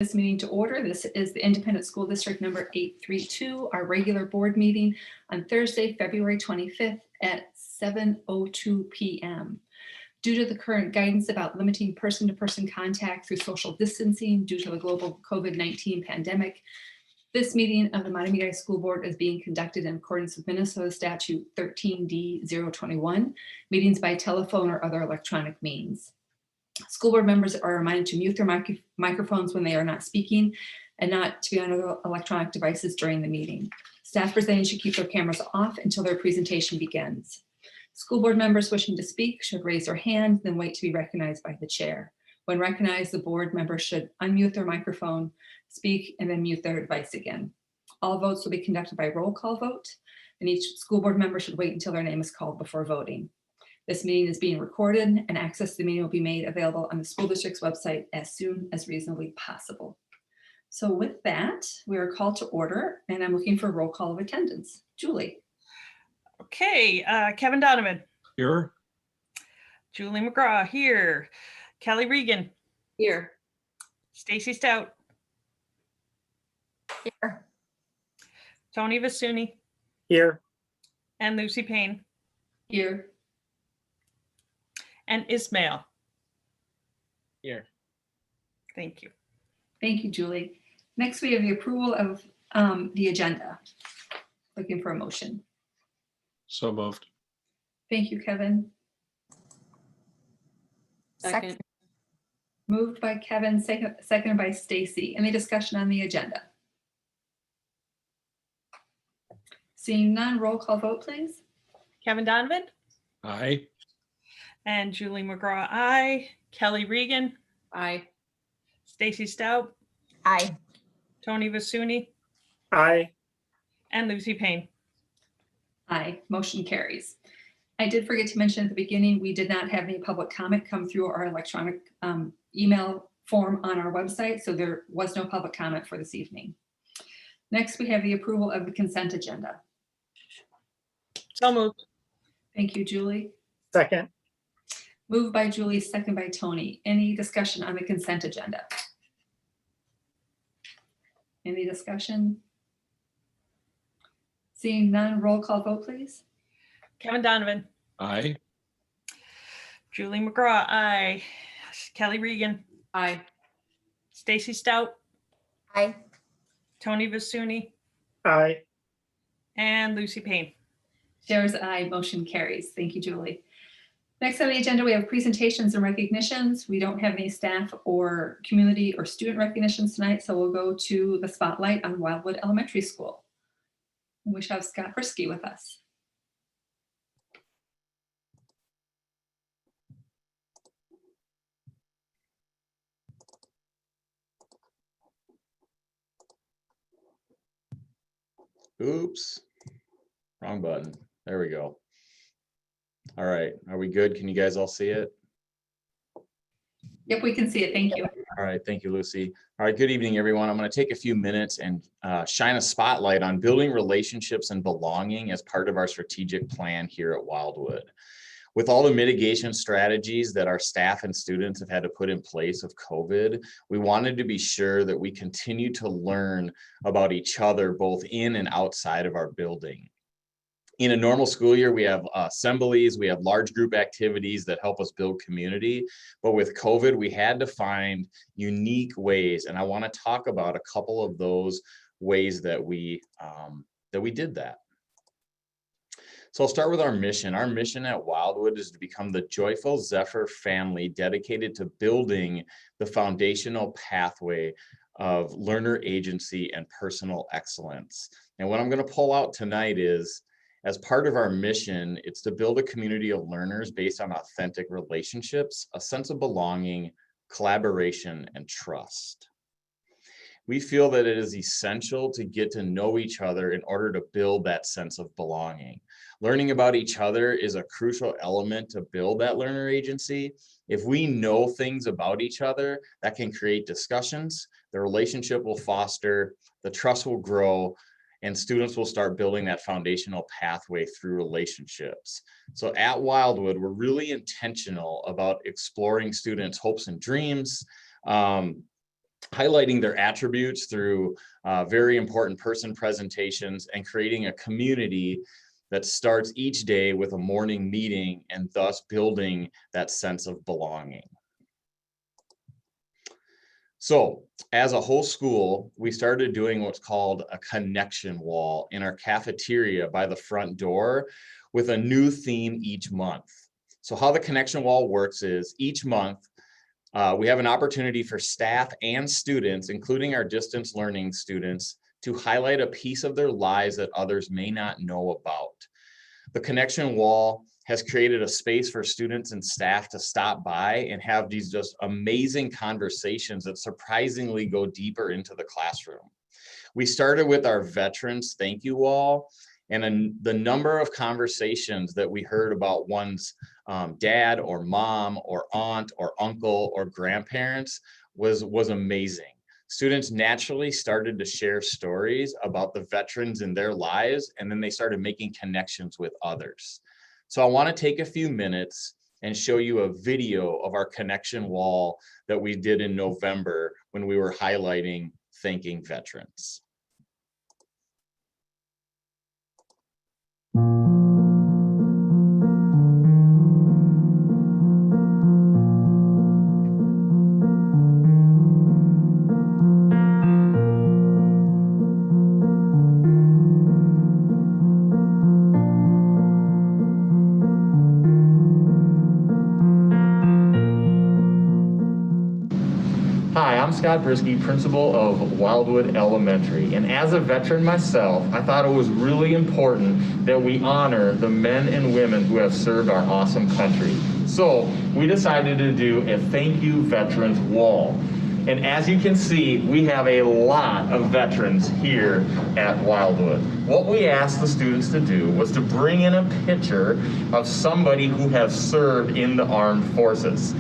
This meeting to order. This is the Independent School District number 832, our regular board meeting on Thursday, February 25th at 7:02 p.m. Due to the current guidance about limiting person-to-person contact through social distancing due to the global COVID-19 pandemic, this meeting of the Mahtomedi School Board is being conducted in accordance with Minnesota Statute 13D-021, meetings by telephone or other electronic means. School board members are reminded to mute their microphones when they are not speaking and not to be on other electronic devices during the meeting. Staff presenting should keep their cameras off until their presentation begins. School board members wishing to speak should raise their hand, then wait to be recognized by the chair. When recognized, the board member should unmute their microphone, speak, and then mute their device again. All votes will be conducted by roll call vote, and each school board member should wait until their name is called before voting. This meeting is being recorded, and access to the meeting will be made available on the school district's website as soon as reasonably possible. So with that, we are called to order, and I'm looking for a roll call of attendance. Julie. Okay, Kevin Donovan. Here. Julie McGraw here. Kelly Regan. Here. Stacy Stout. Here. Tony Vasuni. Here. And Lucy Payne. Here. And Ismail. Here. Thank you. Thank you, Julie. Next, we have the approval of the agenda. Looking for a motion. So moved. Thank you, Kevin. Second. Moved by Kevin, seconded by Stacy. Any discussion on the agenda? Seeing none, roll call vote, please. Kevin Donovan. Aye. And Julie McGraw, aye. Kelly Regan. Aye. Stacy Stout. Aye. Tony Vasuni. Aye. And Lucy Payne. Aye, motion carries. I did forget to mention at the beginning, we did not have any public comment come through our electronic email form on our website, so there was no public comment for this evening. Next, we have the approval of the consent agenda. So moved. Thank you, Julie. Second. Moved by Julie, second by Tony. Any discussion on the consent agenda? Any discussion? Seeing none, roll call vote, please. Kevin Donovan. Aye. Julie McGraw, aye. Kelly Regan. Aye. Stacy Stout. Aye. Tony Vasuni. Aye. And Lucy Payne. Chairs aye, motion carries. Thank you, Julie. Next on the agenda, we have presentations and recognitions. We don't have any staff or community or student recognitions tonight, so we'll go to the spotlight on Wildwood Elementary School. We have Scott Frisky with us. Oops, wrong button. There we go. All right, are we good? Can you guys all see it? Yep, we can see it. Thank you. All right, thank you, Lucy. All right, good evening, everyone. I'm going to take a few minutes and shine a spotlight on building relationships and belonging as part of our strategic plan here at Wildwood. With all the mitigation strategies that our staff and students have had to put in place of COVID, we wanted to be sure that we continue to learn about each other both in and outside of our building. In a normal school year, we have assemblies, we have large group activities that help us build community. But with COVID, we had to find unique ways. And I want to talk about a couple of those ways that we did that. So I'll start with our mission. Our mission at Wildwood is to become the joyful Zephyr family dedicated to building the foundational pathway of learner agency and personal excellence. And what I'm going to pull out tonight is, as part of our mission, it's to build a community of learners based on authentic relationships, a sense of belonging, collaboration, and trust. We feel that it is essential to get to know each other in order to build that sense of belonging. Learning about each other is a crucial element to build that learner agency. If we know things about each other, that can create discussions, the relationship will foster, the trust will grow, and students will start building that foundational pathway through relationships. So at Wildwood, we're really intentional about exploring students' hopes and dreams, highlighting their attributes through very important person presentations and creating a community that starts each day with a morning meeting and thus building that sense of belonging. So as a whole school, we started doing what's called a connection wall in our cafeteria by the front door with a new theme each month. So how the connection wall works is each month, we have an opportunity for staff and students, including our distance learning students, to highlight a piece of their lives that others may not know about. The connection wall has created a space for students and staff to stop by and have these just amazing conversations that surprisingly go deeper into the classroom. We started with our veterans thank you wall, and the number of conversations that we heard about one's dad or mom or aunt or uncle or grandparents was amazing. Students naturally started to share stories about the veterans in their lives, and then they started making connections with others. So I want to take a few minutes and show you a video of our connection wall that we did in November when we were highlighting thanking veterans. Hi, I'm Scott Brisky, principal of Wildwood Elementary, and as a veteran myself, I thought it was really important that we honor the men and women who have served our awesome country. So we decided to do a thank you veterans wall. And as you can see, we have a lot of veterans here at Wildwood. What we asked the students to do was to bring in a picture of somebody who has served in the armed forces.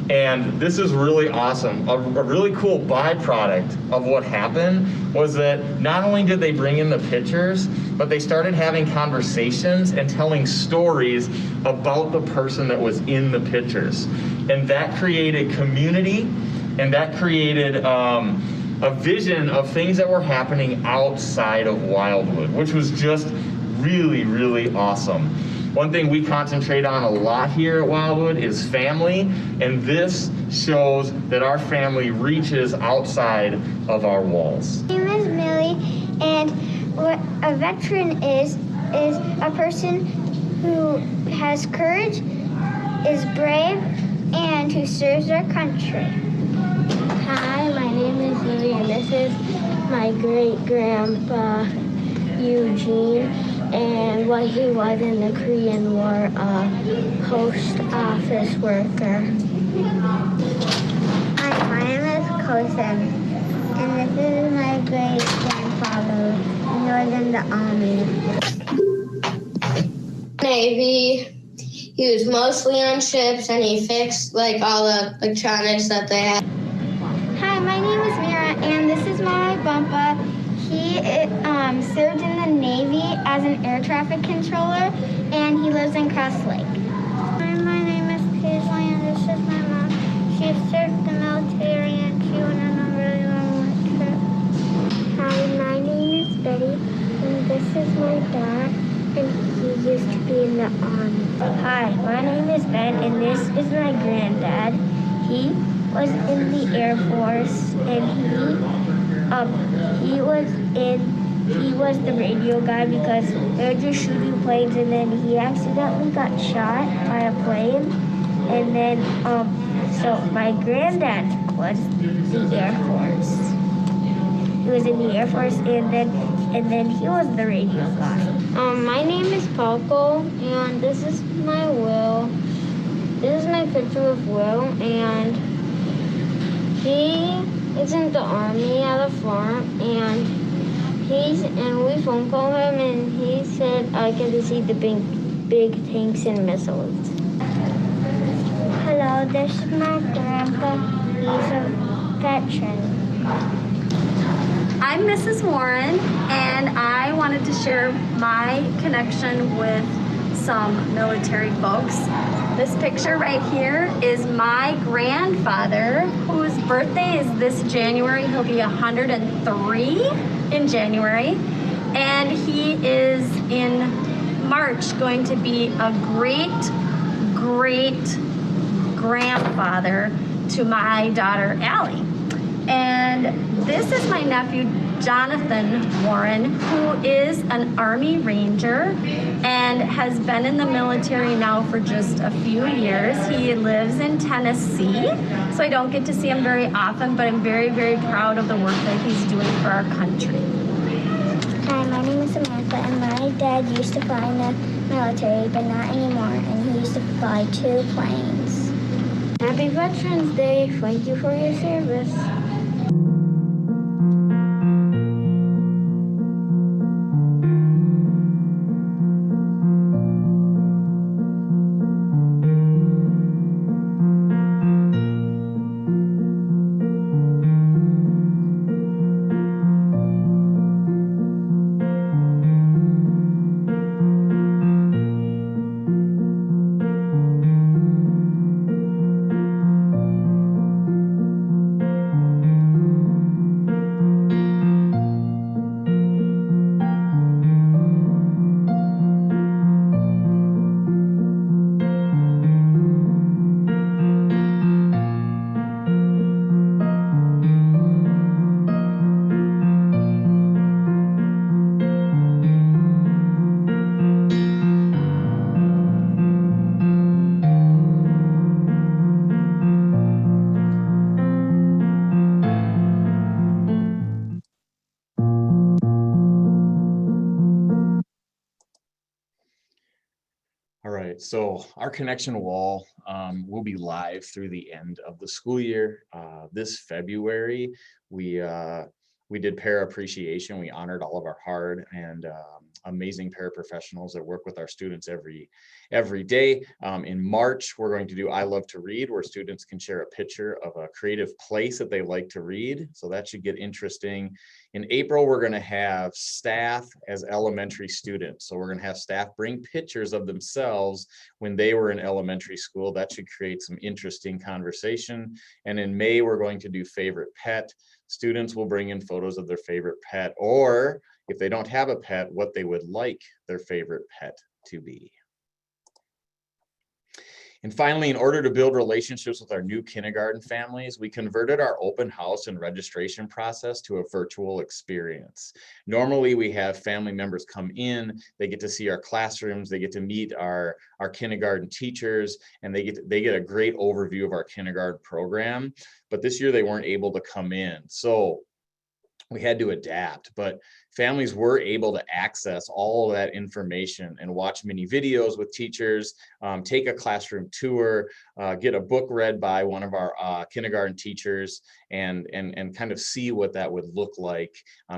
And this is really awesome. A really cool byproduct of what happened was that not only did they bring in the pictures, but they started having conversations and telling stories about the person that was in the pictures. And that created community, and that created a vision of things that were happening outside of Wildwood, which was just really, really awesome. One thing we concentrate on a lot here at Wildwood is family, and this shows that our family reaches outside of our walls. My name is Millie, and what a veteran is a person who has courage, is brave, and who serves our country. Hi, my name is Millie, and this is my great-grandpa, Eugene. And what he was in the Korean War, a post office worker. Hi, my name is Kosen, and this is my great-grandfather, and he was in the Army. Navy. He was mostly on ships, and he fixed like all the electronics that they had. Hi, my name is Mira, and this is my Bumpa. He served in the Navy as an air traffic controller, and he lives in Cross Lake. Hi, my name is Paisley, and this is my mom. She served the military, and she went on a really long trip. Hi, my name is Betty, and this is my dad, and he used to be in the Army. Hi, my name is Ben, and this is my granddad. He was in the Air Force, and he was the radio guy because they were just shooting planes, and then he accidentally got shot by a plane, and then so my granddad was the Air Force. He was in the Air Force, and then he was the radio guy. My name is Paco, and this is my Will. This is my picture of Will, and he is in the Army at a farm, and we phone called him, and he said I get to see the big tanks and missiles. Hello, this is my grandpa. He's a veteran. I'm Mrs. Warren, and I wanted to share my connection with some military folks. This picture right here is my grandfather, whose birthday is this January. He'll be 103 in January. And he is in March going to be a great grandfather to my daughter, Allie. And this is my nephew, Jonathan Warren, who is an Army Ranger and has been in the military now for just a few years. He lives in Tennessee, so I don't get to see him very often, but I'm very, very proud of the work that he's doing for our country. Hi, my name is Samantha, and my dad used to fly in the military, but not anymore, and he used to fly 2 planes. Happy Veterans Day. Thank you for your service. All right, so our connection wall will be live through the end of the school year. This February, we did para appreciation. We honored all of our hard and amazing paraprofessionals that work with our students every day. In March, we're going to do I Love to Read, where students can share a picture of a creative place that they like to read. So that should get interesting. In April, we're going to have staff as elementary students. So we're going to have staff bring pictures of themselves when they were in elementary school. That should create some interesting conversation. And in May, we're going to do favorite pet. Students will bring in photos of their favorite pet, or if they don't have a pet, what they would like their favorite pet to be. And finally, in order to build relationships with our new kindergarten families, we converted our open house and registration process to a virtual experience. Normally, we have family members come in, they get to see our classrooms, they get to meet our kindergarten teachers, and they get a great overview of our kindergarten program. But this year, they weren't able to come in. So we had to adapt, but families were able to access all of that information and watch mini videos with teachers, take a classroom tour, get a book read by one of our kindergarten teachers, and kind of see what that would look like,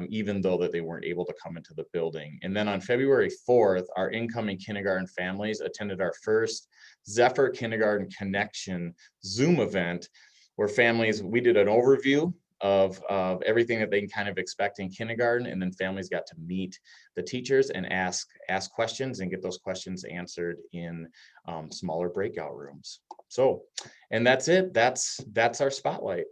even though that they weren't able to come into the building. And then on February 4th, our incoming kindergarten families attended our first Zephyr Kindergarten Connection Zoom event, where families, we did an overview of everything that they can kind of expect in kindergarten, and then families got to meet the teachers and ask questions and get those questions answered in smaller breakout rooms. So, and that's it. That's our spotlight.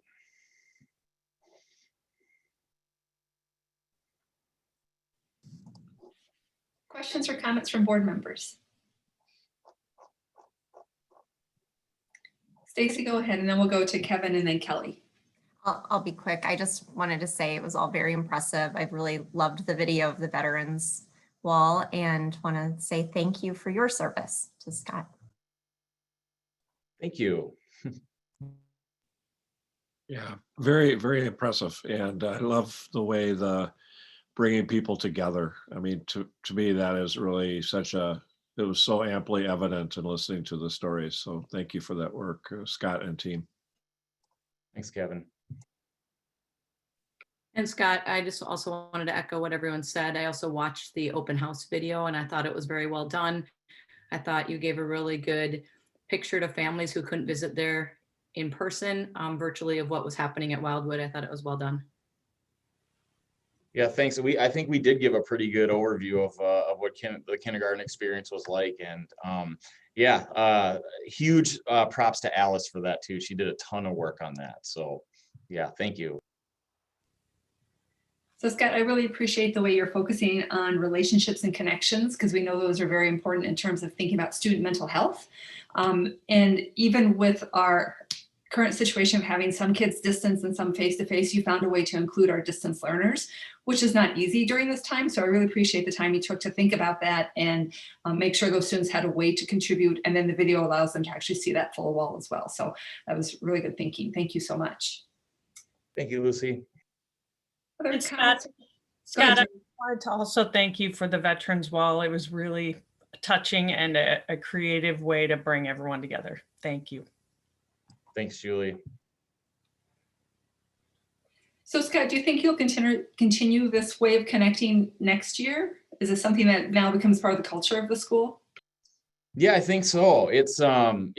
Questions or comments from board members? Stacy, go ahead, and then we'll go to Kevin and then Kelly. I'll be quick. I just wanted to say it was all very impressive. I really loved the video of the veterans wall and want to say thank you for your service to Scott. Thank you. Yeah, very, very impressive. And I love the way the bringing people together. I mean, to me, that is really it was so amply evident in listening to the stories. So thank you for that work, Scott and team. Thanks, Kevin. And Scott, I just also wanted to echo what everyone said. I also watched the open house video and I thought it was very well done. I thought you gave a really good picture to families who couldn't visit there in person, virtually, of what was happening at Wildwood. I thought it was well done. Yeah, thanks. I think we did give a pretty good overview of what the kindergarten experience was like, and Yeah, huge props to Alice for that too. She did a ton of work on that. So yeah, thank you. So Scott, I really appreciate the way you're focusing on relationships and connections, because we know those are very important in terms of thinking about student mental health. And even with our current situation of having some kids distance and some face-to-face, you found a way to include our distance learners, which is not easy during this time. So I really appreciate the time you took to think about that and make sure those students had a way to contribute. And then the video allows them to actually see that full wall as well. So that was really good thinking. Thank you so much. Thank you, Lucy. Other And comments? Go Scott, ahead, I wanted to also thank you for the Veterans Wall. It was really touching and a creative way to bring everyone together. Thank you. Thanks, Julie. So Scott, do you think you'll continue this way of connecting next year? Is this something that now becomes part of the culture of the school? Yeah, I think so. It's an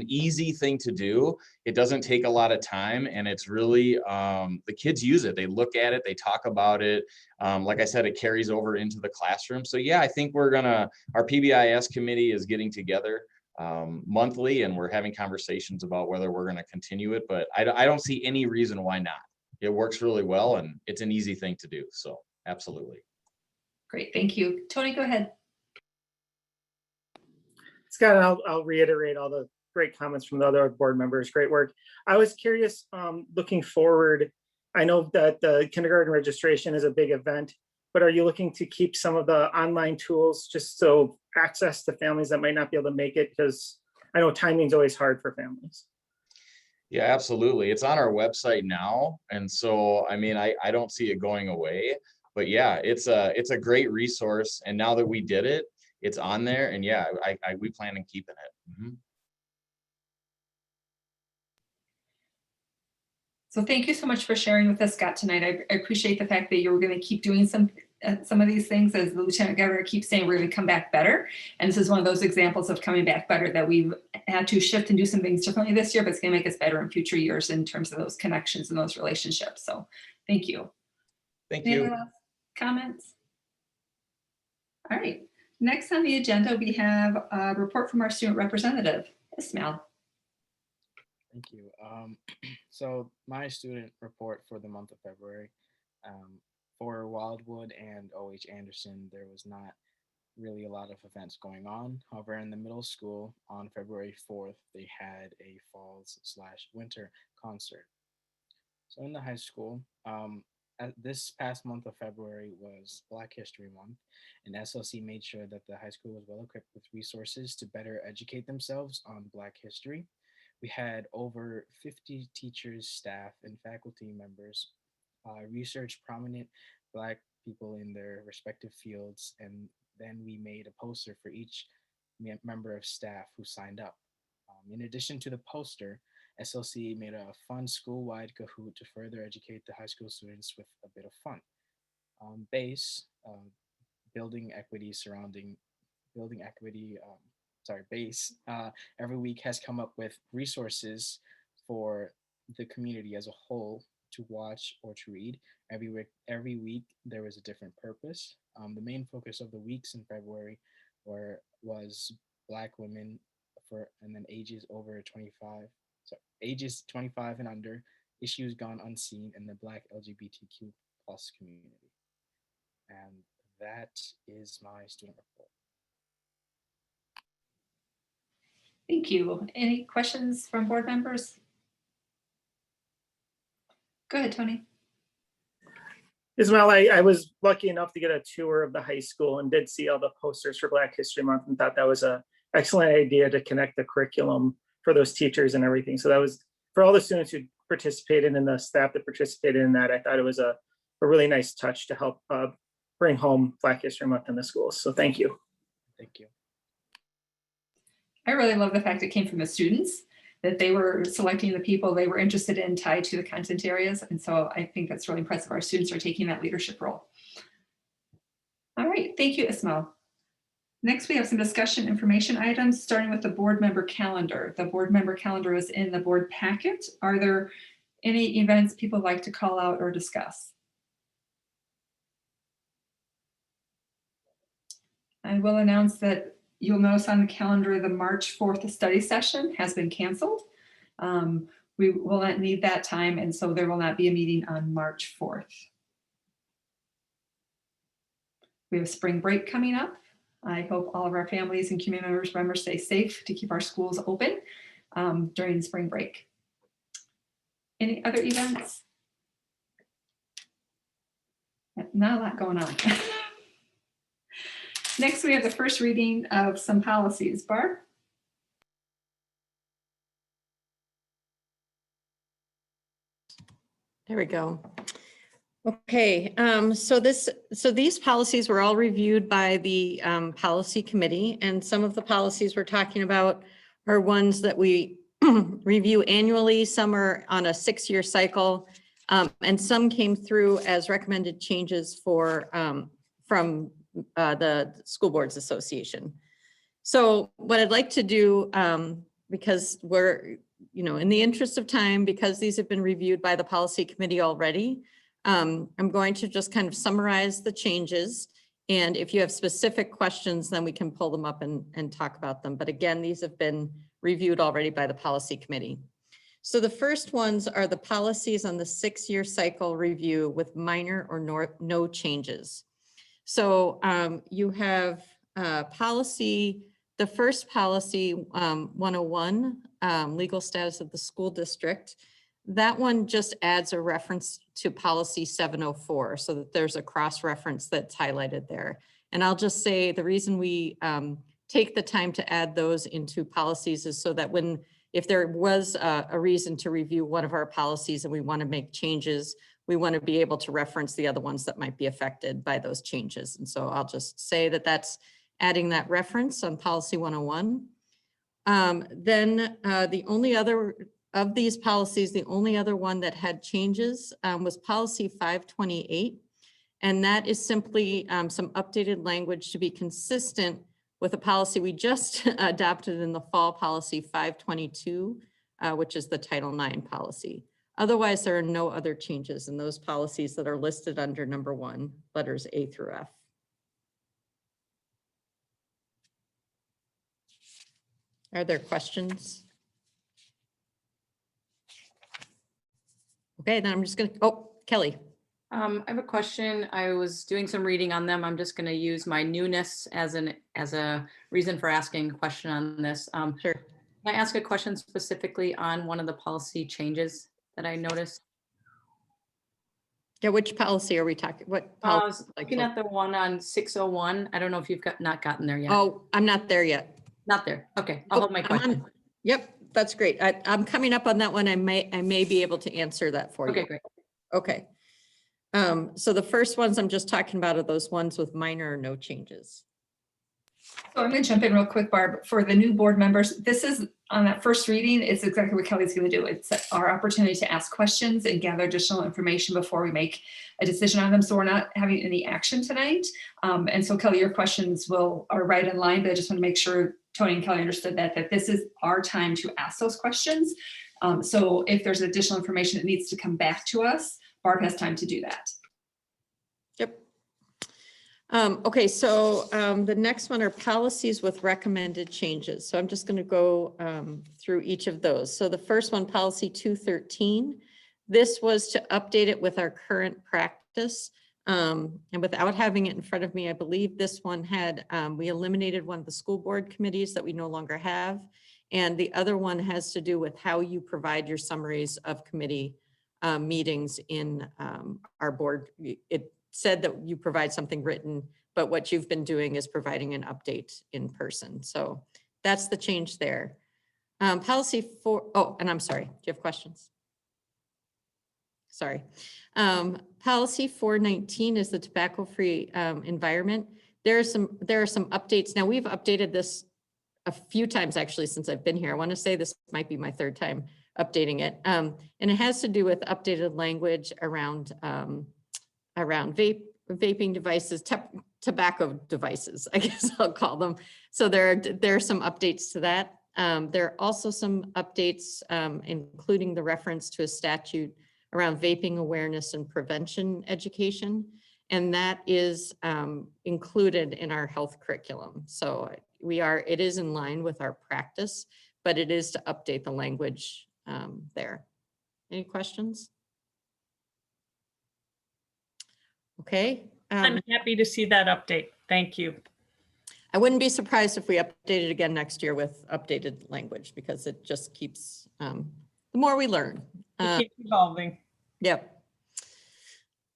easy thing to do. It doesn't take a lot of time, and it's really the kids use it. They look at it, they talk about it. Like I said, it carries over into the classroom. So yeah, I think our PBIS committee is getting together monthly, and we're having conversations about whether we're going to continue it. But I don't see any reason why not. It works really well, and it's an easy thing to do. So absolutely. Great, thank you. Tony, go ahead. Scott, I'll reiterate all the great comments from the other board members. Great work. I was curious, looking forward, I know that the kindergarten registration is a big event, but are you looking to keep some of the online tools just so access to families that might not be able to make it? Because I know timing is always hard for families. Yeah, absolutely. It's on our website now. And so, I mean, I don't see it going away, but yeah, it's a great resource. And now that we did it, it's on there, and yeah, we plan on keeping it. Mm-hmm. So thank you so much for sharing with us, Scott, tonight. I appreciate the fact that you were going to keep doing some of these things. As the Lieutenant Governor keeps saying, we're going to come back better. And this is one of those examples of coming back better, that we've had to shift and do some things differently this year, but it's going to make us better in future years in terms of those connections and those relationships. So thank you. Thank Any you. other last comments? All right. Next on the agenda, we have a report from our student representative, Ismail. Thank you. So my student report for the month of February, for Wildwood and OH Anderson, there was not really a lot of events going on. However, in the middle school on February 4th, they had a falls/winter concert. So in the high school, this past month of February was Black History Month, and SLC made sure that the high school was well equipped with resources to better educate themselves on Black history. We had over 50 teachers, staff, and faculty members research prominent Black people in their respective fields, and then we made a poster for each member of staff who signed up. In addition to the poster, SLC made a fun school-wide Kahoot to further educate the high school students with a bit of fun. BASE, BASE, every week has come up with resources for the community as a whole to watch or to read. Every week there was a different purpose. The main focus of the weeks in February was Black women and then ages 25 and under, issues gone unseen, and the Black LGBTQ plus community. And that is my student report. Thank you. Any questions from board members? Go ahead, Tony. Ismail, I was lucky enough to get a tour of the high school and did see all the posters for Black History Month and thought that was an excellent idea to connect the curriculum for those teachers and everything. So that was, for all the students who participated and the staff that participated in that, I thought it was a really nice touch to help bring home Black History Month in the schools. So thank you. Thank you. I really love the fact it came from the students, that they were selecting the people they were interested in tied to the content areas. And so I think that's really impressive. Our students are taking that leadership role. All right, thank you, Ismail. Next, we have some discussion information items, starting with the board member calendar. The board member calendar is in the board packet. Are there any events people like to call out or discuss? I will announce that You'll notice on the calendar, the March 4th study session has been canceled. We will not need that time, and so there will not be a meeting on March 4th. We have spring break coming up. I hope all of our families and community members remember to stay safe to keep our schools open during spring break. Any other events? Not a lot going on. Next, we have the first reading of some policies. Barb? There we go. Okay, so these policies were all reviewed by the policy committee, and some of the policies we're talking about are ones that we review annually. Some are on a 6-year cycle, and some came through as recommended changes from the School Boards Association. So what I'd like to do, because we're, in the interest of time, because these have been reviewed by the policy committee already, I'm going to just kind of summarize the changes. And if you have specific questions, then we can pull them up and talk about them. But again, these have been reviewed already by the policy committee. So the first ones are the policies on the 6-year cycle review with minor or no changes. So you have policy, the first policy 101, legal status of the school district. That one just adds a reference to policy 704 so that there's a cross-reference that's highlighted there. And I'll just say the reason we take the time to add those into policies is so that if there was a reason to review one of our policies and we want to make changes, we want to be able to reference the other ones that might be affected by those changes. And so I'll just say that that's adding that reference on policy 101. Then the only other of these policies, the only other one that had changes was policy 528. And that is simply some updated language to be consistent with a policy we just adopted in the fall, policy 522, which is the Title IX policy. Otherwise, there are no other changes in those policies that are listed under number 1, letters A through F. Are there questions? Okay, then I'm just gonna, Kelly. I have a question. I was doing some reading on them. I'm just going to use my newness as a reason for asking a question on this. Sure. Can I ask a question specifically on one of the policy changes that I noticed? Yeah, which policy are we talking? What I policy? was looking at the one on 601. I don't know if you've not gotten there yet. Oh, I'm not there yet. Not there. Okay, I'll hold my question. Yep, that's great. I'm coming up on that one. I may be able to answer that for you. Okay, great. Okay. So the first ones I'm just talking about are those ones with minor or no changes. So I'm going to jump in real quick, Barb. For the new board members, this is on that first reading. It's exactly what Kelly's going to do. It's our opportunity to ask questions and gather additional information before we make a decision on them. So we're not having any action tonight. And so Kelly, your questions are right in line, but I just want to make sure Tony and Kelly understood that this is our time to ask those questions. So if there's additional information that needs to come back to us, Barb has time to do that. Yep. Okay, so the next one are policies with recommended changes. So I'm just going to go through each of those. So the first one, policy 213, this was to update it with our current practice. And without having it in front of me, I believe this one had, we eliminated one of the school board committees that we no longer have. And the other one has to do with how you provide your summaries of committee meetings in our board. It said that you provide something written, but what you've been doing is providing an update in person. So that's the change there. Policy 4, and I'm sorry, do you have questions? Sorry. Policy 419 is the tobacco-free environment. There are some updates. Now we've updated this a few times actually since I've been here. I want to say this might be my 3rd time updating it. And it has to do with updated language around vaping devices, tobacco devices, I guess I'll call them. So there are some updates to that. There are also some updates, including the reference to a statute around vaping awareness and prevention education. And that is included in our health curriculum. So it is in line with our practice, but it is to update the language there. Any questions? Okay. I'm happy to see that update. Thank you. I wouldn't be surprised if we update it again next year with updated language, because it just keeps, the more we learn. It keeps evolving. Yep.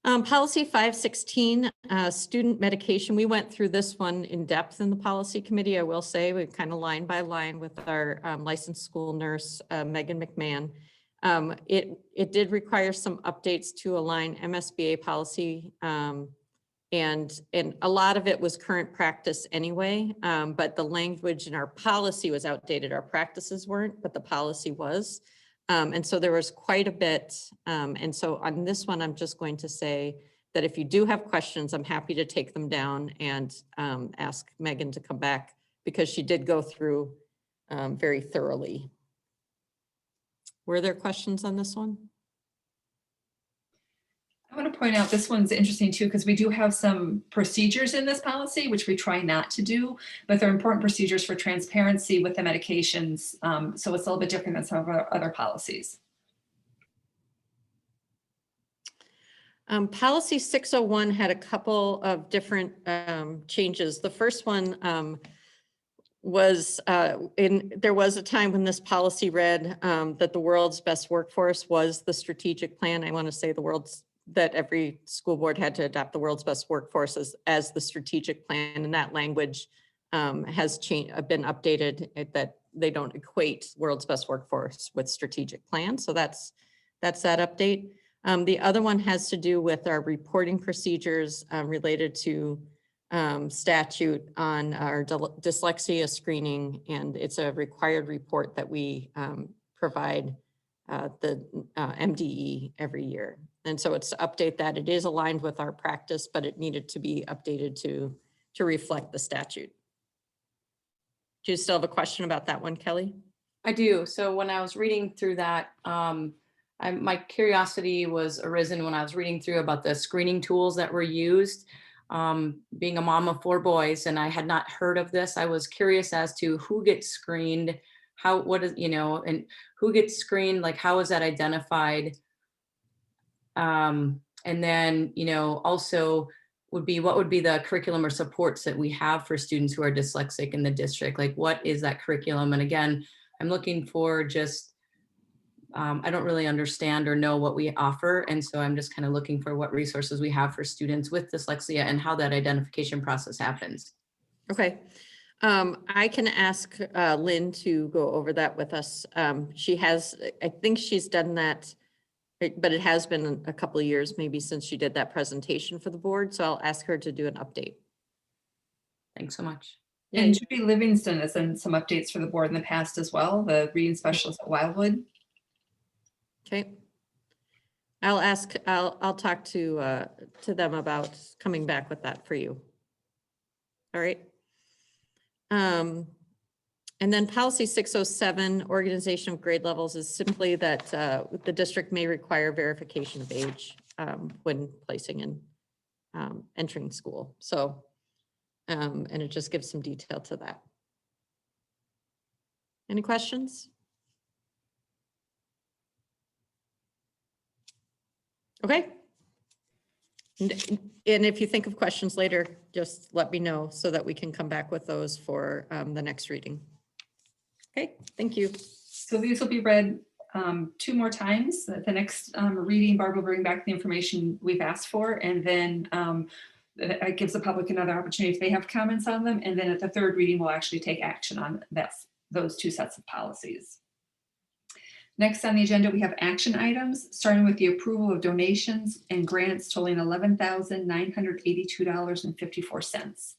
Policy 516, student medication. We went through this one in depth in the policy committee. I will say we kind of line by line with our licensed school nurse, Megan McMahon. It did require some updates to align MSBA policy, and a lot of it was current practice anyway, but the language in our policy was outdated. Our practices weren't, but the policy was. And so there was quite a bit. And so on this one, I'm just going to say that if you do have questions, I'm happy to take them down and ask Megan to come back, because she did go through very thoroughly. Were there questions on this one? I want to point out this one's interesting too, because we do have some procedures in this policy, which we try not to do, but they're important procedures for transparency with the medications. So it's a little bit different than some of our other policies. Policy 601 had a couple of different changes. The first one was there was a time when this policy read that the world's best workforce was the strategic plan. I want to say that every school board had to adopt the world's best workforce as the strategic plan, and that language has been updated, that they don't equate world's best workforce with strategic plan. So that's that update. The other one has to do with our reporting procedures related to statute on our dyslexia screening, and it's a required report that we provide the MDE every year. And so it's to update that. It is aligned with our practice, but it needed to be updated to reflect the statute. Do you still have a question about that one, Kelly? I do. So when I was reading through that, my curiosity was arisen when I was reading through about the screening tools that were used. Being a mom of 4 boys, and I had not heard of this, I was curious as to who gets screened, and who gets screened, like how is that identified? And then, also what would be the curriculum or supports that we have for students who are dyslexic in the district? Like, what is that curriculum? And again, I'm looking for just, I don't really understand or know what we offer. And so I'm just kind of looking for what resources we have for students with dyslexia and how that identification process happens. Okay. I can ask Lynn to go over that with us. I think she's done that, but it has been a couple of years maybe since she did that presentation for the board. So I'll ask her to do an update. Thanks so much. And Judy Livingston has done some updates for the board in the past as well, the reading specialist at Wildwood. Okay. I'll talk to them about coming back with that for you. All right. And then policy 607, organization of grade levels, is simply that the district may require verification of age when placing in entering school. So, and it just gives some detail to that. Any questions? Okay. And if you think of questions later, just let me know so that we can come back with those for the next reading. Okay, thank you. So these will be read 2 more times. The next reading, Barb will bring back the information we've asked for, and then it gives the public another opportunity if they have comments on them. And then at the 3rd reading, we'll actually take action on those 2 sets of policies. Next on the agenda, we have action items, starting with the approval of donations and grants totaling $11,982.54.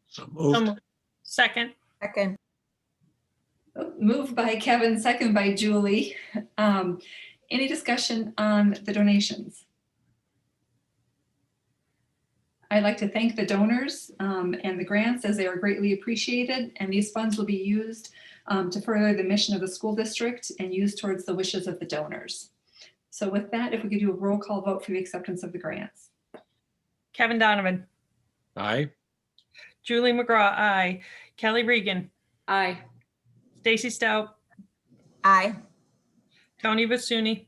So moved. Second. Second. Moved by Kevin, second by Julie. Any discussion on the donations? I'd like to thank the donors and the grants, as they are greatly appreciated, and these funds will be used to further the mission of the school district and used towards the wishes of the donors. So with that, if we could do a roll call vote for the acceptance of the grants. Kevin Donovan. Aye. Julie McGraw, aye. Kelly Regan, Aye. Stacy Stout, Aye. Tony Vasuny,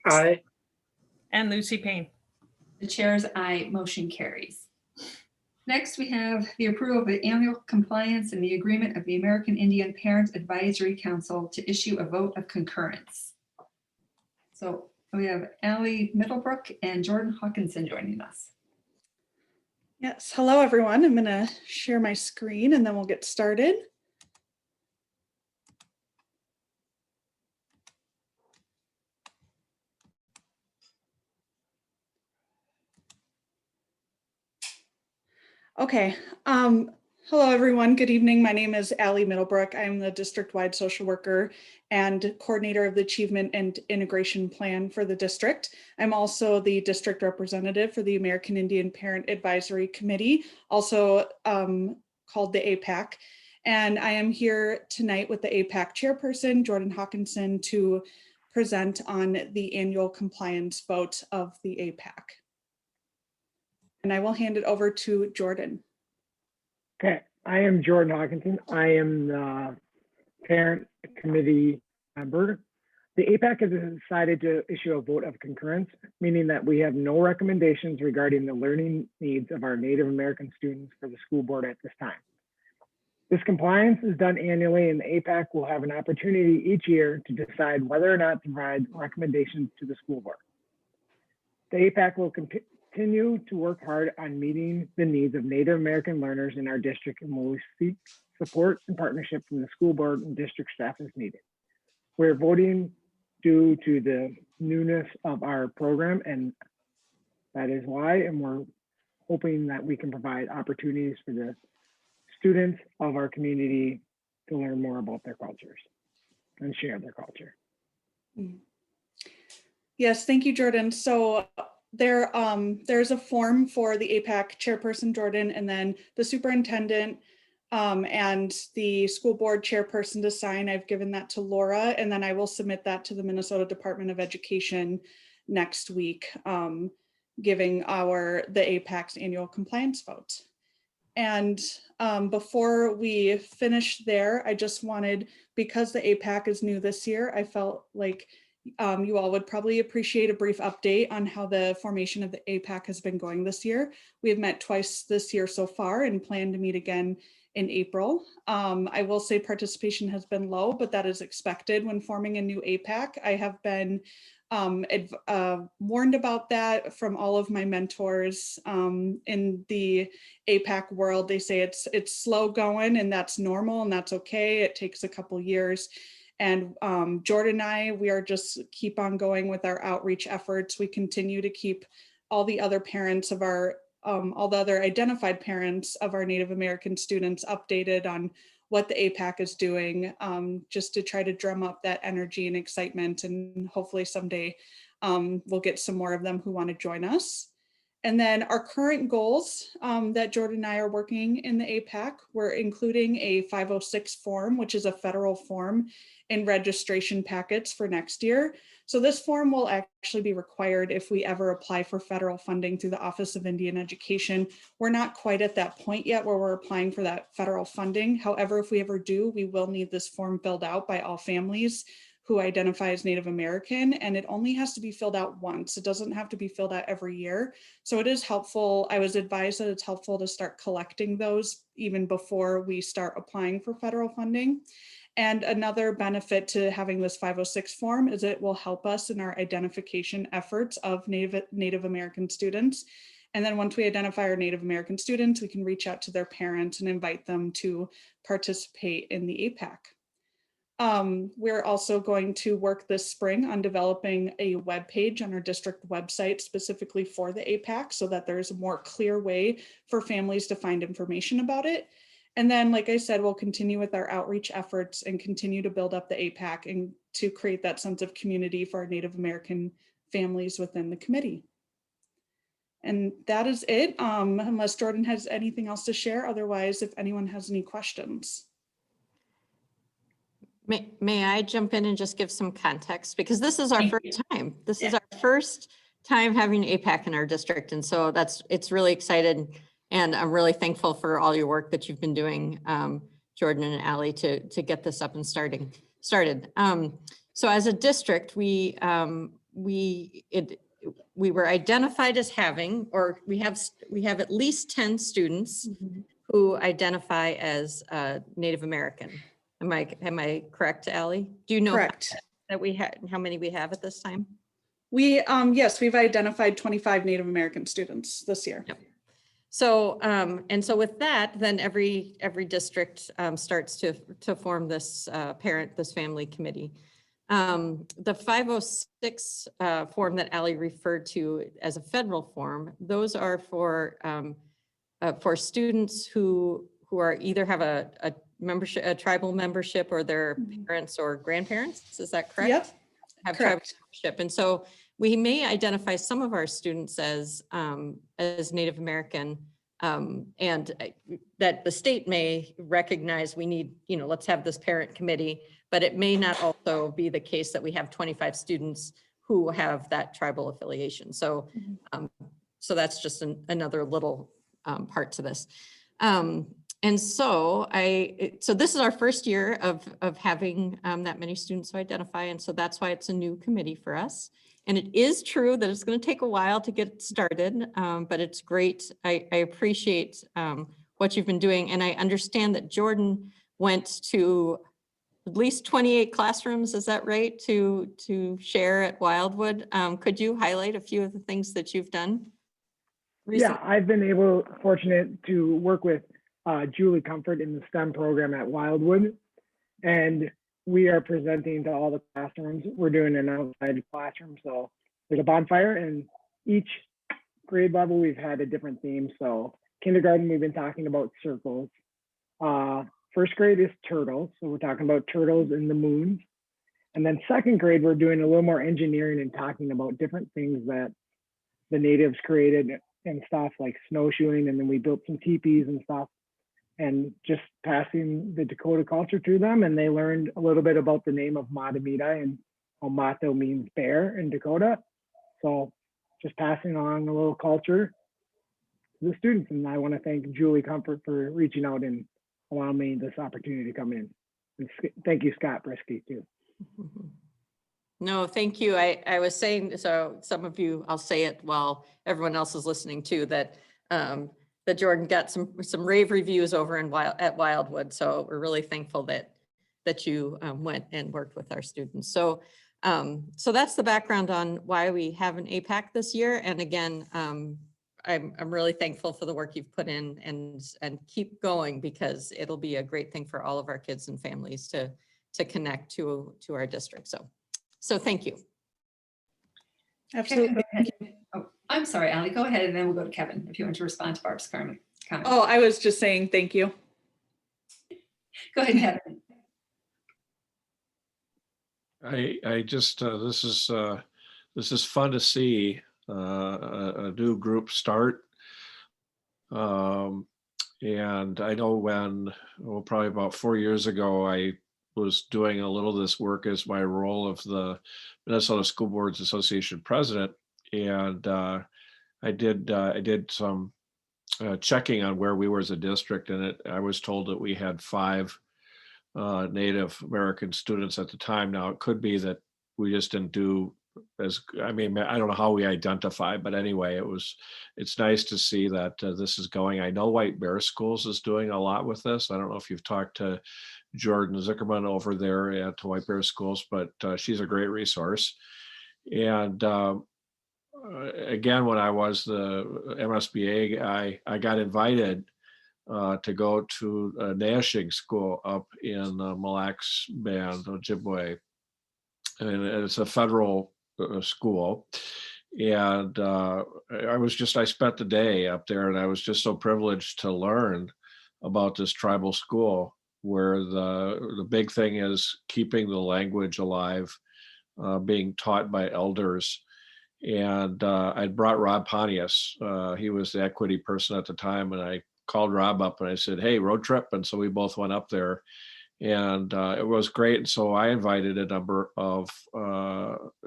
Aye. and Lucy Payne. The chair's aye, motion carries. Next, we have the approval of the annual compliance and the agreement of the American Indian Parent Advisory Council to issue a vote of concurrence. So we have Allie Middlebrook and Jordan Hawkinson joining us. Yes, hello everyone. I'm going to share my screen and then we'll get started. Okay. Hello everyone. Good evening. My name is Allie Middlebrook. I'm the district-wide social worker and coordinator of the Achievement and Integration Plan for the district. I'm also the district representative for the American Indian Parent Advisory Committee, also called the APAC. And I am here tonight with the APAC chairperson, Jordan Hawkinson, to present on the annual compliance vote of the APAC. And I will hand it over to Jordan. Okay, I am Jordan Hawkinson. I am the parent committee member. The APAC has decided to issue a vote of concurrence, meaning that we have no recommendations regarding the learning needs of our Native American students for the school board at this time. This compliance is done annually, and the APAC will have an opportunity each year to decide whether or not to provide recommendations to the school board. The APAC will continue to work hard on meeting the needs of Native American learners in our district, and will seek support and partnership from the school board and district staff as needed. We're voting due to the newness of our program, and that is why, and we're hoping that we can provide opportunities for the students of our community to learn more about their cultures and share their culture. Yes, thank you, Jordan. So there's a form for the APAC chairperson, Jordan, and then the superintendent and the school board chairperson to sign. I've given that to Laura, and then I will submit that to the Minnesota Department of Education next week, giving the APAC's annual compliance vote. And before we finish there, I just wanted, because the APAC is new this year, I felt like you all would probably appreciate a brief update on how the formation of the APAC has been going this year. We have met twice this year so far and plan to meet again in April. I will say participation has been low, but that is expected when forming a new APAC. I have been warned about that from all of my mentors in the APAC world. They say it's slow going, and that's normal, and that's okay. It takes a couple years. And Jordan and I, we are just keep on going with our outreach efforts. We continue to keep all the other parents of our, all the other identified parents of our Native American students updated on what the APAC is doing, just to try to drum up that energy and excitement. And hopefully someday we'll get some more of them who want to join us. And then our current goals that Jordan and I are working in the APAC, we're including a 506 form, which is a federal form, in registration packets for next year. So this form will actually be required if we ever apply for federal funding through the Office of Indian Education. We're not quite at that point yet where we're applying for that federal funding. However, if we ever do, we will need this form filled out by all families who identify as Native American, and it only has to be filled out once. It doesn't have to be filled out every year. So it is helpful. I was advised that it's helpful to start collecting those even before we start applying for federal funding. And another benefit to having this 506 form is it will help us in our identification efforts of Native American students. And then once we identify our Native American students, we can reach out to their parents and invite them to participate in the APAC. We're also going to work this spring on developing a web page on our district website specifically for the APAC so that there's a more clear way for families to find information about it. And then, like I said, we'll continue with our outreach efforts and continue to build up the APAC and to create that sense of community for our Native American families within the committee. And that is it, unless Jordan has anything else to share. Otherwise, if anyone has any questions. May I jump in and just give some context? Because this is our first time. This is our first time having APAC in our district. And so it's really excited. And I'm really thankful for all your work that you've been doing, Jordan and Allie, to get this up and started. So as a district, we were identified as having, or we have at least 10 students who identify as Native American. Am I correct, Allie? Do you know Correct. that we had, how many we have at this time? We, yes, we've identified 25 Native American students this year. Yep. So, and so with that, then every district starts to form this this family committee. The 506 form that Allie referred to as a federal form, those are for students who are either have a membership, a tribal membership, or their parents or grandparents. Is that correct? Yep. Have Correct. tribal membership. And so we may identify some of our students as Native American, and that the state may recognize we need, let's have this parent committee, but it may not also be the case that we have 25 students who have that tribal affiliation. So, so that's just another little part to this. And so so this is our first year of having that many students to identify. And so that's why it's a new committee for us. And it is true that it's going to take a while to get started, but it's great. I appreciate what you've been doing. And I understand that Jordan went to at least 28 classrooms, is that right, to share at Wildwood? Could you highlight a few of the things that you've done recently? Yeah, I've been fortunate to work with Julie Comfort in the STEM program at Wildwood. And we are presenting to all the classrooms. We're doing an outside classroom. So there's a bonfire, and each grade level, we've had a different theme. So kindergarten, we've been talking about circles. First grade is turtles. So we're talking about turtles in the moon. And then second grade, we're doing a little more engineering and talking about different things that the natives created and stuff, like snowshoeing. And then we built some teepees and stuff, and just passing the Dakota culture to them. And they learned a little bit about the name of Mahtomedi and how Mahto means bear in Dakota. So just passing along a little culture to the students. And I want to thank Julie Comfort for reaching out and allowing me this opportunity to come in. And thank you, Scott Brisky, too. No, thank you. I was saying, so some of you, I'll say it while everyone else is listening too, that that Jordan got some rave reviews over at Wildwood. So we're really thankful that you went and worked with our students. So so that's the background on why we have an APAC this year. And again, I'm really thankful for the work you've put in, and keep going, because it'll be a great thing for all of our kids and families to connect to our district. So thank you. Absolutely. Oh, I'm sorry, Allie, go ahead, and then we'll go to Kevin if you want to respond to Barb's comment. Oh, I was just saying thank you. Go ahead, Kevin. I just this is fun to see a new group start, and I know probably about 4 years ago, I was doing a little of this work as my role of the Minnesota School Boards Association president, and I did some checking on where we were as a district, and I was told that we had 5 Native American students at the time. Now, it could be that we just didn't do I don't know how we identify, but anyway, it's nice to see that this is going. I know White Bear Schools is doing a lot with this. I don't know if you've talked to Jordan Zickerman over there at White Bear Schools, but she's a great resource. And again, when I was the MSBA guy, I got invited to go to a Nashing school up in Mille Lacs Band, Ojibwe. And it's a federal school. And I spent the day up there, and I was just so privileged to learn about this tribal school, where the big thing is keeping the language alive, being taught by elders. And I'd brought Rob Pontius. He was the equity person at the time, and I called Rob up and I said, "Hey, road trip." And so we both went up there, and it was great. And so I invited a number of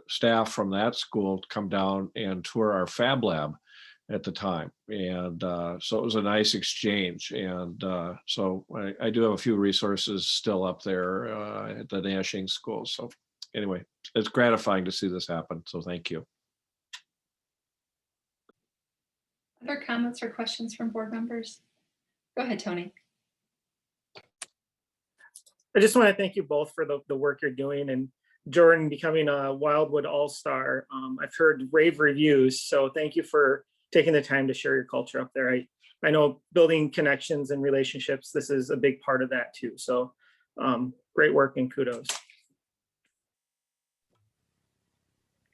staff from that school to come down and tour our Fab Lab, at the time. And so it was a nice exchange. And so I do have a few resources still up there at the Nashing School. So anyway, it's gratifying to see this happen. So thank you. Other comments or questions from board members? Go ahead, Tony. I just want to thank you both for the work you're doing, and Jordan becoming a Wildwood All-Star. I've heard rave reviews, so thank you for taking the time to share your culture up there. I know building connections and relationships, this is a big part of that too. So great work and kudos.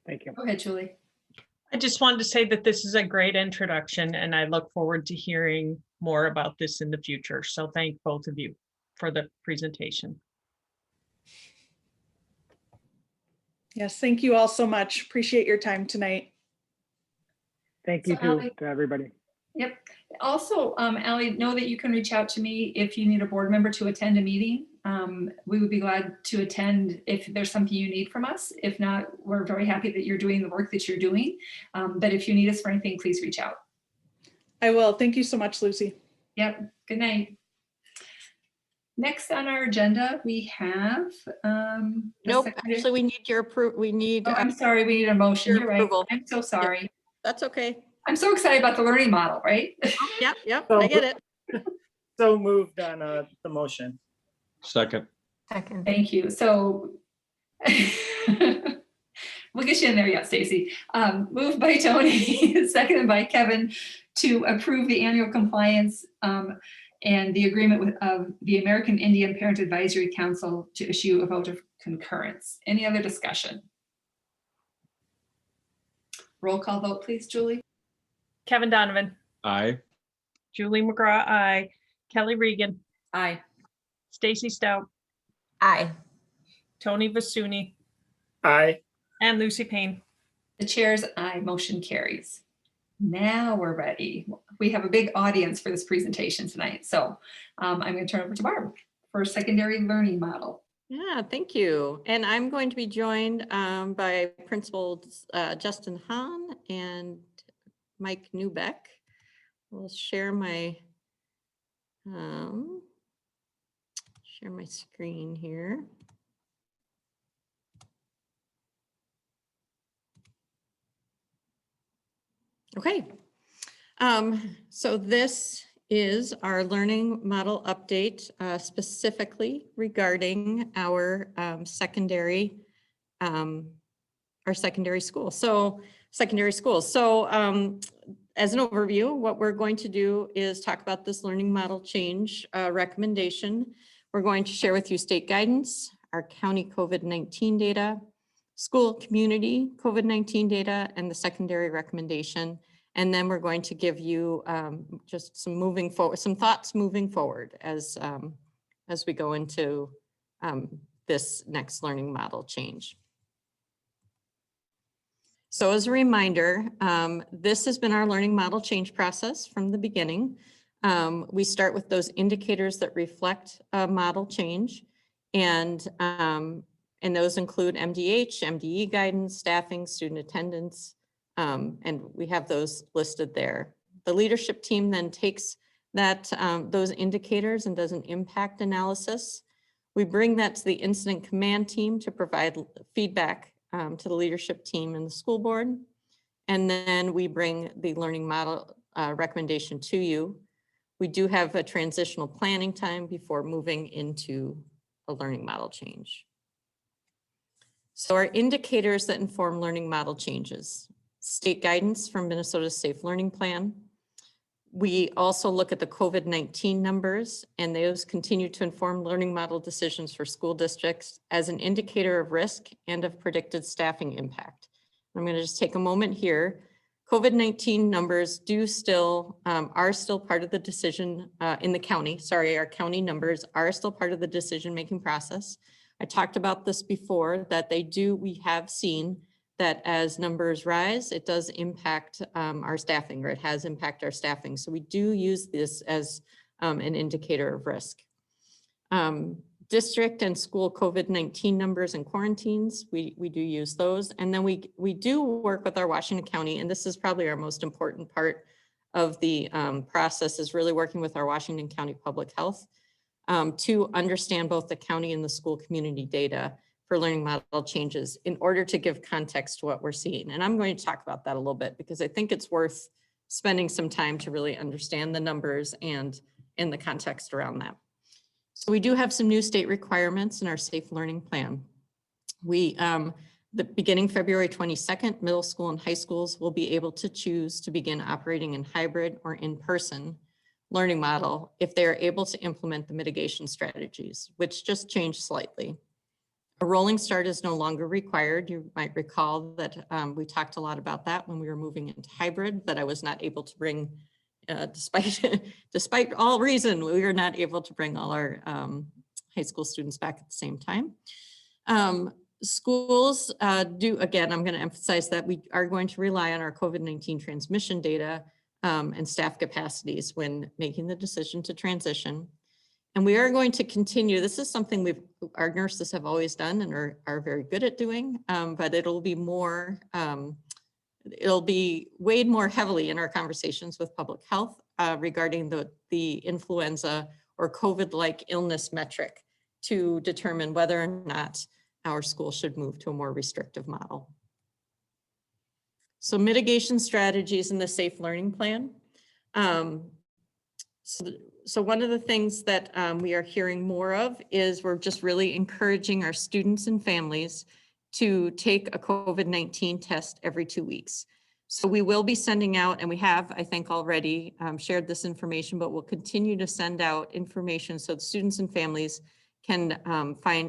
Thank you. Go ahead, Julie. I just wanted to say that this is a great introduction, and I look forward to hearing more about this in the future. So thank both of you for the presentation. Yes, thank you all so much. Appreciate your time tonight. Thank you So, too Ally, to everybody. Yep. Also, Ally, know that you can reach out to me if you need a board member to attend a meeting. We would be glad to attend if there's something you need from us. If not, we're very happy that you're doing the work that you're doing. But if you need us for anything, please reach out. I will. Thank you so much, Lucy. Yep. Good night. Next on our agenda, we have. Nope, actually, we need your approval. We need. Oh, I'm sorry. We need a motion. your You're right. approval. I'm so sorry. That's okay. I'm so excited about the learning model, right? Yep, So- I get it. So moved on the motion. Second. Second. Thank you. So we'll get you in there yet, Stacy. Moved by Tony, seconded by Kevin to approve the annual compliance and the agreement with the American Indian Parent Advisory Council to issue a vote of concurrence. Any other discussion? Roll call vote, please, Julie. Kevin Donovan, Aye. Julie McGraw, aye. Kelly Regan, Aye. Stacy Stout, Aye. Tony Vasuny, Aye. and Lucy Payne. The chair's aye, motion carries. Now we're ready. We have a big audience for this presentation tonight. So I'm going to turn over to Barb for secondary learning model. Yeah, thank you. And I'm going to be joined by Principals Justin Hahn and Mike Newbeck. We'll share my screen here. Okay, so this is our learning model update specifically regarding our secondary school. So secondary schools. So as an overview, what we're going to do is talk about this learning model change recommendation. We're going to share with you state guidance, our county COVID-19 data, school community COVID-19 data, and the secondary recommendation. And then we're going to give you just some thoughts moving forward as we go into this next learning model change. So as a reminder, this has been our learning model change process from the beginning. We start with those indicators that reflect a model change, and those include MDH, MDE guidance, staffing, student attendance, and we have those listed there. The leadership team then takes those indicators and does an impact analysis. We bring that to the incident command team to provide feedback to the leadership team and the school board. And then we bring the learning model recommendation to you. We do have a transitional planning time before moving into a learning model change. So our indicators that inform learning model changes: state guidance from Minnesota's Safe Learning Plan. We also look at the COVID-19 numbers, and those continue to inform learning model decisions for school districts as an indicator of risk and of predicted staffing impact. I'm going to just take a moment here. COVID-19 numbers are still part of the decision in the county. Sorry, our county numbers are still part of the decision-making process. I talked about this before, that we have seen that as numbers rise, it does impact our staffing, or it has impacted our staffing. So we do use this as an indicator of risk. district and school COVID-19 numbers and quarantines. We do use those. And then we do work with our Washington County, and this is probably our most important part of the process, is really working with our Washington County Public Health to understand both the county and the school community data for learning model changes in order to give context to what we're seeing. And I'm going to talk about that a little bit because I think it's worth spending some time to really understand the numbers and in the context around that. So we do have some new state requirements in our safe learning plan. The beginning February 22nd, middle school and high schools will be able to choose to begin operating in hybrid or in-person learning model if they are able to implement the mitigation strategies, which just changed slightly. A rolling start is no longer required. You might recall that we talked a lot about that when we were moving into hybrid, that I was not able to bring, despite all reason, we were not able to bring all our high school students back at the same time. Schools again, I'm going to emphasize that we are going to rely on our COVID-19 transmission data and staff capacities when making the decision to transition. And we are going to continue, this is something our nurses have always done and are very good at doing, but it'll be weighed more heavily in our conversations with public health regarding the influenza or COVID-like illness metric to determine whether or not our school should move to a more restrictive model. So mitigation strategies in the safe learning plan. So one of the things that we are hearing more of is we're just really encouraging our students and families to take a COVID-19 test every 2 weeks. So we will be sending out, and we have, I think, already shared this information, but we'll continue to send out information so the students and families can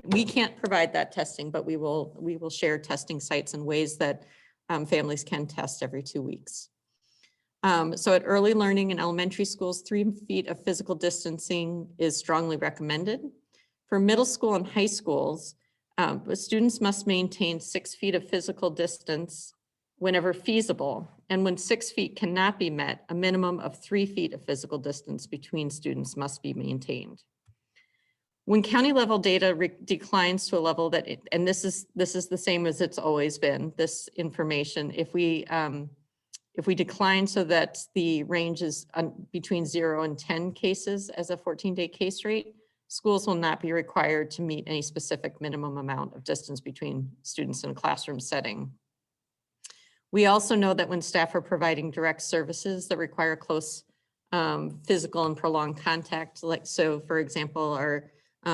we can't provide that testing, but we will share testing sites and ways that families can test every 2 weeks. So at early learning in elementary schools, 3 feet of physical distancing is strongly recommended. For middle school and high schools, students must maintain 6 feet of physical distance whenever feasible. And when 6 feet cannot be met, a minimum of 3 feet of physical distance between students must be maintained. When county level data declines to a level that, and this is the same as it's always been, this information, if we decline so that the range is between 0 and 10 cases as a 14-day case rate, schools will not be required to meet any specific minimum amount of distance between students in a classroom setting. We also know that when staff are providing direct services that require close physical and prolonged contact, so for example, our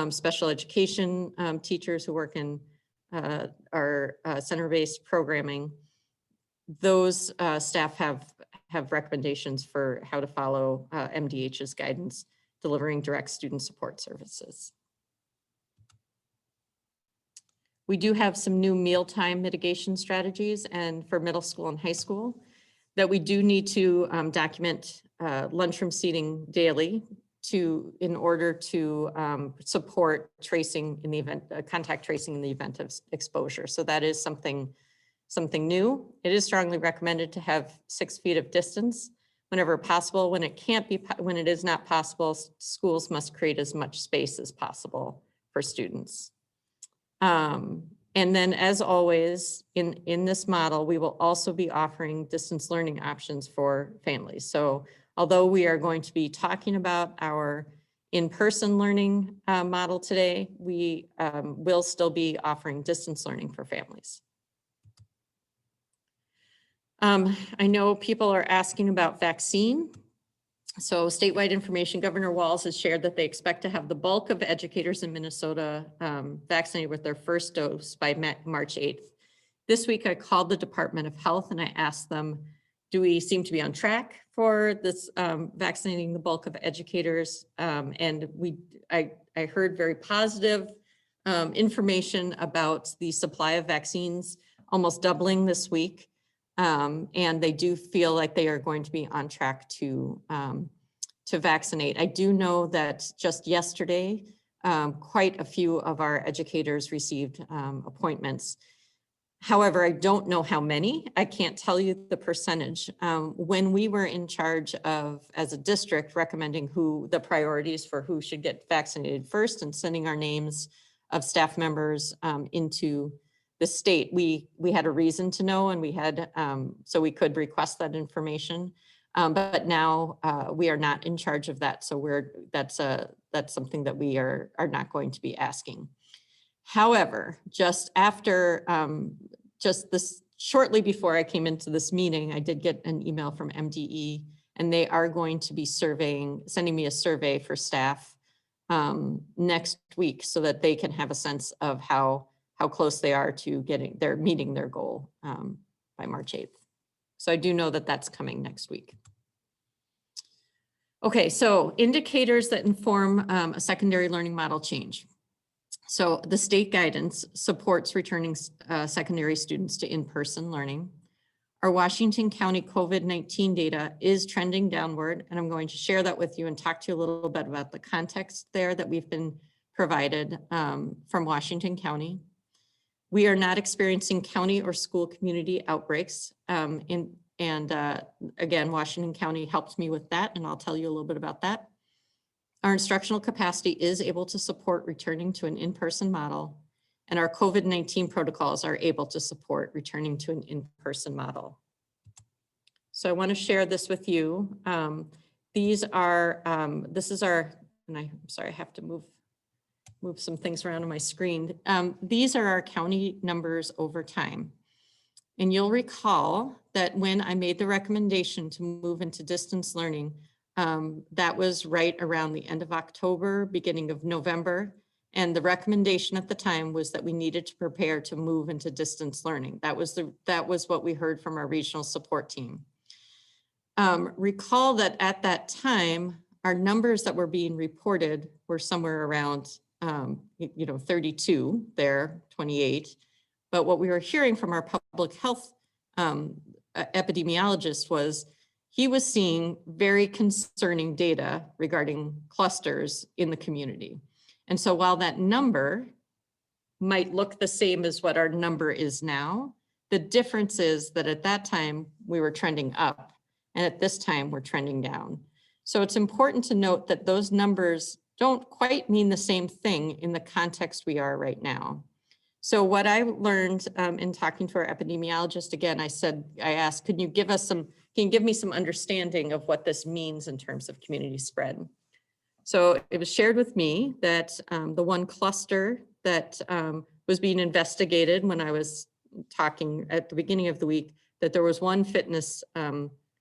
special education teachers who work in our center-based programming, those staff have recommendations for how to follow MDH's guidance, delivering direct student support services. We do have some new mealtime mitigation strategies and for middle school and high school that we do need to document lunchroom seating daily in order to support tracing in the event, contact tracing in the event of exposure. So that is something new. It is strongly recommended to have 6 feet of distance whenever possible. When it is not possible, schools must create as much space as possible for students. And then as always, in this model, we will also be offering distance learning options for families. So although we are going to be talking about our in-person learning model today, we will still be offering distance learning for families. I know people are asking about vaccine. So statewide information, Governor Walz has shared that they expect to have the bulk of educators in Minnesota vaccinated with their first dose by March 8th. This week, I called the Department of Health and I asked them, do we seem to be on track for this vaccinating the bulk of educators? And I heard very positive information about the supply of vaccines almost doubling this week. And they do feel like they are going to be on track to vaccinate. I do know that just yesterday, quite a few of our educators received appointments. However, I don't know how many. I can't tell you the percentage. When we were in charge of, as a district, recommending who the priorities for who should get vaccinated first and sending our names of staff members into the state, we had a reason to know, and we had, so we could request that information. But now we are not in charge of that. So that's something that we are not going to be asking. However, just after, shortly before I came into this meeting, I did get an email from MDE, and they are going to be sending me a survey for staff next week so that they can have a sense of how close they are to meeting their goal by March 8th. So I do know that that's coming next week. Okay, so indicators that inform a secondary learning model change. So the state guidance supports returning secondary students to in-person learning. Our Washington County COVID-19 data is trending downward, and I'm going to share that with you and talk to you a little bit about the context there that we've been provided from Washington County. We are not experiencing county or school community outbreaks. Again, Washington County helped me with that, and I'll tell you a little bit about that. Our instructional capacity is able to support returning to an in-person model, and our COVID-19 protocols are able to support returning to an in-person model. So I want to share this with you. This is our, and I'm sorry, I have to move some things around on my screen. These are our county numbers over time. And you'll recall that when I made the recommendation to move into distance learning, that was right around the end of October, beginning of November. And the recommendation at the time was that we needed to prepare to move into distance learning. That was what we heard from our regional support team. Recall that at that time, our numbers that were being reported were somewhere around 32 there, 28. But what we were hearing from our public health epidemiologist was he was seeing very concerning data regarding clusters in the community. And so while that number might look the same as what our number is now, the difference is that at that time we were trending up, and at this time we're trending down. So it's important to note that those numbers don't quite mean the same thing in the context we are right now. So what I learned in talking to our epidemiologist, again, I asked, can you give me some understanding of what this means in terms of community spread? So it was shared with me that the one cluster that was being investigated when I was talking at the beginning of the week, that there was one fitness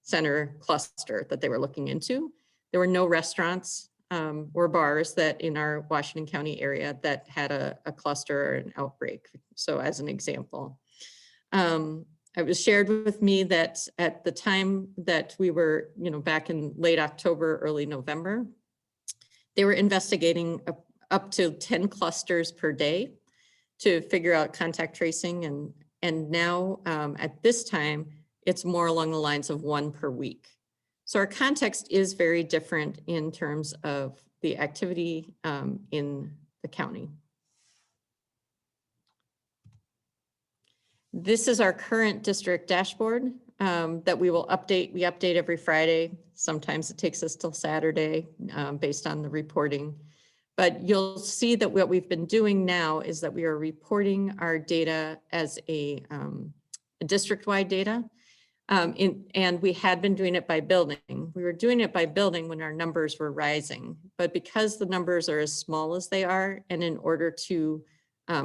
center cluster that they were looking into. There were no restaurants or bars that in our Washington County area that had a cluster or an outbreak. So as an example, it was shared with me that at the time that we were, back in late October, early November, they were investigating up to 10 clusters per day to figure out contact tracing. And now at this time, it's more along the lines of 1 per week. So our context is very different in terms of the activity in the county. This is our current district dashboard that we will update. We update every Friday. Sometimes it takes us till Saturday based on the reporting. But you'll see that what we've been doing now is that we are reporting our data as a district-wide data. And we had been doing it by building. We were doing it by building when our numbers were rising, but because the numbers are as small as they are, and in order to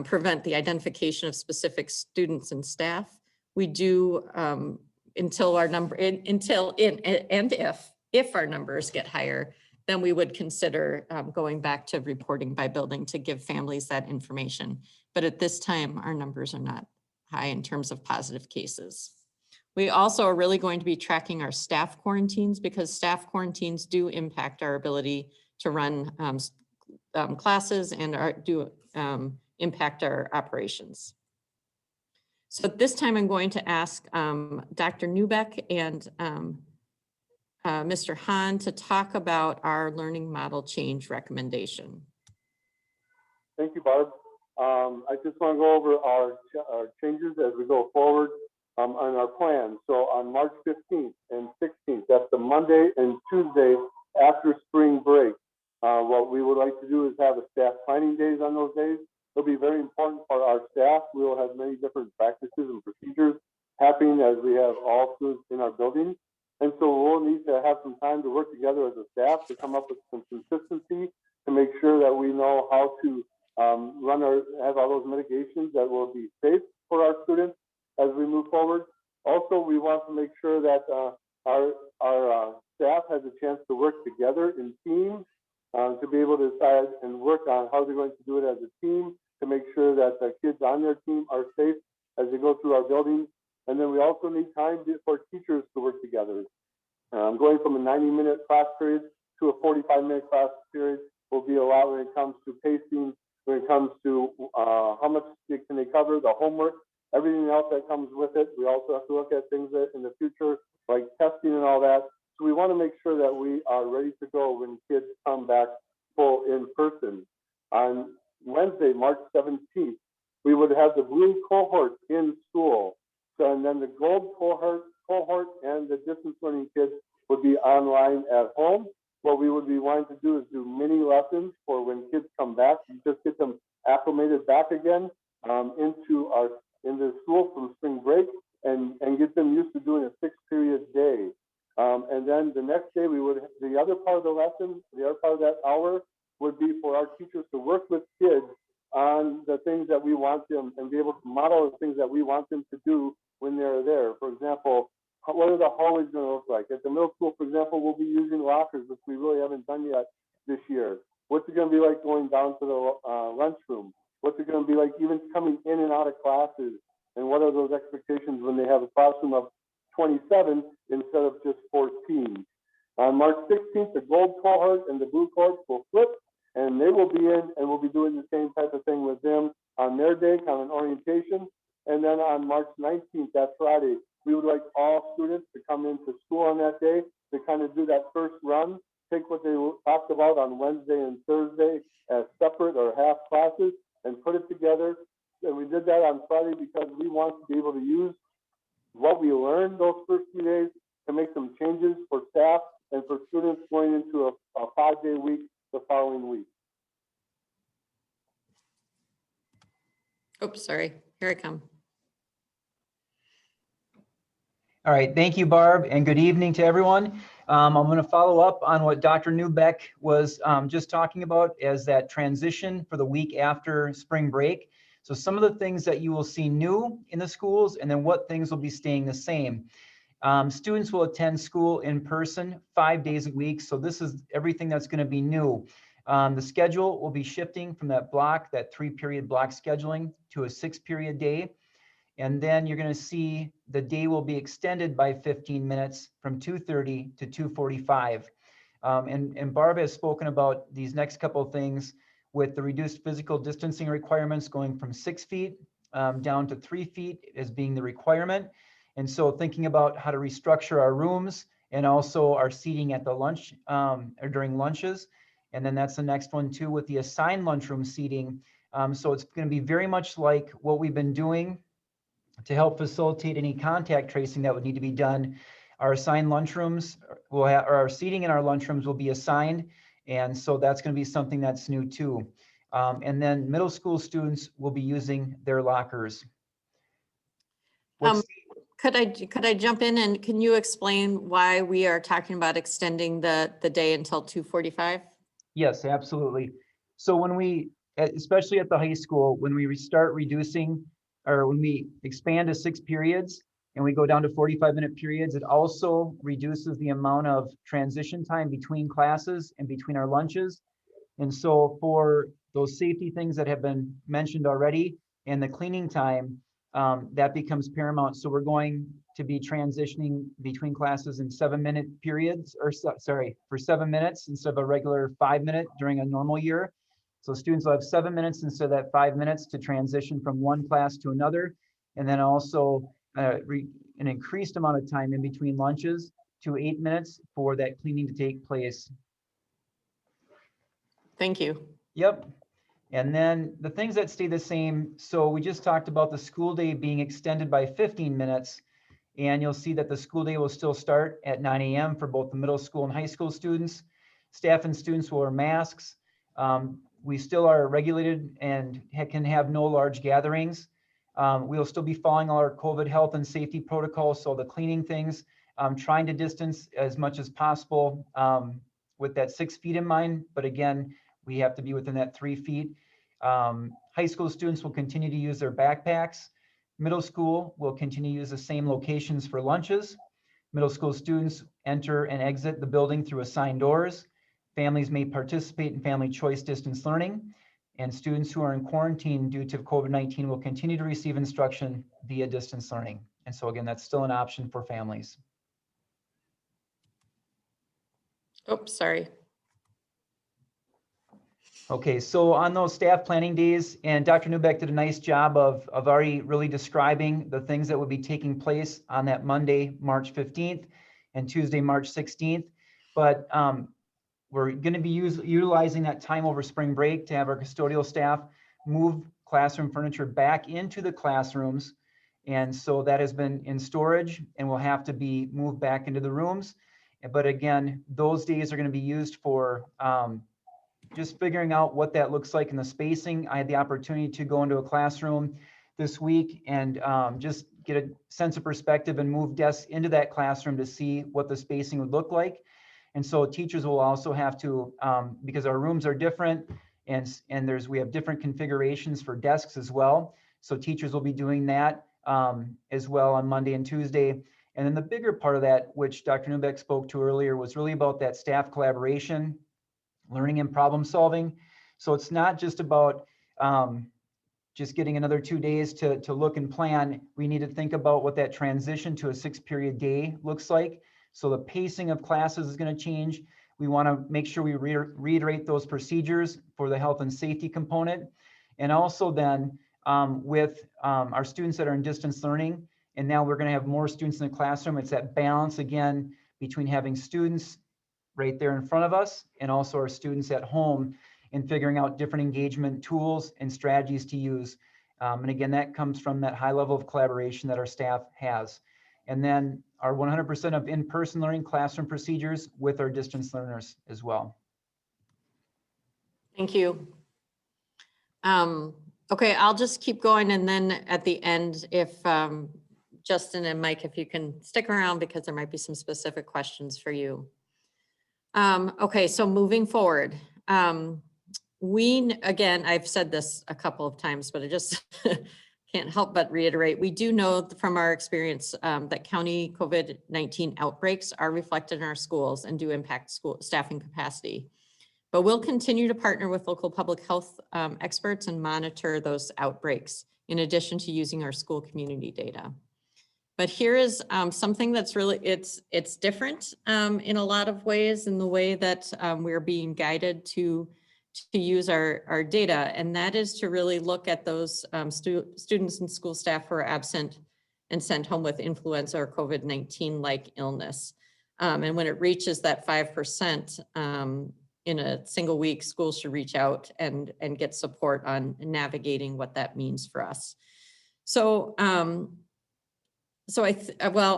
prevent the identification of specific students and staff, we do until our number, if our numbers get higher, then we would consider going back to reporting by building to give families that information. But at this time, our numbers are not high in terms of positive cases. We also are really going to be tracking our staff quarantines because staff quarantines do impact our ability to run classes and do impact our operations. So at this time, I'm going to ask Dr. Newbeck and Mr. Hahn to talk about our learning model change recommendation. Thank you, Barb. I just want to go over our changes as we go forward on our plan. So on March 15th and 16th, that's the Monday and Tuesday after spring break. What we would like to do is have a staff planning days on those days. It'll be very important for our staff. We will have many different practices and procedures happening as we have all students in our building. And so we'll need to have some time to work together as a staff to come up with some consistency to make sure that we know how to have all those mitigations that will be safe for our students as we move forward. Also, we want to make sure that our staff has a chance to work together in teams to be able to decide and work on how they're going to do it as a team to make sure that the kids on their team are safe as they go through our buildings. And then we also need time for teachers to work together. Going from a 90-minute class period to a 45-minute class period will be a lot when it comes to pacing, when it comes to how much can they cover, the homework, everything else that comes with it. We also have to look at things that in the future, like testing and all that. So we want to make sure that we are ready to go when kids come back full in person. On Wednesday, March 17th, we would have the blue cohort in school. So, and then the gold cohort and the distance learning kids would be online at home. What we would be wanting to do is do mini lessons for when kids come back, just get them acclimated back again into school from spring break and get them used to doing a 6-period day. And then the next day the other part of the lesson, the other part of that hour would be for our teachers to work with kids on the things that we want them and be able to model the things that we want them to do when they're there. For example, what are the hallways going to look like? At the middle school, for example, we'll be using lockers, which we really haven't done yet this year. What's it going to be like going down to the lunchroom? What's it going to be like even coming in and out of classes? And what are those expectations when they have a classroom of 27 instead of just 14? On March 16th, the gold cohort and the blue cohort will flip, and they will be in, and we'll be doing the same type of thing with them on their day, kind of an orientation. And then on March 19th, that Friday, we would like all students to come into school on that day to kind of do that first run, take what they talked about on Wednesday and Thursday as separate or half classes and put it together. And we did that on Friday because we want to be able to use what we learned those first few days to make some changes for staff and for students going into a 5-day week the following week. Oops, sorry. Here I come. All right, thank you, Barb, and good evening to everyone. I'm going to follow up on what Dr. Newbeck was just talking about as that transition for the week after spring break. So some of the things that you will see new in the schools and then what things will be staying the same. Students will attend school in person 5 days a week. So this is everything that's going to be new. The schedule will be shifting from that 3-period block scheduling to a 6-period day. And then you're going to see the day will be extended by 15 minutes from 2:30 to 2:45. And Barb has spoken about these next couple of things with the reduced physical distancing requirements going from 6 feet down to 3 feet as being the requirement. And so thinking about how to restructure our rooms and also our seating at the lunch or during lunches. And then that's the next one too with the assigned lunchroom seating. So it's going to be very much like what we've been doing to help facilitate any contact tracing that would need to be done. Our assigned lunchrooms will have, or our seating in our lunchrooms will be assigned. And so that's going to be something that's new too. And then middle school students will be using their lockers. Could I jump in and can you explain why we are talking about extending the day until 2:45? Yes, absolutely. So when we, especially at the high school, when we start reducing or when we expand to 6 periods and we go down to 45-minute periods, it also reduces the amount of transition time between classes and between our lunches. And so for those safety things that have been mentioned already and the cleaning time, that becomes paramount. So we're going to be transitioning between classes in 7-minute periods, or sorry, for 7 minutes instead of a regular 5-minute during a normal year. So students will have 7 minutes instead of that 5 minutes to transition from one class to another. And then also an increased amount of time in between lunches to 8 minutes for that cleaning to take place. Thank you. Yep. And then the things that stay the same, so we just talked about the school day being extended by 15 minutes. And you'll see that the school day will still start at 9 a.m. for both the middle school and high school students. Staff and students will wear masks. We still are regulated and can have no large gatherings. We'll still be following all our COVID health and safety protocols, so the cleaning things, trying to distance as much as possible with that 6 feet in mind. But again, we have to be within that 3 feet. High school students will continue to use their backpacks. Middle school will continue to use the same locations for lunches. Middle school students enter and exit the building through assigned doors. Families may participate in family choice distance learning, and students who are in quarantine due to COVID-19 will continue to receive instruction via distance learning. And so again, that's still an option for families. Oops, sorry. Okay, so on those staff planning days, and Dr. Newbeck did a nice job of already really describing the things that would be taking place on that Monday, March 15th and Tuesday, March 16th. But we're going to be utilizing that time over spring break to have our custodial staff move classroom furniture back into the classrooms. And so that has been in storage and will have to be moved back into the rooms. But again, those days are going to be used for just figuring out what that looks like in the spacing. I had the opportunity to go into a classroom this week and just get a sense of perspective and move desks into that classroom to see what the spacing would look like. And so teachers will also have to, because our rooms are different and we have different configurations for desks as well. So teachers will be doing that as well on Monday and Tuesday. And then the bigger part of that, which Dr. Newbeck spoke to earlier, was really about that staff collaboration, learning and problem solving. So it's not just about just getting another 2 days to look and plan. We need to think about what that transition to a 6-period day looks like. So the pacing of classes is going to change. We want to make sure we reiterate those procedures for the health and safety component. And also then with our students that are in distance learning, and now we're going to have more students in the classroom. It's that balance again between having students right there in front of us and also our students at home and figuring out different engagement tools and strategies to use. And again, that comes from that high level of collaboration that our staff has. And then our 100% of in-person learning classroom procedures with our distance learners as well. Thank you. Okay, I'll just keep going. And then at the end, if Justin and Mike, if you can stick around because there might be some specific questions for you. Okay, so moving forward, again, I've said this a couple of times, but I just can't help but reiterate. We do know from our experience that county COVID-19 outbreaks are reflected in our schools and do impact school staffing capacity. But we'll continue to partner with local public health experts and monitor those outbreaks in addition to using our school community data. But here is something that's really, it's different in a lot of ways in the way that we're being guided to use our data. And that is to really look at those students and school staff who are absent and sent home with influenza or COVID-19 like illness. And when it reaches that 5% in a single week, schools should reach out and get support on navigating what that means for us. So, well,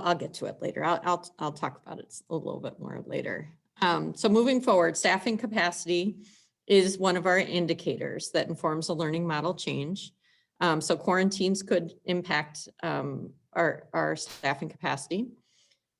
I'll get to it later. I'll talk about it a little bit more later. So moving forward, staffing capacity is one of our indicators that informs a learning model change. So quarantines could impact our staffing capacity.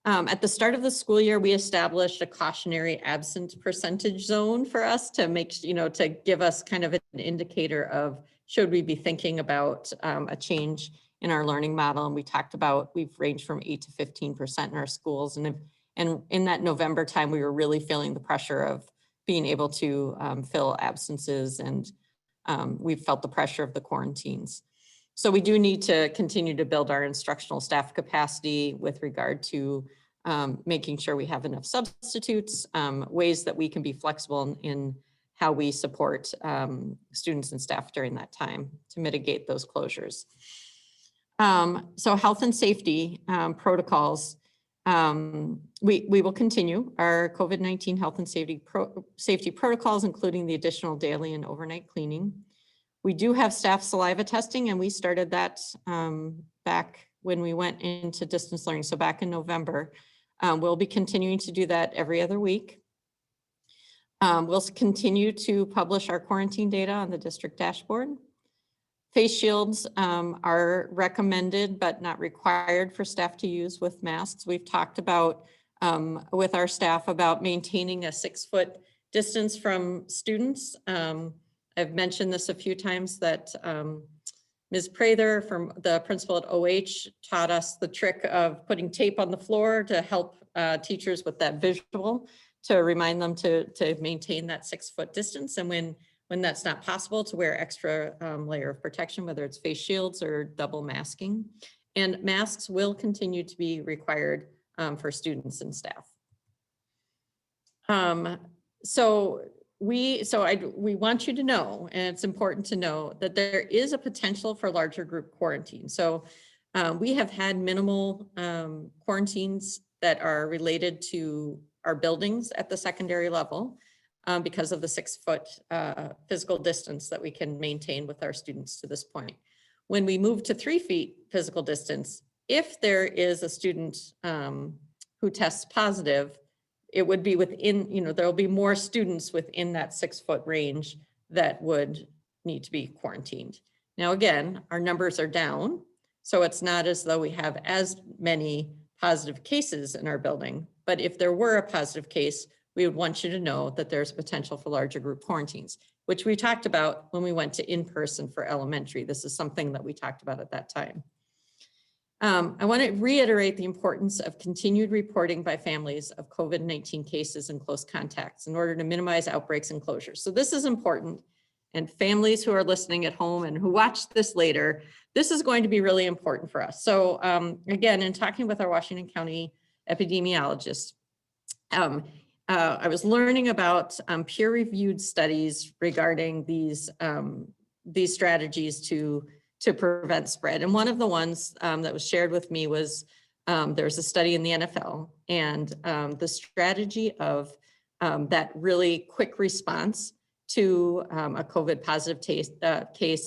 At the start of the school year, we established a cautionary absent percentage zone for us to make, to give us kind of an indicator of should we be thinking about a change in our learning model. And we talked about, we've ranged from 8 to 15% in our schools. And in that November time, we were really feeling the pressure of being able to fill absences, and we've felt the pressure of the quarantines. So we do need to continue to build our instructional staff capacity with regard to making sure we have enough substitutes, ways that we can be flexible in how we support students and staff during that time to mitigate those closures. So health and safety protocols, we will continue our COVID-19 health and safety protocols, including the additional daily and overnight cleaning. We do have staff saliva testing, and we started that back when we went into distance learning, so back in November. We'll be continuing to do that every other week. We'll continue to publish our quarantine data on the district dashboard. Face shields are recommended but not required for staff to use with masks. We've talked about with our staff about maintaining a 6-foot distance from students. I've mentioned this a few times that Ms. Prather, from the principal at OH, taught us the trick of putting tape on the floor to help teachers with that visual, to remind them to maintain that 6-foot distance. And when that's not possible, to wear extra layer of protection, whether it's face shields or double masking. And masks will continue to be required for students and staff. So we want you to know, and it's important to know, that there is a potential for larger group quarantine. So we have had minimal quarantines that are related to our buildings at the secondary level because of the 6-foot physical distance that we can maintain with our students to this point. When we move to 3 feet physical distance, if there is a student who tests positive, it would be within, there'll be more students within that 6-foot range that would need to be quarantined. Now, again, our numbers are down, so it's not as though we have as many positive cases in our building. But if there were a positive case, we would want you to know that there's potential for larger group quarantines, which we talked about when we went to in-person for elementary. This is something that we talked about at that time. I want to reiterate the importance of continued reporting by families of COVID-19 cases and close contacts in order to minimize outbreaks and closures. So this is important, and families who are listening at home and who watch this later, this is going to be really important for us. So again, in talking with our Washington County epidemiologist, I was learning about peer-reviewed studies regarding these strategies to prevent spread. And one of the ones that was shared with me was there's a study in the NFL, and the strategy of that really quick response to a COVID positive case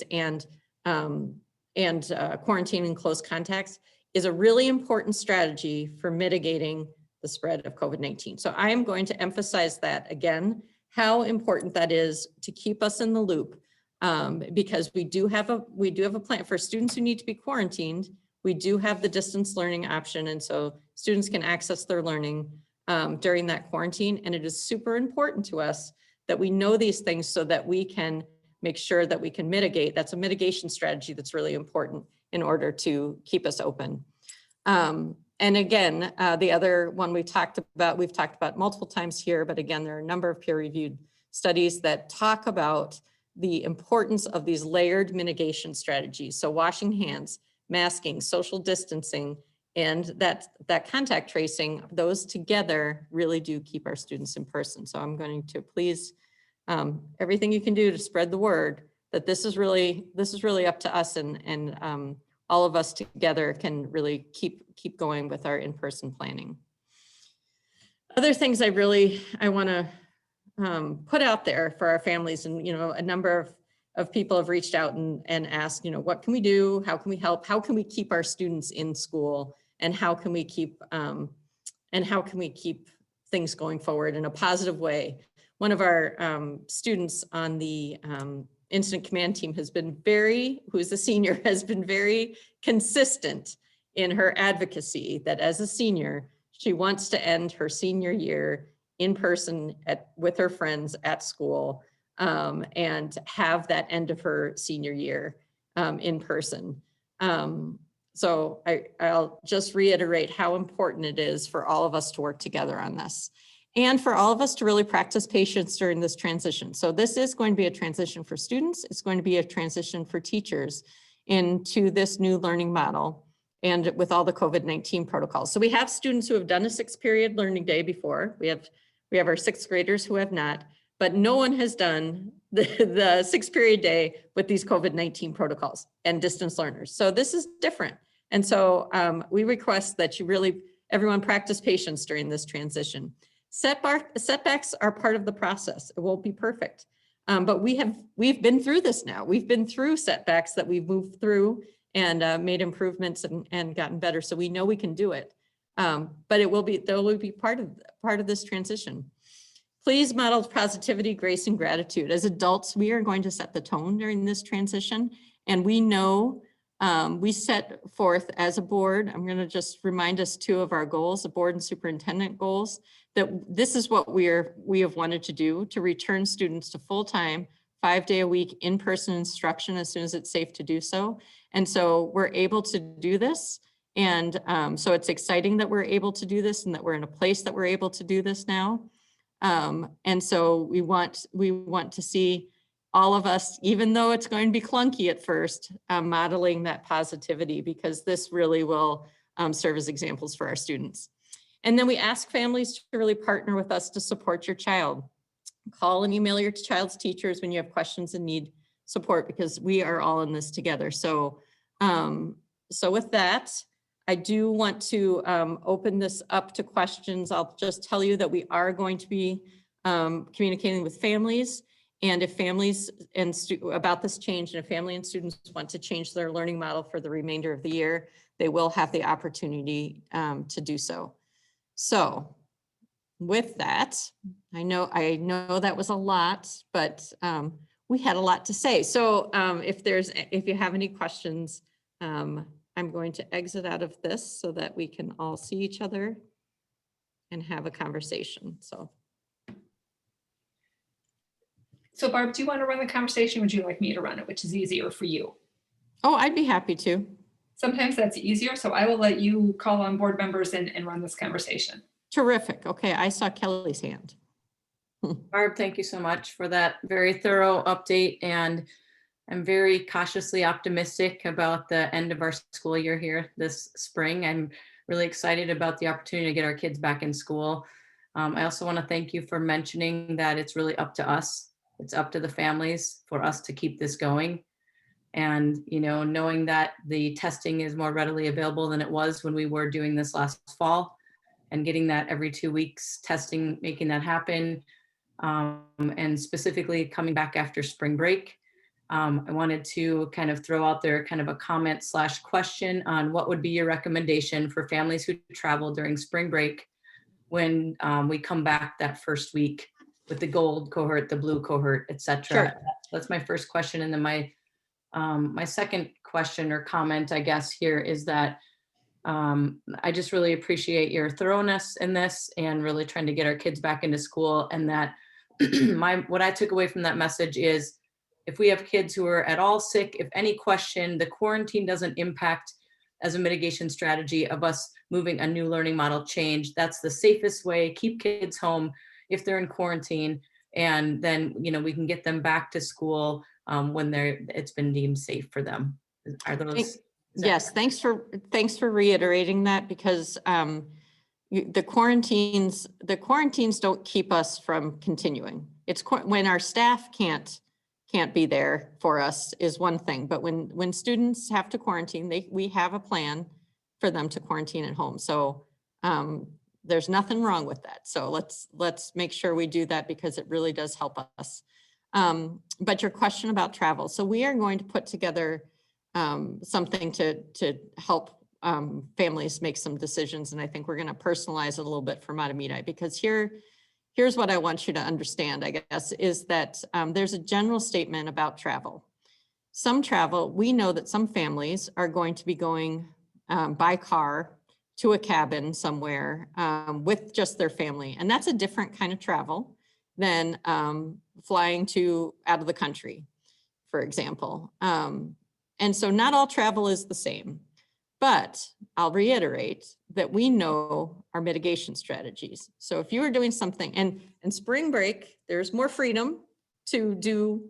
and quarantining close contacts is a really important strategy for mitigating the spread of COVID-19. So I am going to emphasize that again, how important that is to keep us in the loop. Because we do have a plan for students who need to be quarantined. We do have the distance learning option, and so students can access their learning during that quarantine. And it is super important to us that we know these things so that we can make sure that we can mitigate. That's a mitigation strategy that's really important in order to keep us open. And again, the other one we've talked about multiple times here, but again, there are a number of peer-reviewed studies that talk about the importance of these layered mitigation strategies. So washing hands, masking, social distancing, and that contact tracing, those together really do keep our students in person. So I'm going to please, everything you can do to spread the word that this is really up to us, and all of us together can really keep going with our in-person planning. Other things I want to put out there for our families, and a number of people have reached out and asked, what can we do? How can we help? How can we keep our students in school? And how can we keep things going forward in a positive way? One of our students on the incident command team who's a senior, has been very consistent in her advocacy that as a senior, she wants to end her senior year in person with her friends at school, and have that end of her senior year in person. So I'll just reiterate how important it is for all of us to work together on this, and for all of us to really practice patience during this transition. So this is going to be a transition for students. It's going to be a transition for teachers into this new learning model, and with all the COVID-19 protocols. So we have students who have done a 6-period learning day before. We have our 6th graders who have not, but no one has done the 6-period day with these COVID-19 protocols and distance learners. So this is different. And so we request that everyone practice patience during this transition. Setbacks are part of the process. It won't be perfect. But we've been through this now. We've been through setbacks that we've moved through and made improvements and gotten better. So we know we can do it. But there will be part of this transition. Please model positivity, grace, and gratitude. As adults, we are going to set the tone during this transition. And we know we set forth as a board, I'm going to just remind us 2 of our goals, the board and superintendent goals, that this is what we have wanted to do, to return students to full-time, 5-day-a-week in-person instruction as soon as it's safe to do so. And so we're able to do this. And so it's exciting that we're able to do this and that we're in a place that we're able to do this now. And so we want to see all of us, even though it's going to be clunky at first, modeling that positivity, because this really will serve as examples for our students. And then we ask families to really partner with us to support your child. Call and email your child's teachers when you have questions and need support, because we are all in this together. So, so with that, I do want to open this up to questions. I'll just tell you that we are going to be communicating with families, and if families and about this change, and if family and students want to change their learning model for the remainder of the year, they will have the opportunity to do so. So with that, I know that was a lot, but we had a lot to say. So if you have any questions, I'm going to exit out of this so that we can all see each other and have a conversation. So Barb, do you want to run the conversation? Would you like me to run it, which is easier for you? Oh, I'd be happy to. Sometimes that's easier. So I will let you call on board members and run this conversation. Terrific. Okay, I saw Kelly's hand. Barb, thank you so much for that very thorough update. And I'm very cautiously optimistic about the end of our school year here this spring. I'm really excited about the opportunity to get our kids back in school. I also want to thank you for mentioning that it's really up to us. It's up to the families for us to keep this going. And, knowing that the testing is more readily available than it was when we were doing this last fall, and getting that every 2 weeks testing, making that happen. And specifically coming back after spring break. I wanted to kind of throw out there kind of a comment/question on what would be your recommendation for families who travel during spring break when we come back that first week with the gold cohort, the blue cohort, et cetera. Sure. That's my first question. And then my second question or comment, I guess, here is that I just really appreciate your thoroughness in this and really trying to get our kids back into school. And that what I took away from that message is, if we have kids who are at all sick, if any question, the quarantine doesn't impact as a mitigation strategy of us moving a new learning model change. That's the safest way. Keep kids home if they're in quarantine, and then we can get them back to school when it's been deemed safe for them. Are those? Yes, thanks for reiterating that, because the quarantines don't keep us from continuing. It's when our staff can't be there for us is one thing, but when students have to quarantine, we have a plan for them to quarantine at home. So there's nothing wrong with that. So let's make sure we do that, because it really does help us. But your question about travel. So we are going to put together something to help families make some decisions. And I think we're going to personalize it a little bit for Mahtomedi, because here's what I want you to understand, I guess, is that there's a general statement about travel. We know that some families are going to be going by car to a cabin somewhere with just their family. And that's a different kind of travel than flying out of the country, for example. And so not all travel is the same, but I'll reiterate that we know our mitigation strategies. So if you are doing something, and in spring break, there's more freedom to do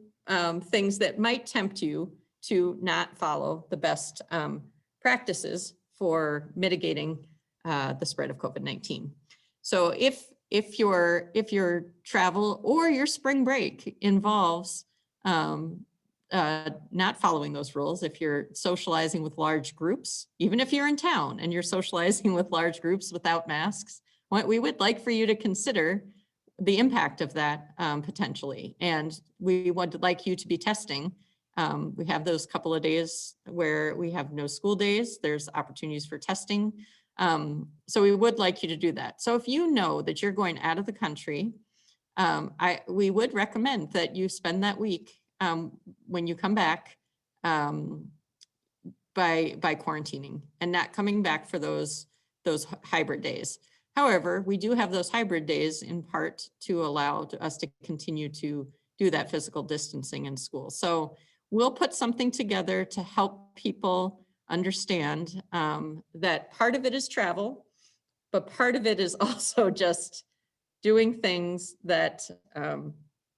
things that might tempt you to not follow the best practices for mitigating the spread of COVID-19. So if your travel or your spring break involves not following those rules, if you're socializing with large groups, even if you're in town and you're socializing with large groups without masks, what we would like for you to consider the impact of that potentially. And we would like you to be testing. We have those couple of days where we have no school days. There's opportunities for testing. So we would like you to do that. So if you know that you're going out of the country, we would recommend that you spend that week when you come back by quarantining and not coming back for those hybrid days. However, we do have those hybrid days in part to allow us to continue to do that physical distancing in school. So we'll put something together to help people understand that part of it is travel, but part of it is also just doing things that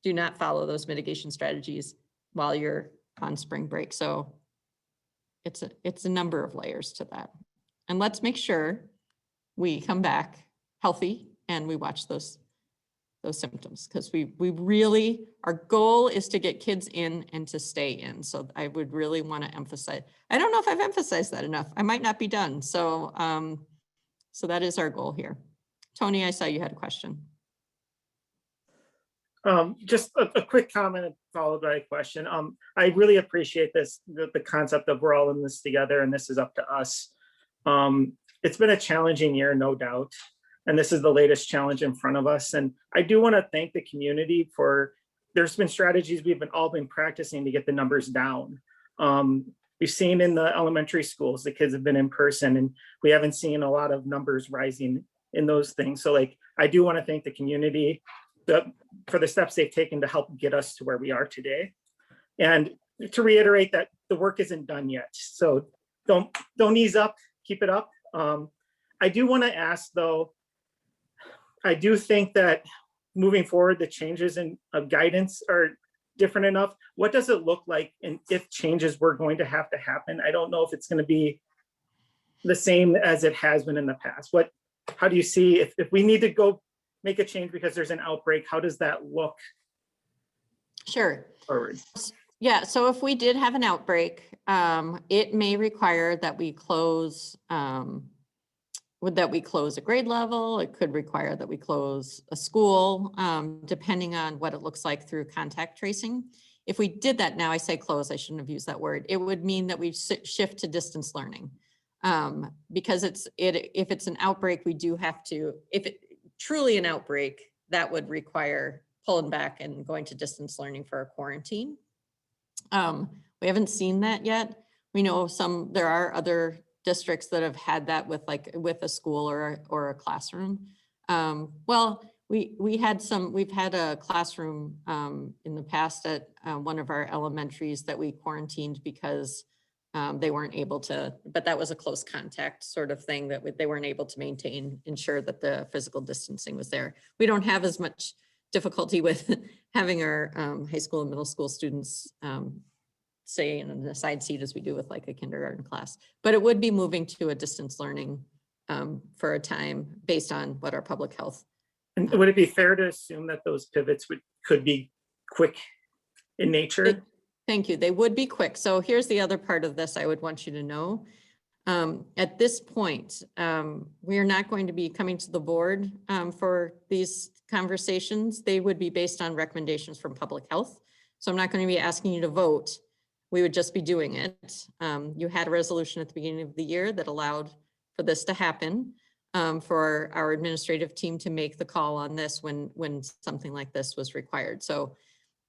do not follow those mitigation strategies while you're on spring break. So it's a number of layers to that. And let's make sure we come back healthy and we watch those symptoms, because we really, our goal is to get kids in and to stay in. So I would really want to emphasize, I don't know if I've emphasized that enough. I might not be done. So, so that is our goal here. Tony, I saw you had a question. Just a quick comment followed by a question. I really appreciate this, the concept of we're all in this together and this is up to us. It's been a challenging year, no doubt. And this is the latest challenge in front of us. And I do want to thank the community for, there's been strategies we've all been practicing to get the numbers down. We've seen in the elementary schools, the kids have been in person and we haven't seen a lot of numbers rising in those things. So like, I do want to thank the community for the steps they've taken to help get us to where we are today. And to reiterate that the work isn't done yet. So don't ease up, keep it up. I do want to ask though, I do think that moving forward, the changes in guidance are different enough. What does it look like? And if changes were going to happen, I don't know if it's going to be the same as it has been in the past. How do you see if we need to go make a change because there's an outbreak, how does that look? Sure. Forward? Yeah, so if we did have an outbreak, it may require that we close, a grade level. It could require that we close a school, depending on what it looks like through contact tracing. If we did that now, I say close, I shouldn't have used that word. It would mean that we shift to distance learning. Because if it's an outbreak, we do have to, if it truly an outbreak, that would require pulling back and going to distance learning for a quarantine. We haven't seen that yet. We know there are other districts that have had that with a school or a classroom. Well, we've had a classroom in the past at one of our elementaries that we quarantined because they weren't able to, but that was a close contact sort of thing that they weren't able to ensure that the physical distancing was there. We don't have as much difficulty with having our high school and middle school students say in an assigned seat as we do with like a kindergarten class, but it would be moving to a distance learning for a time based on what our public health. And would it be fair to assume that those pivots could be quick in nature? Thank you. They would be quick. So here's the other part of this I would want you to know. At this point, we are not going to be coming to the board for these conversations. They would be based on recommendations from public health. So I'm not going to be asking you to vote. We would just be doing it. You had a resolution at the beginning of the year that allowed for this to happen, for our administrative team to make the call on this when something like this was required. So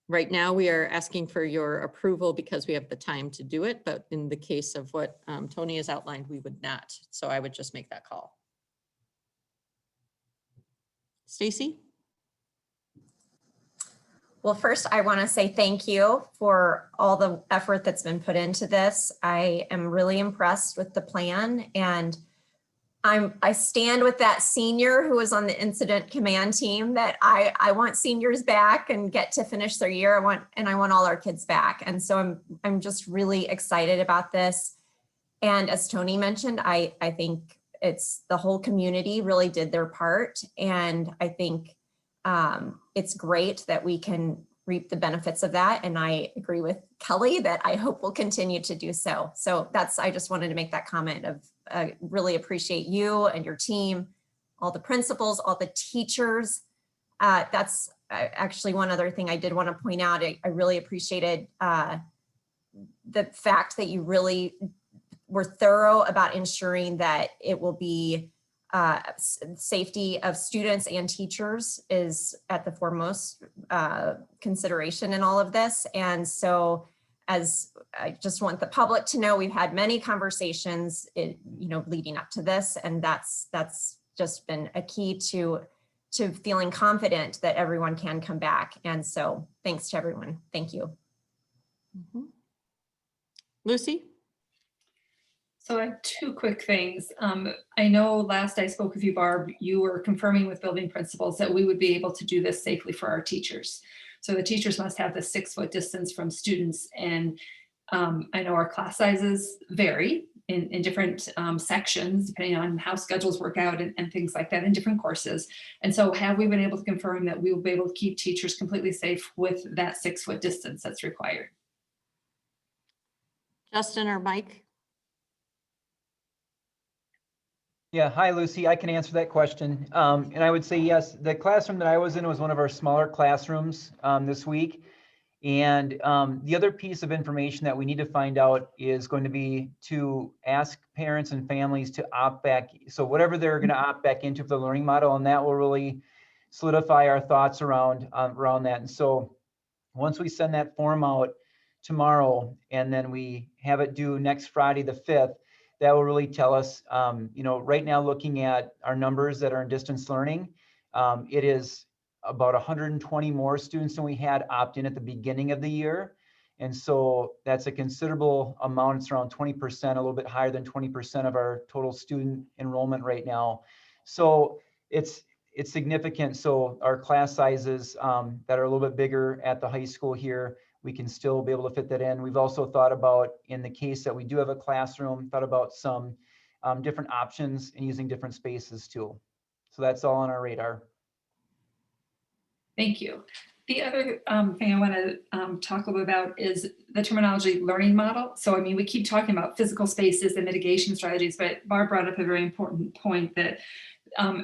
right now we are asking for your approval because we have the time to do it. But in the case of what Tony has outlined, we would not. So I would just make that call. Stacy? Well, first, I want to say thank you for all the effort that's been put into this. I am really impressed with the plan, and I stand with that senior who was on the incident command team that I want seniors back and get to finish their year. I want all our kids back. And so I'm just really excited about this. And as Tony mentioned, I think it's the whole community really did their part. And I think it's great that we can reap the benefits of that. And I agree with Kelly that I hope we'll continue to do so. So I just wanted to make that comment of really appreciate you and your team, all the principals, all the teachers. That's actually one other thing I did want to point out. I really appreciated the fact that you really were thorough about ensuring that it will be safety of students and teachers is at the foremost consideration in all of this. And so, as I just want the public to know, we've had many conversations, leading up to this, and that's just been a key to feeling confident that everyone can come back. And so, thanks to everyone. Thank you. Mhm. Lucy? So I have two quick things. I know last I spoke with you, Barb, you were confirming with building principals that we would be able to do this safely for our teachers. So the teachers must have the 6-foot distance from students. And I know our class sizes vary in different sections, depending on how schedules work out and things like that in different courses. And so have we been able to confirm that we will be able to keep teachers completely safe with that 6-foot distance that's required? Justin or Mike? Yeah, hi, Lucy. I can answer that question. And I would say yes, the classroom that I was in was one of our smaller classrooms this week. And the other piece of information that we need to find out is going to be to ask parents and families to opt back. So whatever they're going to opt back into for the learning model, and that will really solidify our thoughts around that. And so once we send that form out tomorrow, and then we have it due next Friday, the 5th, that will really tell us, right now, looking at our numbers that are in distance learning, it is about 120 more students than we had opt in at the beginning of the year. And so that's a considerable amount. It's around 20%, a little bit higher than 20% of our total student enrollment right now. So it's significant. So our class sizes that are a little bit bigger at the high school here, we can still be able to fit that in. We've also thought about, in the case that we do have a classroom, thought about some different options and using different spaces too. So that's all on our radar. Thank you. The other thing I want to talk a little bit about is the terminology learning model. So, I mean, we keep talking about physical spaces and mitigation strategies, but Barb brought up a very important point that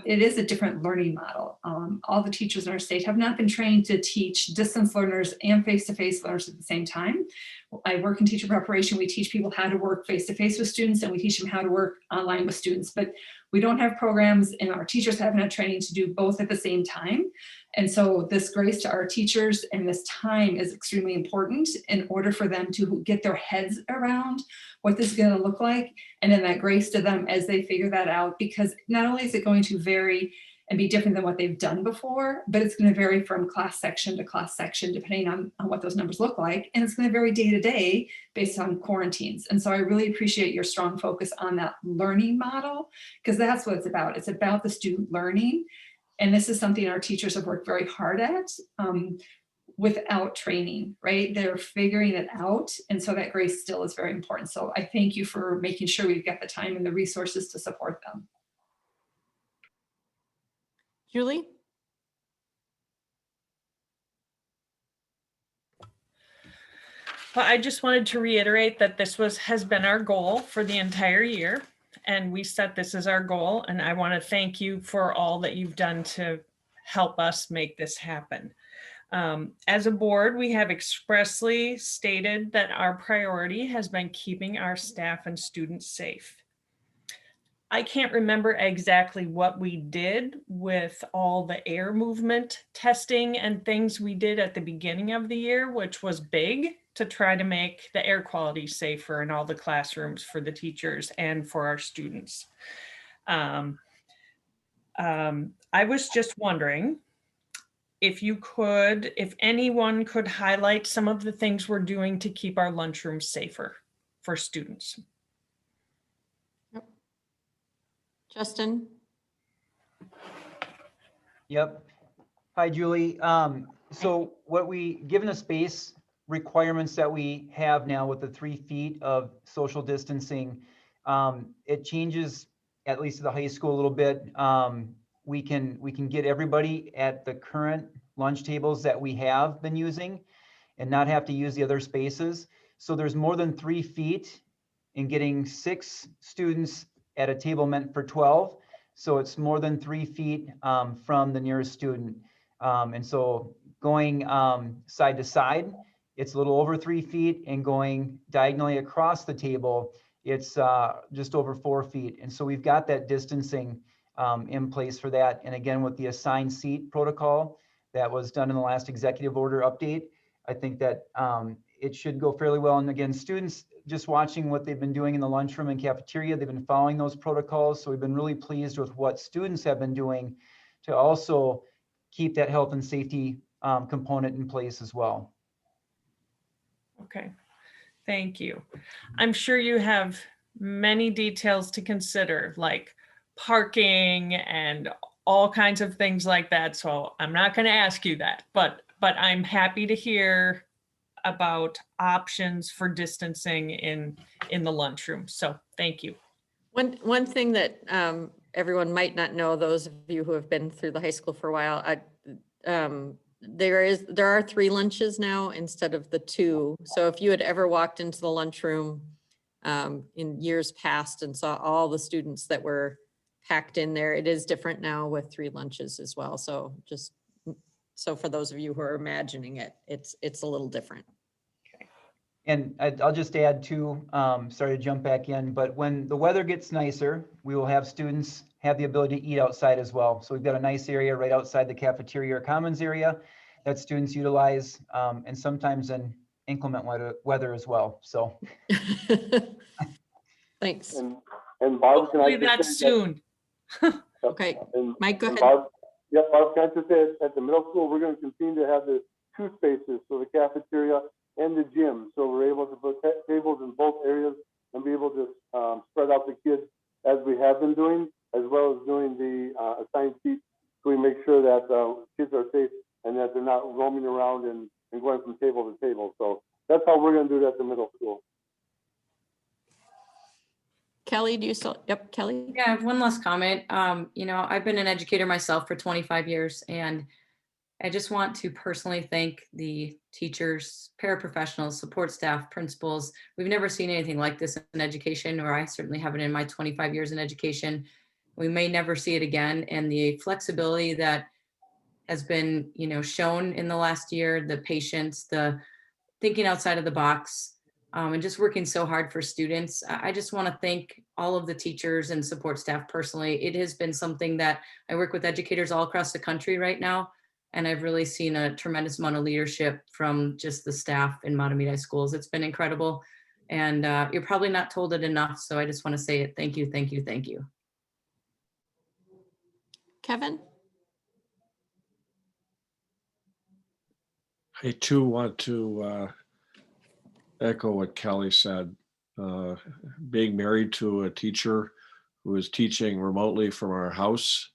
it is a different learning model. All the teachers in our state have not been trained to teach distance learners and face-to-face learners at the same time. I work in teacher preparation. We teach people how to work face-to-face with students, and we teach them how to work online with students, but we don't have programs, and our teachers haven't had training to do both at the same time. And so this grace to our teachers and this time is extremely important in order for them to get their heads around what this is going to look like, and then that grace to them as they figure that out, because not only is it going to vary and be different than what they've done before, but it's going to vary from class section to class section, depending on what those numbers look like. And it's going to vary day to day based on quarantines. And so I really appreciate your strong focus on that learning model, because that's what it's about. It's about the student learning. And this is something our teachers have worked very hard at without training, right? They're figuring it out. And so that grace still is very important. So I thank you for making sure we've got the time and the resources to support them. Julie? Well, I just wanted to reiterate that this has been our goal for the entire year. And we set this as our goal. And I want to thank you for all that you've done to help us make this happen. As a board, we have expressly stated that our priority has been keeping our staff and students safe. I can't remember exactly what we did with all the air movement testing and things we did at the beginning of the year, which was big to try to make the air quality safer in all the classrooms for the teachers and for our students. I was just wondering if anyone could highlight some of the things we're doing to keep our lunchrooms safer for students. Yep. Justin? Yep. Hi, Julie. So given the space requirements that we have now with the 3 feet of social distancing, it changes, at least at the high school, a little bit. We can get everybody at the current lunch tables that we have been using and not have to use the other spaces. So there's more than 3 feet in getting 6 students at a table meant for 12. So it's more than 3 feet from the nearest student. And so going side to side, it's a little over 3 feet, and going diagonally across the table, it's just over 4 feet. And so we've got that distancing in place for that. And again, with the assigned seat protocol that was done in the last executive order update, I think that it should go fairly well. And again, students just watching what they've been doing in the lunchroom and cafeteria, they've been following those protocols. So we've been really pleased with what students have been doing to also keep that health and safety component in place as well. Okay, thank you. I'm sure you have many details to consider, like parking and all kinds of things like that. So I'm not going to ask you that, but I'm happy to hear about options for distancing in the lunchroom. So thank you. One thing that everyone might not know, those of you who have been through the high school for a while, there are 3 lunches now instead of the 2. So if you had ever walked into the lunchroom in years past and saw all the students that were packed in there, it is different now with 3 lunches as well. So just so for those of you who are imagining it, it's a little different. And I'll just add too, sorry to jump back in, but when the weather gets nicer, we will have students have the ability to eat outside as well. So we've got a nice area right outside the cafeteria or commons area that students utilize, and sometimes in inclement weather as well. So. Thanks. And Barb, can I Hopefully just that's say soon. Okay, Mike, go ahead. Barb, yeah, Barb, can I just say at the middle school, we're going to continue to have the 2 spaces, so the cafeteria and the gym. So we're able to put tables in both areas and be able to spread out the kids as we have been doing, as well as doing the assigned seats. So we make sure that kids are safe and that they're not roaming around and going from table to table. So that's how we're going to do it at the middle school. Kelly, do you still, yep, Kelly? Yeah, I have one last comment. You know, I've been an educator myself for 25 years, and I just want to personally thank the teachers, paraprofessionals, support staff, principals. We've never seen anything like this in education, or I certainly haven't in my 25 years in education. We may never see it again. And the flexibility that has been, you know, shown in the last year, the patience, the thinking outside of the box, and just working so hard for students. I just want to thank all of the teachers and support staff personally. It has been something that I work with educators all across the country right now. And I've really seen a tremendous amount of leadership from just the staff in Mahtomedi schools. It's been incredible. And you're probably not told it enough. So I just want to say it. Thank you, thank you, thank you. Kevin? I too want to echo what Kelly said. Being married to a teacher who is teaching remotely from our house,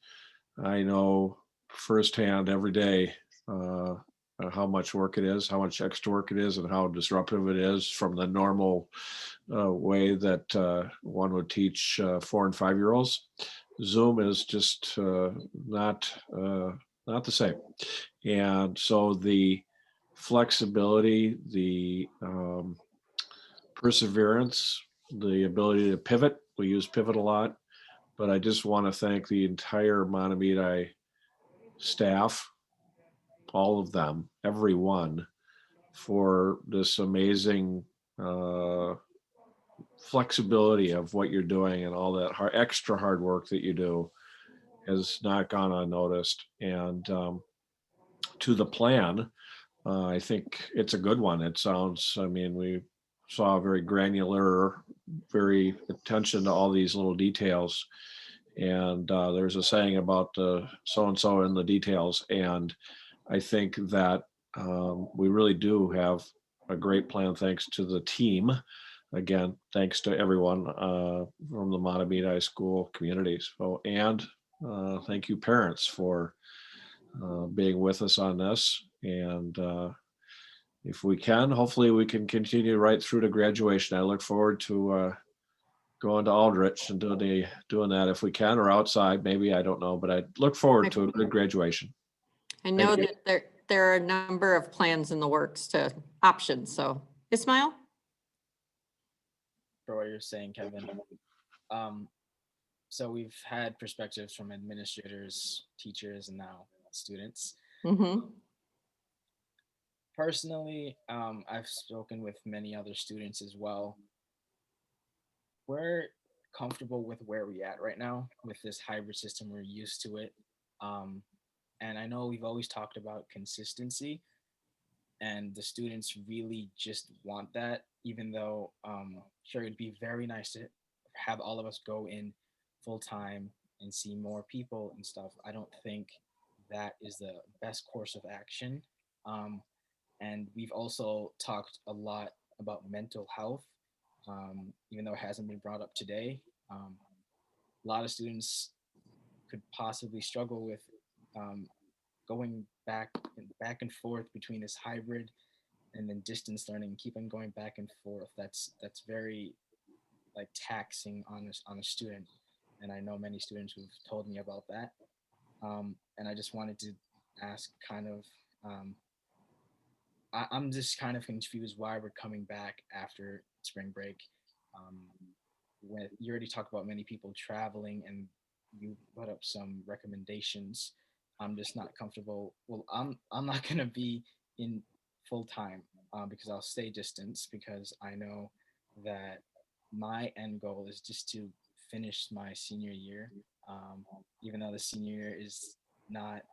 I know firsthand every day how much work it is, how much extra work it is, and how disruptive it is from the normal way that one would teach 4 and 5-year-olds. Zoom is just not the same. And so the flexibility, the perseverance, the ability to pivot, we use pivot a lot, but I just want to thank the entire Mahtomedi staff, all of them, everyone, for this amazing flexibility of what you're doing, and all that extra hard work that you do has not gone unnoticed. And to the plan, I think it's a good one. It sounds, I mean, we saw very granular, very attention to all these little details. And there's a saying about so-and-so in the details. And I think that we really do have a great plan, thanks to the team. Again, thanks to everyone from the Mahtomedi School community. So, and thank you, parents, for being with us on this. And if we can, hopefully we can continue right through to graduation. I look forward to going to Aldrich and doing that if we can, or outside, maybe, I don't know, but I look forward to a good graduation. I know that there are a number of plans in the works to options. So Ismail? For what you're saying, Kevin. So we've had perspectives from administrators, teachers, and now students. Mm-hmm. Personally, I've spoken with many other students as well. We're comfortable with where we're at right now with this hybrid system. We're used to it. And I know we've always talked about consistency, and the students really just want that, even though sure, it'd be very nice to have all of us go in full time and see more people and stuff. I don't think that is the best course of action. Um, and we've also talked a lot about mental health, even though it hasn't been brought up today. A lot of students could possibly struggle with going back and forth between this hybrid and then distance learning, keep on going back and forth. That's very like taxing on a student, and I know many students who've told me about that. And I just wanted to ask, kind of, I'm just kind of confused why we're coming back after spring break. Um, when you already talked about many people traveling, and you put up some recommendations, I'm just not comfortable. Well, I'm not gonna be in full time because I'll stay distance, because I know that my end goal is just to finish my senior year. Even though the senior year is not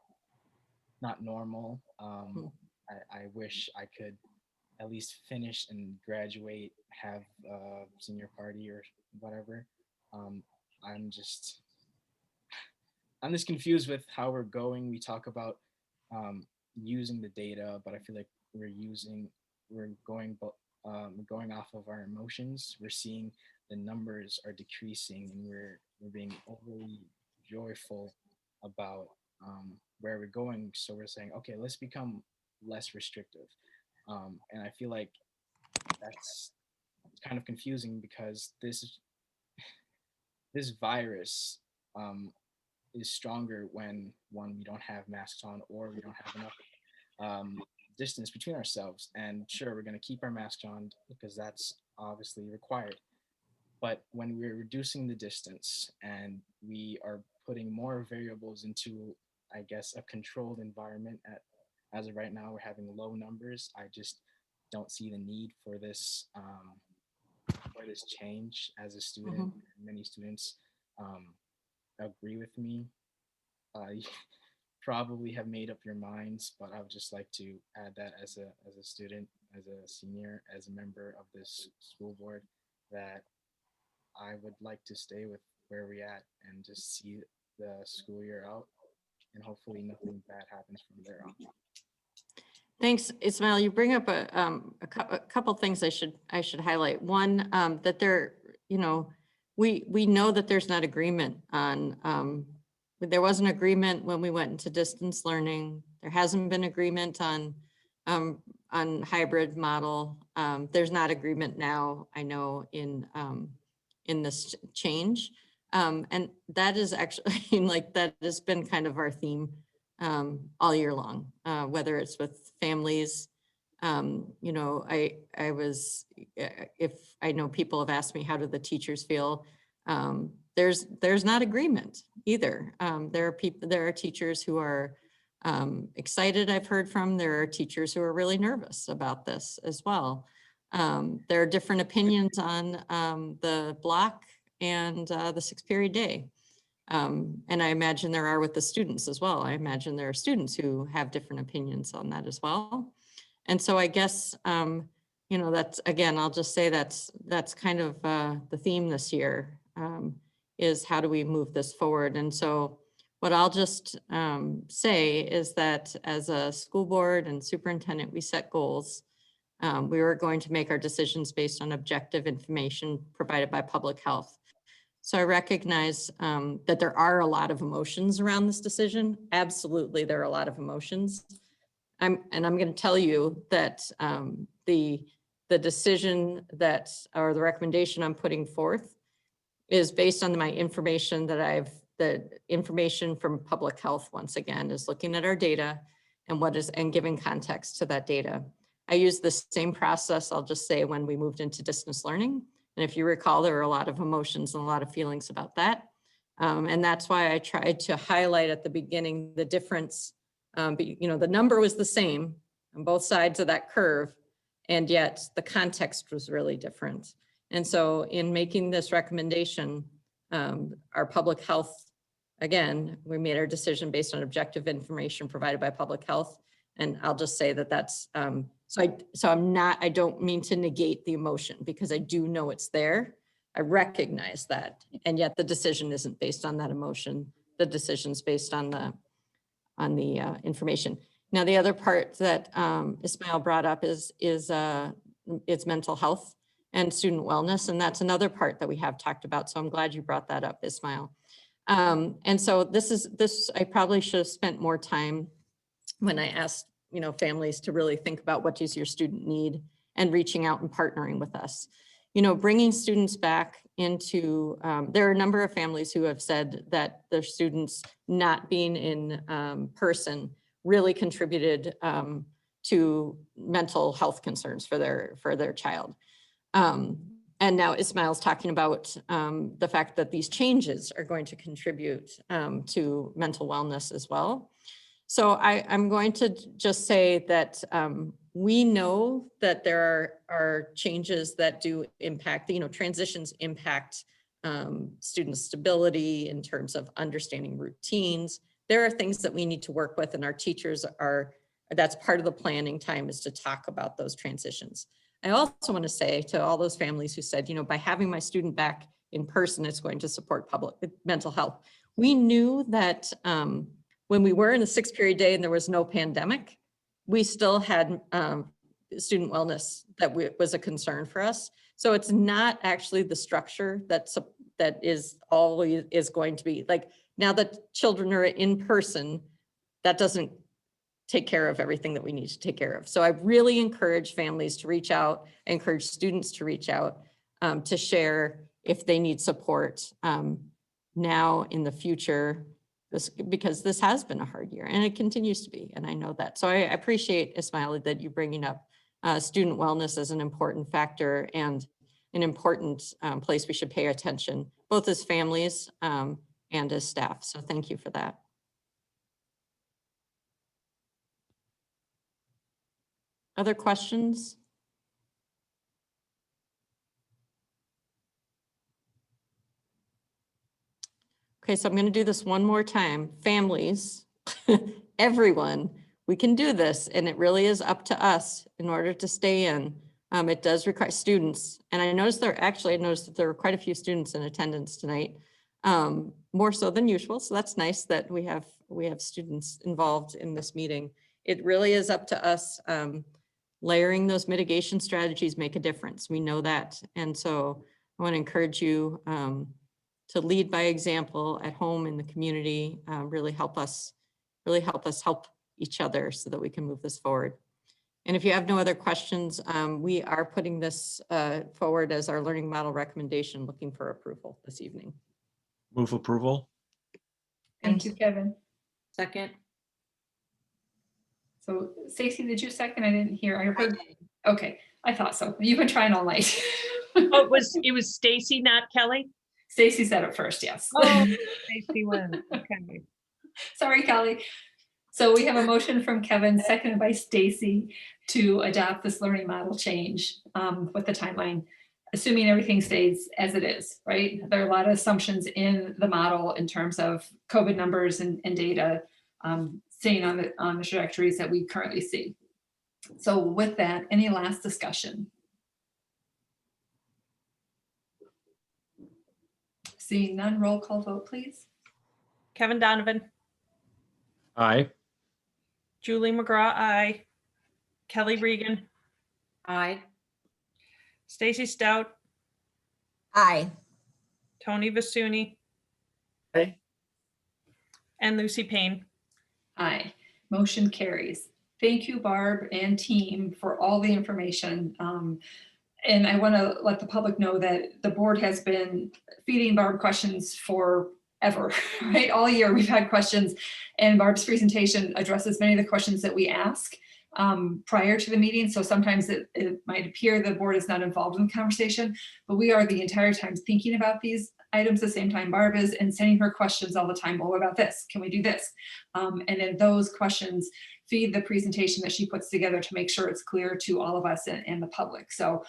normal, I wish I could at least finish and graduate, have a senior party or whatever. Um, I'm just I'm just confused with how we're going. We talk about using the data, but I feel like we're going off of our emotions. We're seeing the numbers are decreasing, and we're being overly joyful about where we're going. So we're saying, okay, let's become less restrictive. And I feel like that's kind of confusing, because this virus is stronger when, one, we don't have masks on, or we don't have enough distance between ourselves. And sure, we're going to keep our masks on because that's obviously required. But when we're reducing the distance and we are putting more variables into, I guess, a controlled environment, as of right now, we're having low numbers. I just don't see the need for this change as a student. Many students agree with me. You probably have made up your minds, but I would just like to add that as a student, as a senior, as a member of this school board, that I would like to stay with where we're at and just see the school year out, and hopefully nothing bad happens from there on. Thanks, Ismail. You bring up a couple things I should highlight. One, that there, we know that there's not agreement on. There was an agreement when we went into distance learning. There hasn't been agreement on hybrid model. There's not agreement now, I know, in this change. And that is actually like, that has been kind of our theme all year long, whether it's with families. I was, if I know people have asked me, how do the teachers feel? There's not agreement either. There are teachers who are excited, I've heard from. There are teachers who are really nervous about this as well. There are different opinions on the block and the 6-period day. And I imagine there are with the students as well. I imagine there are students who have different opinions on that as well. And so I guess, that's, again, I'll just say that's kind of the theme this year, is how do we move this forward? And so what I'll just say is that as a school board and superintendent, we set goals. We were going to make our decisions based on objective information provided by public health. So I recognize that there are a lot of emotions around this decision. Absolutely, there are a lot of emotions. I'm going to tell you that the decision that, or the recommendation I'm putting forth, is based on my information that the information from public health, once again, is looking at our data and giving context to that data. I use the same process, I'll just say, when we moved into distance learning. And if you recall, there were a lot of emotions and a lot of feelings about that. And that's why I tried to highlight at the beginning the difference But you know, the number was the same on both sides of that curve, and yet the context was really different. And so in making this recommendation, our public health, again, we made our decision based on objective information provided by public health. And I'll just say that that's, I don't mean to negate the emotion, because I do know it's there. I recognize that. And yet the decision isn't based on that emotion. The decision's based on the information. Now, the other part that Ismail brought up is it's mental health and student wellness. And that's another part that we have talked about. So I'm glad you brought that up, Ismail. And so I probably should have spent more time when I asked, you know, families to really think about what does your student need and reaching out and partnering with us. You know, bringing students back into, there are a number of families who have said that their students not being in person really contributed to mental health concerns for their child. And now Ismail's talking about the fact that these changes are going to contribute to mental wellness as well. So I'm going to just say that we know that there are changes that do impact, you know, transitions impact student stability in terms of understanding routines. There are things that we need to work with, and our teachers that's part of the planning time, is to talk about those transitions. I also want to say to all those families who said, you know, by having my student back in person, it's going to support public mental health. We knew that when we were in a 6-period day and there was no pandemic, we still had student wellness that was a concern for us. So it's not actually the structure that is always is going to be like, now that children are in person, that doesn't take care of everything that we need to take care of. So I really encourage families to reach out. I encourage students to reach out to share if they need support now in the future, because this has been a hard year and it continues to be, and I know that. So I appreciate, Ismail, that you bringing up student wellness as an important factor and an important place we should pay attention, both as families and as staff. So thank you for that. Other questions? Okay, so I'm going to do this one more time. Families, everyone, we can do this, and it really is up to us in order to stay in. It does require students, and I noticed that there were quite a few students in attendance tonight, more so than usual. So that's nice that we have students involved in this meeting. It really is up to us. Layering those mitigation strategies make a difference. We know that, and so I want to encourage you to lead by example at home, in the community, really help us help each other so that we can move this forward. And if you have no other questions, we are putting this forward as our learning model recommendation, looking for approval this evening. Move approval. Thank you, Kevin. Second. So Stacy, did you second? I didn't hear. I heard. Okay, I thought so. You've been trying all night. Oh, it was Stacy, not Kelly? Stacy said it first, yes. Oh, Stacy wins. Okay. Sorry, Kelly. So we have a motion from Kevin, seconded by Stacy, to adopt this learning model change with the timeline, assuming everything stays as it is, right? There are a lot of assumptions in the model in terms of COVID numbers and data staying on the trajectories that we currently see. So with that, any last discussion? Seeing none, roll call vote, please. Kevin Donovan. Aye. Julie McGraw, aye. Kelly Regan. Aye. Stacy Stout. Aye. Tony Vasuny. Aye. And Lucy Payne. Aye. Motion carries. Thank you, Barb and team, for all the information. And I want to let the public know that the board has been feeding Barb questions forever, right? All year we've had questions, and Barb's presentation addresses many of the questions that we ask prior to the meeting. So sometimes it might appear the board is not involved in the conversation, but we are the entire time thinking about these items the same time Barb is and sending her questions all the time. Well, what about this? Can we do this? And then those questions feed the presentation that she puts together to make sure it's clear to all of us and the public. So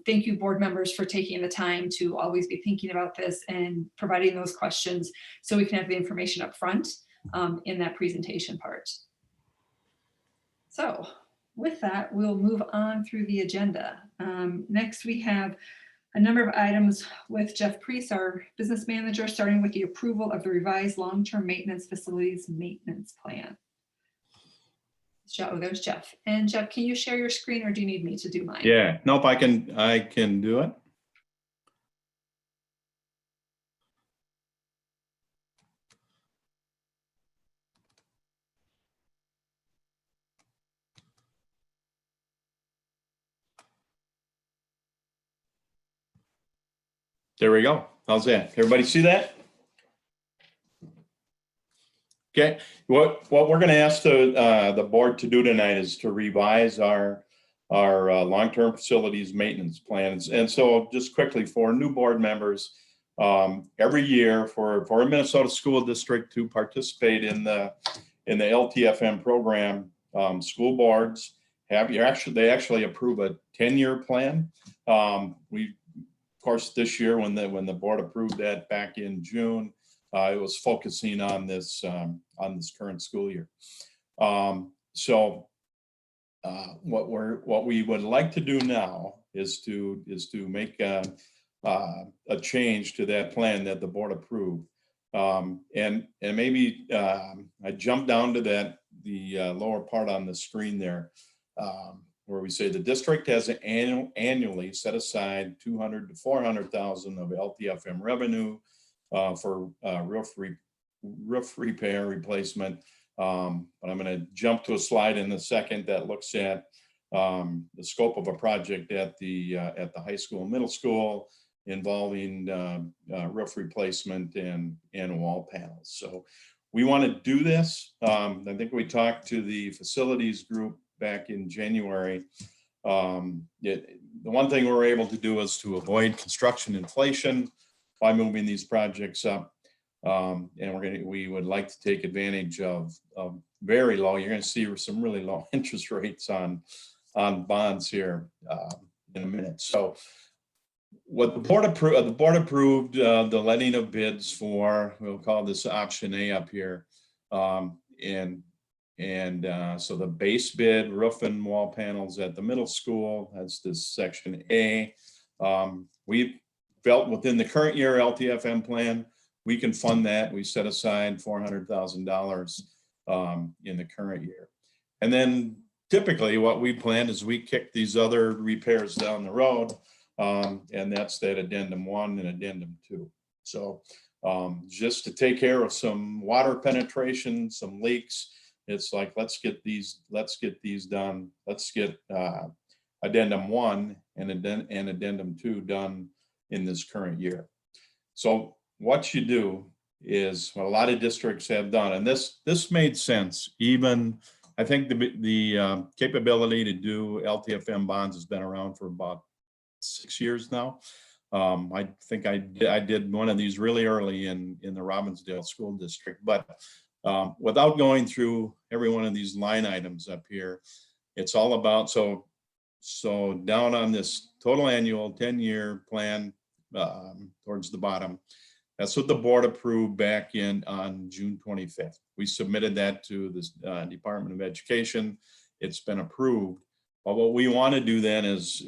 thank you, board members, for taking the time to always be thinking about this and providing those questions so we can have the information up front in that presentation part. So with that, we'll move on through the agenda. Next, we have a number of items with Jeff Priest, our business manager, starting with the approval of the revised long-term maintenance facilities maintenance plan. Oh, there's Jeff. And Jeff, can you share your screen or do you need me to do mine? Yeah, nope, I can do it. There we go. How's that? Everybody see that? Okay. What we're going to ask the board to do tonight is to revise our long-term facilities maintenance plans. And so just quickly for new board members, every year for a Minnesota school district to participate in the LTFM program, school boards they actually approve a 10-year plan. Of course, this year when the board approved that back in June, it was focusing on this current school year. So what we would like to do now is to make a change to that plan that the board approved. And maybe I jumped down to the lower part on the screen there, where we say the district has annually set aside $200,000 to $400,000 of LTFM revenue for roof repair replacement. But I'm going to jump to a slide in a second that looks at the scope of a project at the high school and middle school involving roof replacement and wall panels. So we want to do this. I think we talked to the facilities group back in January. The one thing we're able to do is to avoid construction inflation by moving these projects up. And we would like to take advantage of very low, you're going to see some really low interest rates on bonds here in a minute. So what the board approved the letting of bids for, we'll call this option A up here. So the base bid, roof and wall panels at the middle school, that's this section A. We felt within the current year LTFM plan, we can fund that. We set aside $400,000 in the current year. And then typically what we plan is we kick these other repairs down the road. And that's that addendum 1 and addendum 2. So just to take care of some water penetration, some leaks, it's like, let's get these done. Let's get addendum 1 and addendum 2 done in this current year. So what you do is what a lot of districts have done, and this made sense. Even I think the capability to do LTFM bonds has been around for about 6 years now. I think I did one of these really early in the Robbinsdale School District, but without going through every one of these line items up here, it's all about, so down on this total annual 10-year plan towards the bottom, that's what the board approved back on June 25th. We submitted that to the Department of Education. It's been approved. But what we want to do then is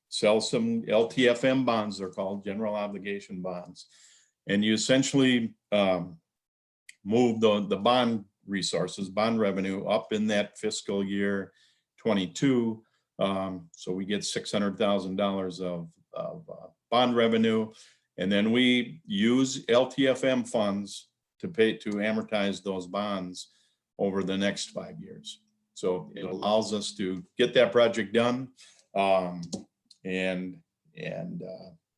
sell some LTFM bonds, they're called general obligation bonds. And you essentially move the bond resources, bond revenue up in that fiscal year 22. So we get $600,000 of bond revenue. And then we use LTFM funds to amortize those bonds over the next 5 years. So it allows us to get that project done and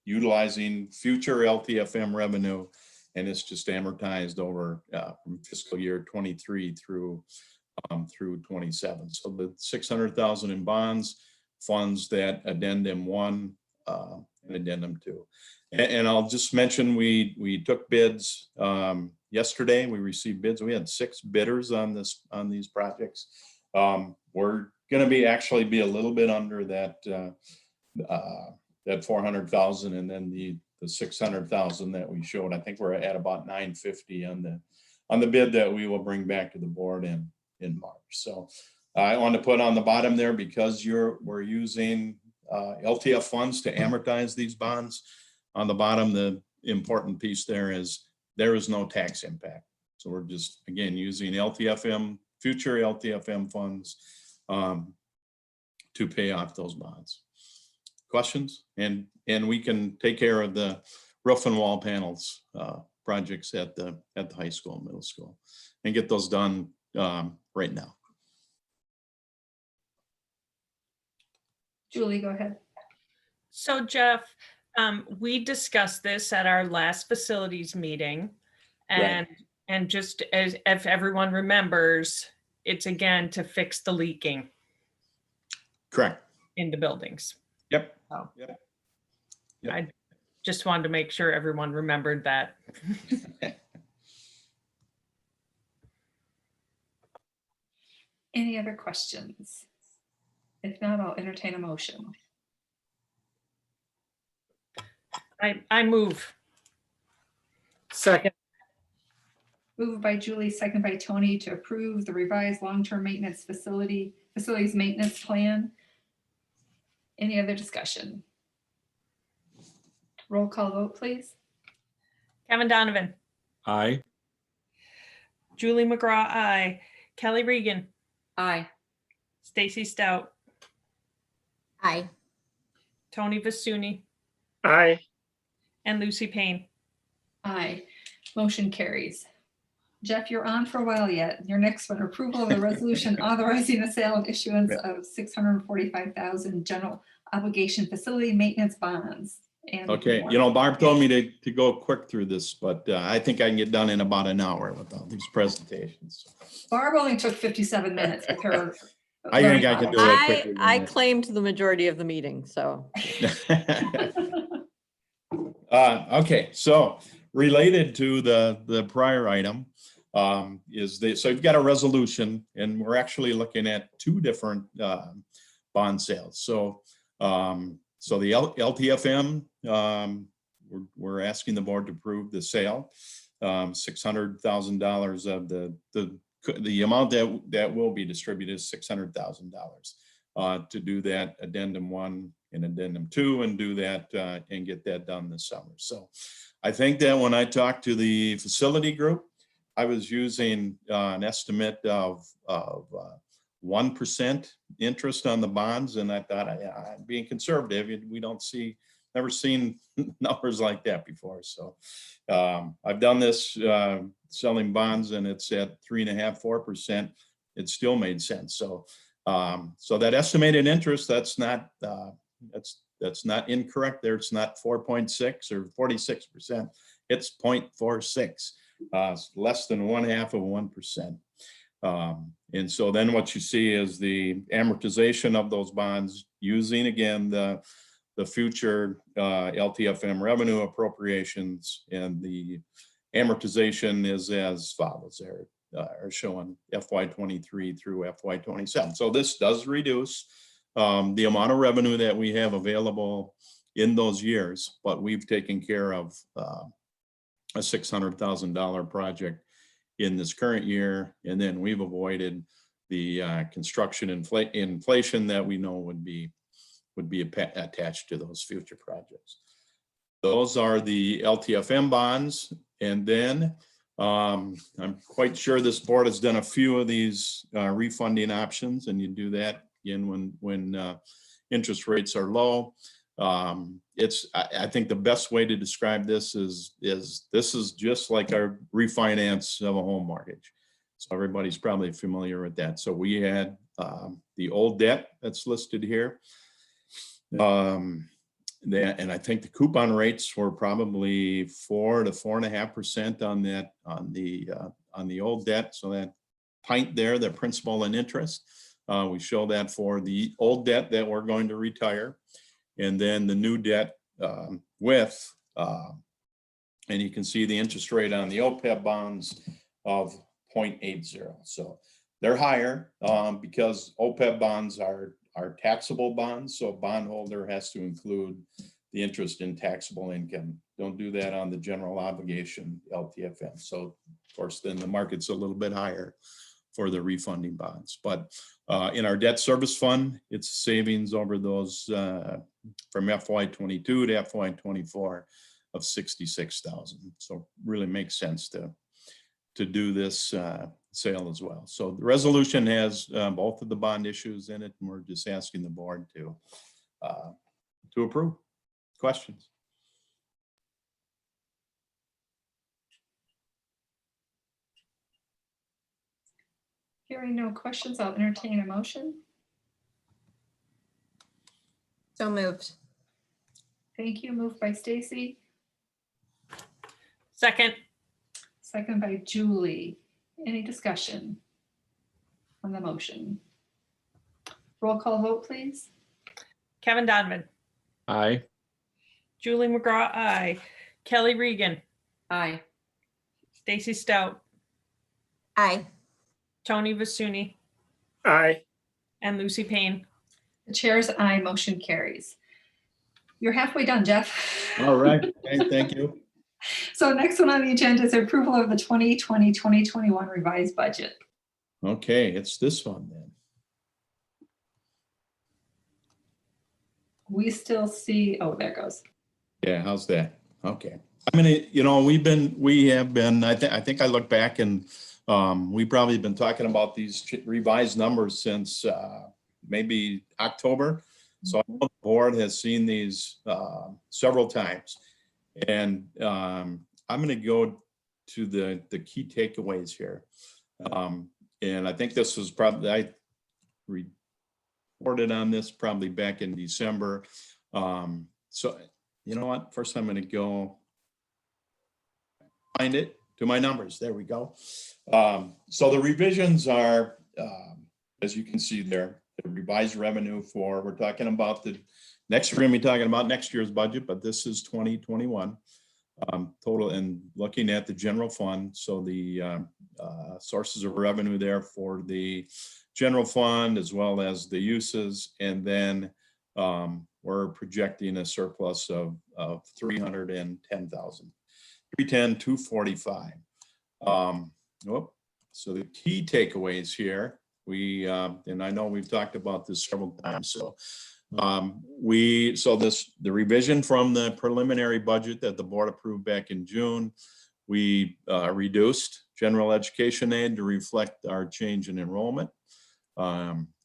utilizing future LTFM revenue. And it's just amortized over from fiscal year 23 through 27. So the $600,000 in bonds funds that addendum 1 an addendum 2. And I'll just mention, we took bids yesterday. We received bids. We had 6 bidders on these projects. We're going to actually be a little bit under that 400,000, and then the 600,000 that we showed. I think we're at about 950 on the bid that we will bring back to the board in March. So I want to put on the bottom there, because we're using LTF funds to amortize these bonds. On the bottom, the important piece there is no tax impact. So we're just, again, using LTFM, future LTFM funds to pay off those bonds. Questions? And we can take care of the roof and wall panels projects at the high school and middle school and get those done right now. Julie, go ahead. So Jeff, we discussed this at our last facilities meeting, and just as if everyone remembers, it's again to fix the leaking. Correct. In the buildings. Yep. So Yep. I just wanted to make sure everyone remembered that. Any other questions? If not, I'll entertain a motion. I move. Second. Moved by Julie, second by Tony, to approve the revised long-term maintenance facilities maintenance plan. Any other discussion? Roll call vote, please. Kevin Donovan. Aye. Julie McGraw, aye. Kelly Regan. Aye. Stacy Stout. Aye. Tony Vasuny. Aye. And Lucy Payne. Aye. Motion carries. Jeff, you're on for a while yet. Your next one, approval of the resolution authorizing the sale and issuance of 645,000 general obligation facility maintenance bonds. And Okay, Barb told me to go quick through this, but I think I can get done in about an hour with all these presentations. Barb only took 57 minutes with her. I think I can do it quicker. I claimed the majority of the meeting, so. Okay, so related to the prior item so you've got a resolution, and we're actually looking at 2 different bond sales. So the LTFM, we're asking the board to approve the sale, $600,000 of the amount that will be distributed is $600,000 to do that addendum 1 and addendum 2 and do that and get that done this summer. So I think that when I talked to the facility group, I was using an estimate of 1% interest on the bonds, and I thought I'm being conservative. Never seen numbers like that before. So I've done this selling bonds, and it's at 3.5%, 4%. It still made sense. So that estimated interest, that's not incorrect there. It's not 4.6 or 46%. It's 0.46. Less than 1/2 of 1%. And so then what you see is the amortization of those bonds using, again, the future LTFM revenue appropriations, and the amortization is as follows. There are showing FY23 through FY27. So this does reduce the amount of revenue that we have available in those years, but we've taken care of a $600,000 project in this current year, and then we've avoided the construction inflation that we know would be attached to those future projects. Those are the LTFM bonds, and then I'm quite sure this board has done a few of these refunding options, and you do that again when interest rates are low. I think the best way to describe this is this is just like a refinance of a home mortgage. So everybody's probably familiar with that. So we had the old debt that's listed here. And I think the coupon rates were probably 4 to 4.5% on that, on the old debt. So that pint there, the principal and interest, we show that for the old debt that we're going to retire. And then the new debt with, and you can see the interest rate on the OPEB bonds of 0.80. So they're higher because OPEB bonds are taxable bonds. So a bondholder has to include the interest in taxable income. Don't do that on the general obligation LTFM. So of course, then the market's a little bit higher for the refunding bonds. But in our debt service fund, it's savings over those from FY22 to FY24 of 66,000. So really makes sense to do this sale as well. So the resolution has both of the bond issues in it, and we're just asking the board to approve. Questions? Hearing no questions, I'll entertain a motion. So moved. Thank you. Moved by Stacy, Second. second by Julie. Any discussion on the motion? Roll call vote, please. Kevin Donovan, Aye. Julie McGraw, aye. Kelly Regan, Aye. Stacy Stout, Aye. Tony Vasuny, Aye. and Lucy Payne. The chair's aye, motion carries. You're halfway done, Jeff. All right. Okay, thank you. So next one on the agenda is approval of the 2020-2021 revised budget. Okay, it's this one then. We still see, oh, there it goes. Yeah, how's that? Okay. I mean, you know, we have been, I think I look back and we probably been talking about these revised numbers since maybe October. So I know the board has seen these several times. And I'm going to go to the key takeaways here. And I think this was probably, I reported on this probably back in December. So you know what? First, I'm going to go find it to my numbers. There we go. So the revisions are, as you can see there, the revised revenue for, we're talking about the next, we're going to be talking about next year's budget, but this is 2021 total, and looking at the general fund. So the sources of revenue there for the general fund as well as the uses, and then we're projecting a surplus of 310,000, 310,245. So the key takeaways here, we and I know we've talked about this several times. So the revision from the preliminary budget that the board approved back in June, we reduced general education aid to reflect our change in enrollment.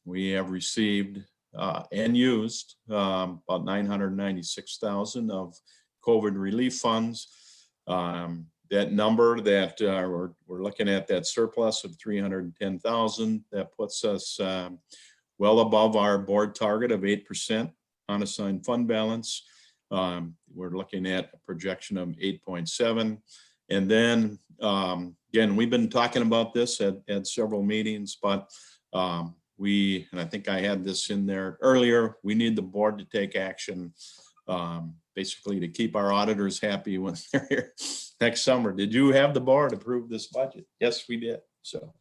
We have received and used about 996,000 of COVID relief funds. That number that we're looking at, that surplus of 310,000, that puts us well above our board target of 8% unassigned fund balance. We're looking at a projection of 8.7. And then again, we've been talking about this at several meetings, but and I think I had this in there earlier, we need the board to take action basically to keep our auditors happy when they're here next summer. Did you have the board approve this budget? Yes, we did. So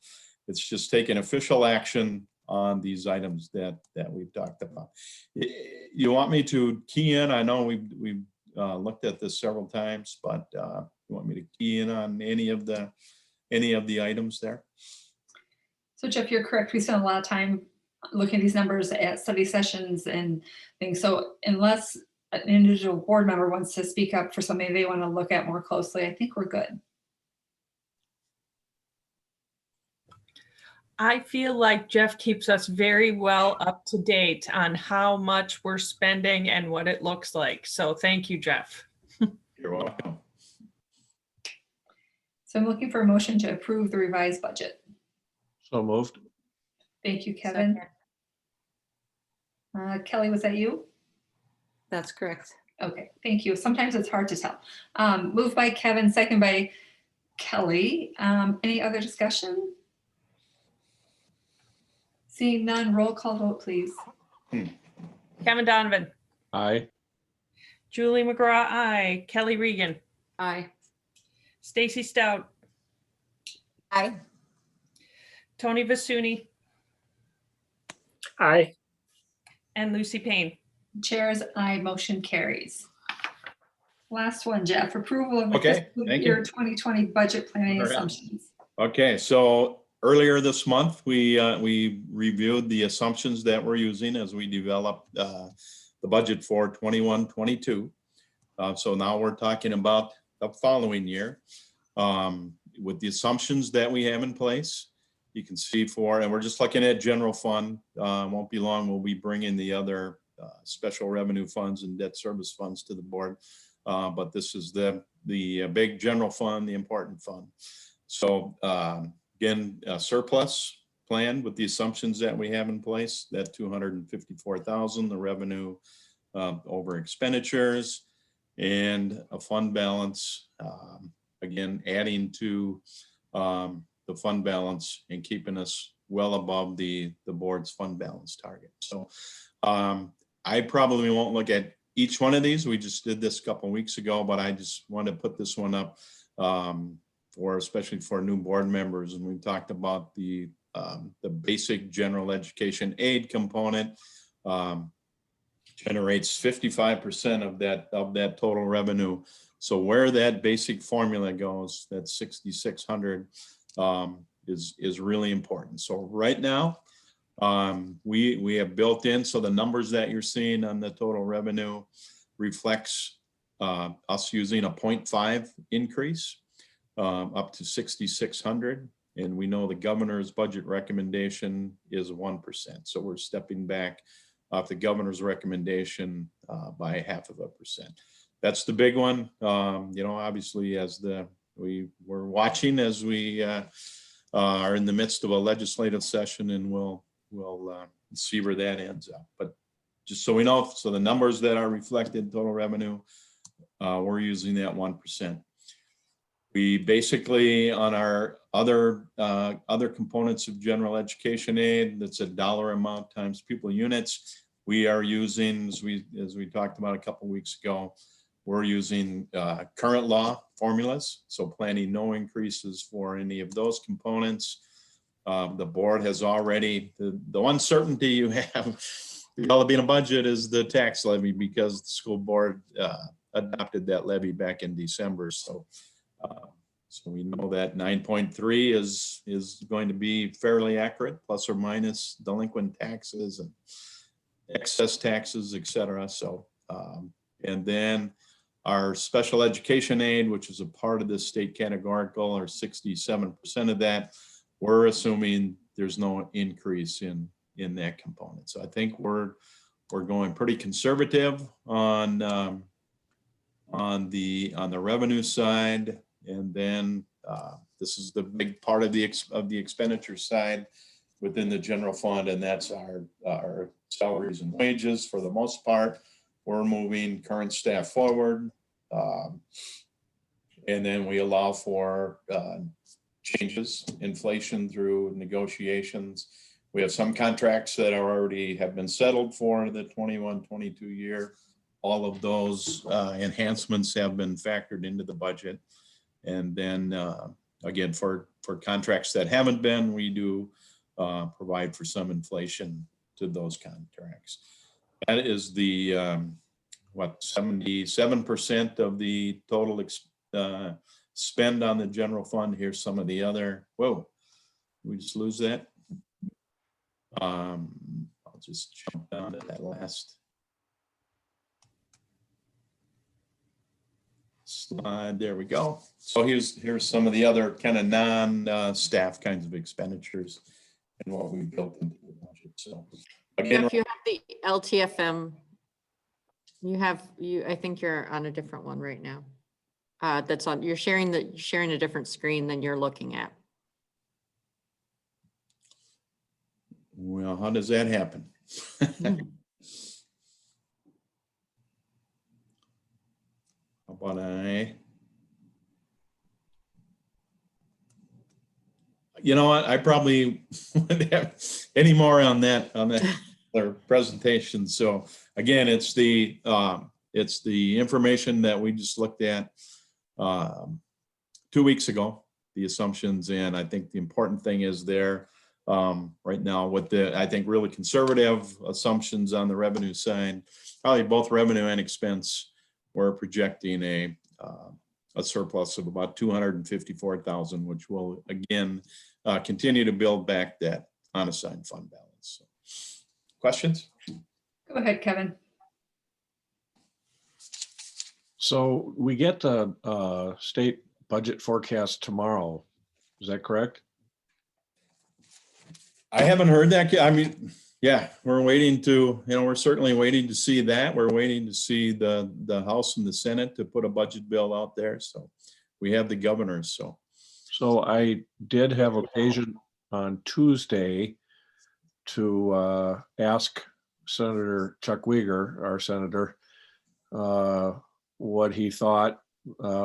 it's just taking official action on these items that we've talked about. You want me to key in? I know we've looked at this several times, but you want me to key in on any of the items there? So Jeff, you're correct. We spent a lot of time looking at these numbers at study sessions and things. So unless an individual board member wants to speak up for something they want to look at more closely, I think we're good. I feel like Jeff keeps us very well up to date on how much we're spending and what it looks like. So thank you, Jeff. You're welcome. So I'm looking for a motion to approve the revised budget. So moved. Thank you, Kevin. Kelly, was that you? That's correct. Okay, thank you. Sometimes it's hard to tell. Moved by Kevin, second by Kelly. Any other discussion? Seeing none, roll call vote, please. Kevin Donovan, Aye. Julie McGraw, aye. Kelly Regan, Aye. Stacy Stout, Aye. Tony Vasuny, Aye. and Lucy Payne. Chairs, aye, motion carries. Last one, Jeff, approval of the Okay, fiscal thank year you. 2020 budget planning All right. assumptions. Okay, so earlier this month, we reviewed the assumptions that we're using as we develop the budget for 21-22. So now we're talking about the following year with the assumptions that we have in place. You can see and we're just looking at general fund. Won't be long, we'll be bringing the other special revenue funds and debt service funds to the board. But this is the big general fund, the important fund. So again, surplus plan with the assumptions that we have in place, that 254,000, the revenue over expenditures, and a fund balance, again, adding to the fund balance and keeping us well above the board's fund balance target. So I probably won't look at each one of these. We just did this a couple of weeks ago, but I just want to put this one up especially for new board members. And we talked about the basic general education aid component generates 55% of that total revenue. So where that basic formula goes, that 6,600 is really important. So right now, we have built in, so the numbers that you're seeing on the total revenue reflects us using a 0.5 increase up to 6,600. And we know the governor's budget recommendation is 1%. So we're stepping back off the governor's recommendation by 0.5%. That's the big one. Obviously, as we're watching as we are in the midst of a legislative session, and we'll see where that ends up. But just so we know, so the numbers that are reflected in total revenue, we're using that 1%. We basically, on our other components of general education aid, that's a dollar amount times pupil units. We are using, as we talked about a couple of weeks ago, we're using current law formulas, so planning no increases for any of those components. The board has already, the uncertainty you have developing a budget is the tax levy, because the school board adopted that levy back in December. So we know that 9.3 is going to be fairly accurate, plus or minus delinquent taxes and excess taxes, et cetera. So, and then our special education aid, which is a part of this state categorical, or 67% of that, we're assuming there's no increase in that component. So I think we're going pretty conservative on the revenue side. And then this is the big part of the expenditure side within the general fund, and that's our salaries and wages. For the most part, we're moving current staff forward, and then we allow for changes, inflation through negotiations. We have some contracts that have been settled for the 21-22 year. All of those enhancements have been factored into the budget. And then again, for contracts that haven't been, we do provide for some inflation to those contracts. That is the 77% of the total spend on the general fund. Here's some of the other. Whoa, we just lose that. I'll just jump down to that last slide. There we go. So here's some of the other kind of non-staff kinds of expenditures and what we built into the budget. So again, If you have the LTFM, I think you're on a different one right now. That's on, you're sharing a different screen than you're looking at. well, how does that happen? How about you know what? I probably wouldn't have any more on that their presentation. So again, it's the information that we just looked at 2 weeks ago, the assumptions. And I think the important thing is there right now with the, I think, really conservative assumptions on the revenue side, probably both revenue and expense, we're projecting a surplus of about 254,000, which will again continue to build back that unassigned fund balance. So, questions? Go ahead, Kevin. So we get the state budget forecast tomorrow. Is that correct? I haven't heard that. I mean, yeah, we're waiting to, we're certainly waiting to see that. We're waiting to see the House and the Senate to put a budget bill out there. So we have the governors. So I did have occasion on Tuesday to ask Senator Chuck Uyghur, our senator, what he thought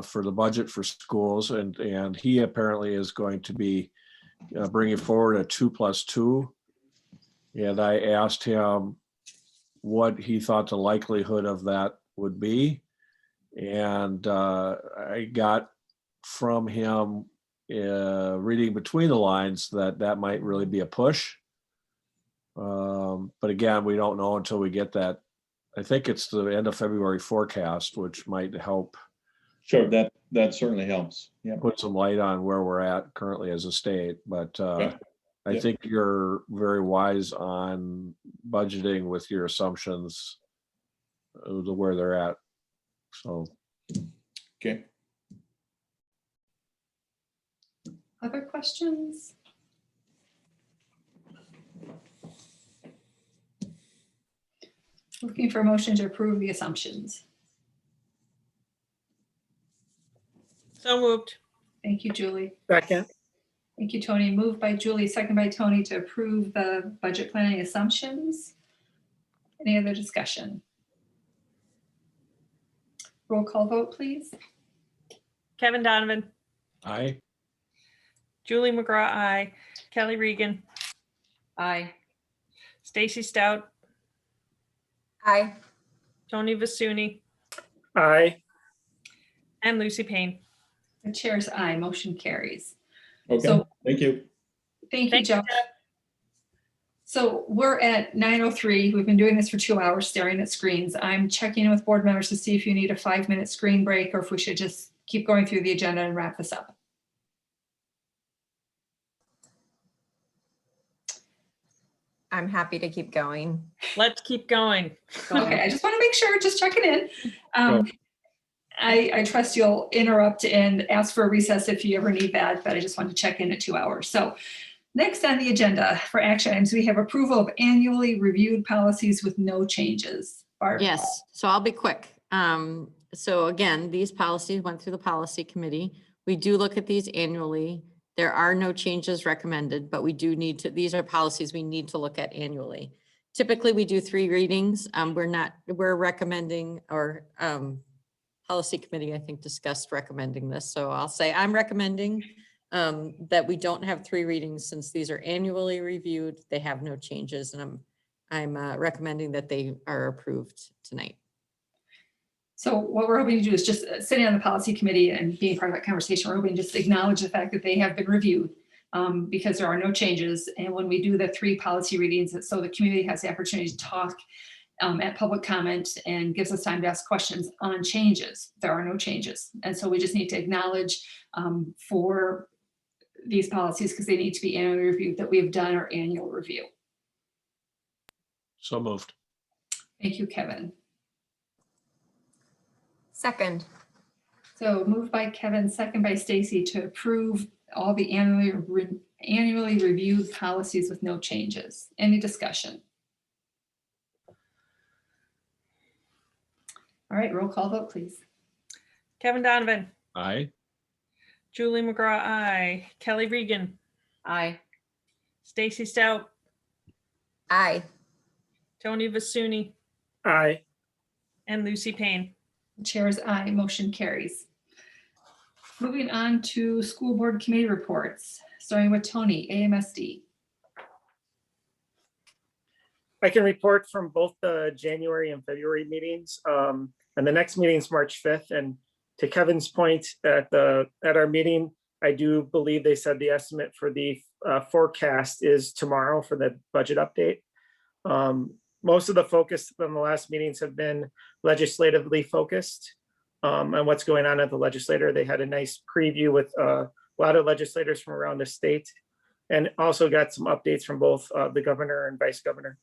for the budget for schools, and he apparently is going to be bringing forward a 2+2. And I asked him what he thought the likelihood of that would be. And I got from him, reading between the lines, that might really be a push. But again, we don't know until we get that. I think it's the end of February forecast, which might help. Sure, that certainly helps. Yeah, put some light on where we're at currently as a state. But I think you're very wise on budgeting with your assumptions to where they're at. So, okay. Other questions? Looking for a motion to approve the assumptions. So moved. Thank you, Julie. Second. Thank you, Tony. Moved by Julie, second by Tony to approve the budget planning assumptions. Any other discussion? Roll call vote, please. Kevin Donovan, aye. Julie McGraw, aye. Kelly Regan, Aye. Stacy Stout, Aye. Tony Vasuny, Aye. and Lucy Payne. The chair's aye, motion carries. Okay, So, thank you. Thank you, Jeff. So we're at 9:03. We've been doing this for 2 hours, staring at screens. I'm checking in with board members to see if you need a 5-minute screen break or if we should just keep going through the agenda and wrap this up. I'm happy to keep going. Let's keep going. Okay, I just want to make sure, just checking in. I trust you'll interrupt and ask for a recess if you ever need that, but I just wanted to check in at 2 hours. So next on the agenda for action items, we have approval of annually reviewed policies with no changes. Barb? Yes, so I'll be quick. So again, these policies went through the policy committee. We do look at these annually. There are no changes recommended, but we do need to, these are policies we need to look at annually. Typically, we do 3 readings. We're recommending, or policy committee, I think, discussed recommending this. So I'll say I'm recommending that we don't have 3 readings since these are annually reviewed. They have no changes, and I'm recommending that they are approved tonight. So what we're hoping to do is just sitting on the policy committee and being part of that conversation, we're hoping to just acknowledge the fact that they have been reviewed because there are no changes. And when we do the 3 policy readings, so the community has the opportunity to talk at public comment and gives us time to ask questions on changes. There are no changes. And so we just need to acknowledge for these policies, because they need to be annually reviewed, that we have done our annual review. So moved. Thank you, Kevin. Second. So moved by Kevin, second by Stacy to approve all the annually reviewed policies with no changes. Any discussion? All right, roll call vote, please. Kevin Donovan, Aye. Julie McGraw, aye. Kelly Regan, Aye. Stacy Stout, Aye. Tony Vasuny, Aye. and Lucy Payne. Chair's aye, motion carries. Moving on to school board committee reports, starting with Tony, AMSD. I can report from both the January and February meetings. And the next meeting is March 5th. And to Kevin's point at our meeting, I do believe they said the estimate for the forecast is tomorrow for the budget update. Most of the focus from the last meetings have been legislatively focused on what's going on at the legislature. They had a nice preview with a lot of legislators from around the state, and also got some updates from both the governor and vice governor.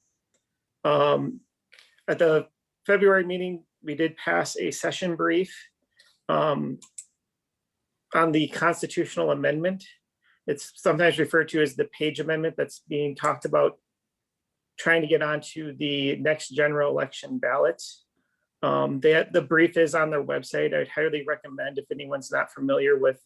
At the February meeting, we did pass a session brief on the constitutional amendment. It's sometimes referred to as the Page Amendment that's being talked about trying to get onto the next general election ballot. The brief is on their website. I'd highly recommend if anyone's not familiar with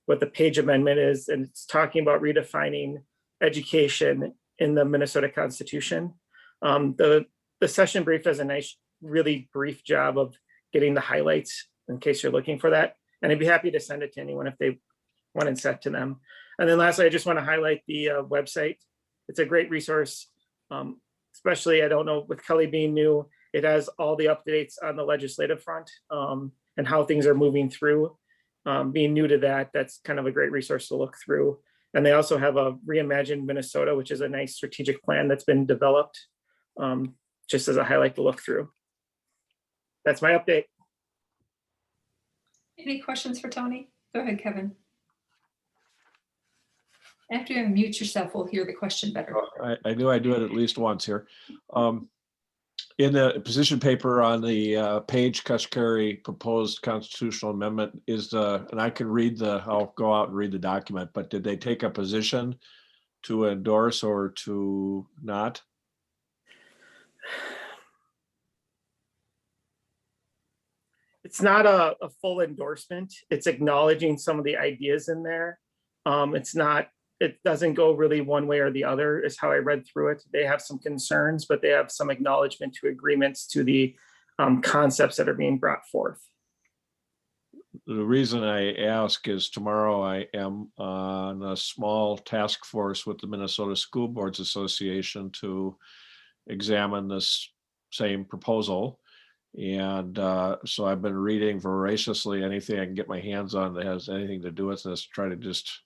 what the Page Amendment is, and it's talking about redefining education in the Minnesota Constitution. The session brief does a nice, really brief job of getting the highlights in case you're looking for that. And I'd be happy to send it to anyone if they want it sent to them. And then lastly, I just want to highlight the website. It's a great resource, especially, I don't know, with Kelly being new, it has all the updates on the legislative front and how things are moving through. Being new to that, that's kind of a great resource to look through. And they also have a Reimagine Minnesota, which is a nice strategic plan that's been developed, just as a highlight to look through. That's my update. Any questions for Tony? Go ahead, Kevin. After you mute yourself, we'll hear the question better. I knew I'd do it at least once here. In the position paper on the Page Kashkari proposed constitutional amendment and I can I'll go out and read the document, but did they take a position to endorse or to not? It's not a full endorsement. It's acknowledging some of the ideas in there. It doesn't go really one way or the other is how I read through it. They have some concerns, but they have some acknowledgement to agreements to the concepts that are being brought forth. The reason I ask is tomorrow I am on a small task force with the Minnesota School Boards Association to examine this same proposal. And so I've been reading voraciously anything I can get my hands on that has anything to do with this, try to just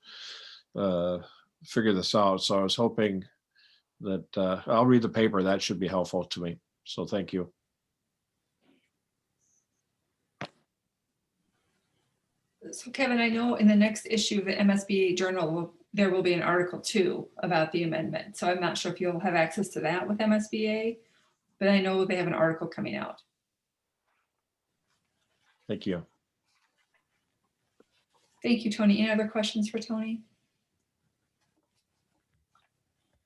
figure this out. So I was hoping that I'll read the paper. That should be helpful to me. So thank you. So Kevin, I know in the next issue of the MSBA Journal, there will be an article too about the amendment. So I'm not sure if you'll have access to that with MSBA, but I know they have an article coming out. Thank you. Thank you, Tony. Any other questions for Tony?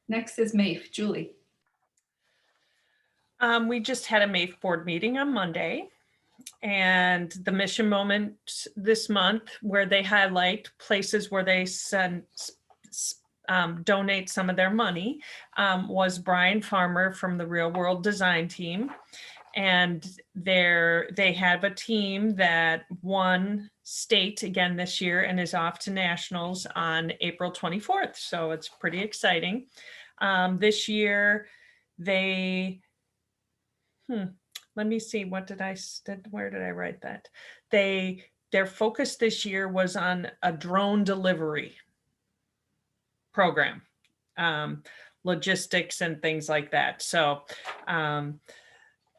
Next is MAIF. Julie. We just had a MAIF board meeting on Monday, and the mission moment this month where they highlight places where they donate some of their money was Brian Farmer from the Real World Design team. And they have a team that won state again this year and is off to nationals on April 24th. So it's pretty exciting. This year, let me see, where did I write that? Their focus this year was on a drone delivery program, logistics and things like that. So,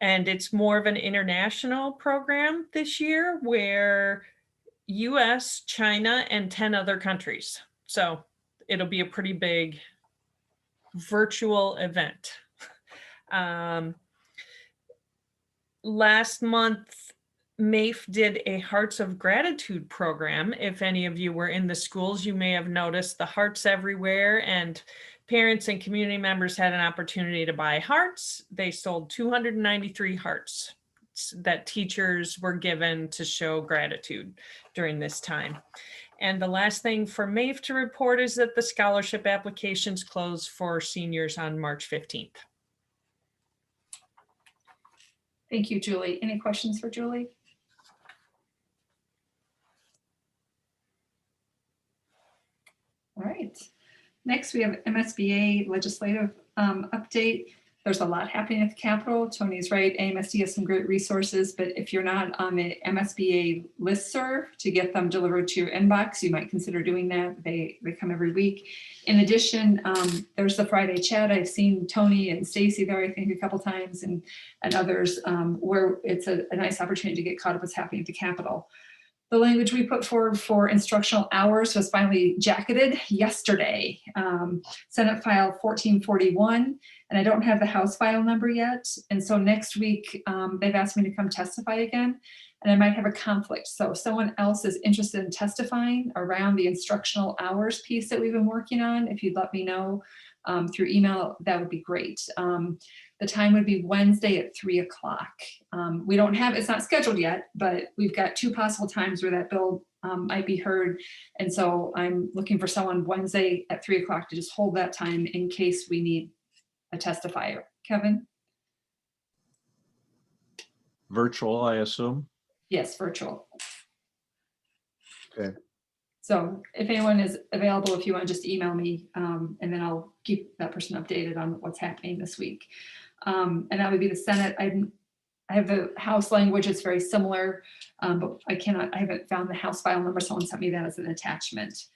and it's more of an international program this year where US, China, and 10 other countries. So it'll be a pretty big virtual event. Last month, MAIF did a Hearts of Gratitude program. If any of you were in the schools, you may have noticed the hearts everywhere, and parents and community members had an opportunity to buy hearts. They sold 293 hearts that teachers were given to show gratitude during this time. And the last thing for MAIF to report is that the scholarship applications close for seniors on March 15th. Thank you, Julie. Any questions for Julie? All right. Next, we have MSBA legislative update. There's a lot happening at the Capitol. Tony's right. AMSD has some great resources, but if you're not on the MSBA listserv to get them delivered to your inbox, you might consider doing that. They come every week. In addition, there's the Friday chat. I've seen Tony and Stacy there, I think, a couple times, and others, where it's a nice opportunity to get caught up what's happening at the Capitol. The language we put forward for instructional hours was finally jacketed yesterday. Senate File 1441, and I don't have the House file number yet. And so next week, they've asked me to come testify again, and I might have a conflict. So if someone else is interested in testifying around the instructional hours piece that we've been working on, if you'd let me know through email, that would be great. The time would be Wednesday at 3 o'clock. We don't have, it's not scheduled yet, but we've got 2 possible times where that bill might be heard. And so I'm looking for someone Wednesday at 3 o'clock to just hold that time in case we need a testifier. Kevin? Virtual, I assume? Yes, virtual. Okay. So if anyone is available, if you want to just email me, and then I'll keep that person updated on what's happening this week. And that would be the Senate. I have the House language, it's very similar, but I haven't found the House file number. Someone sent me that as an attachment.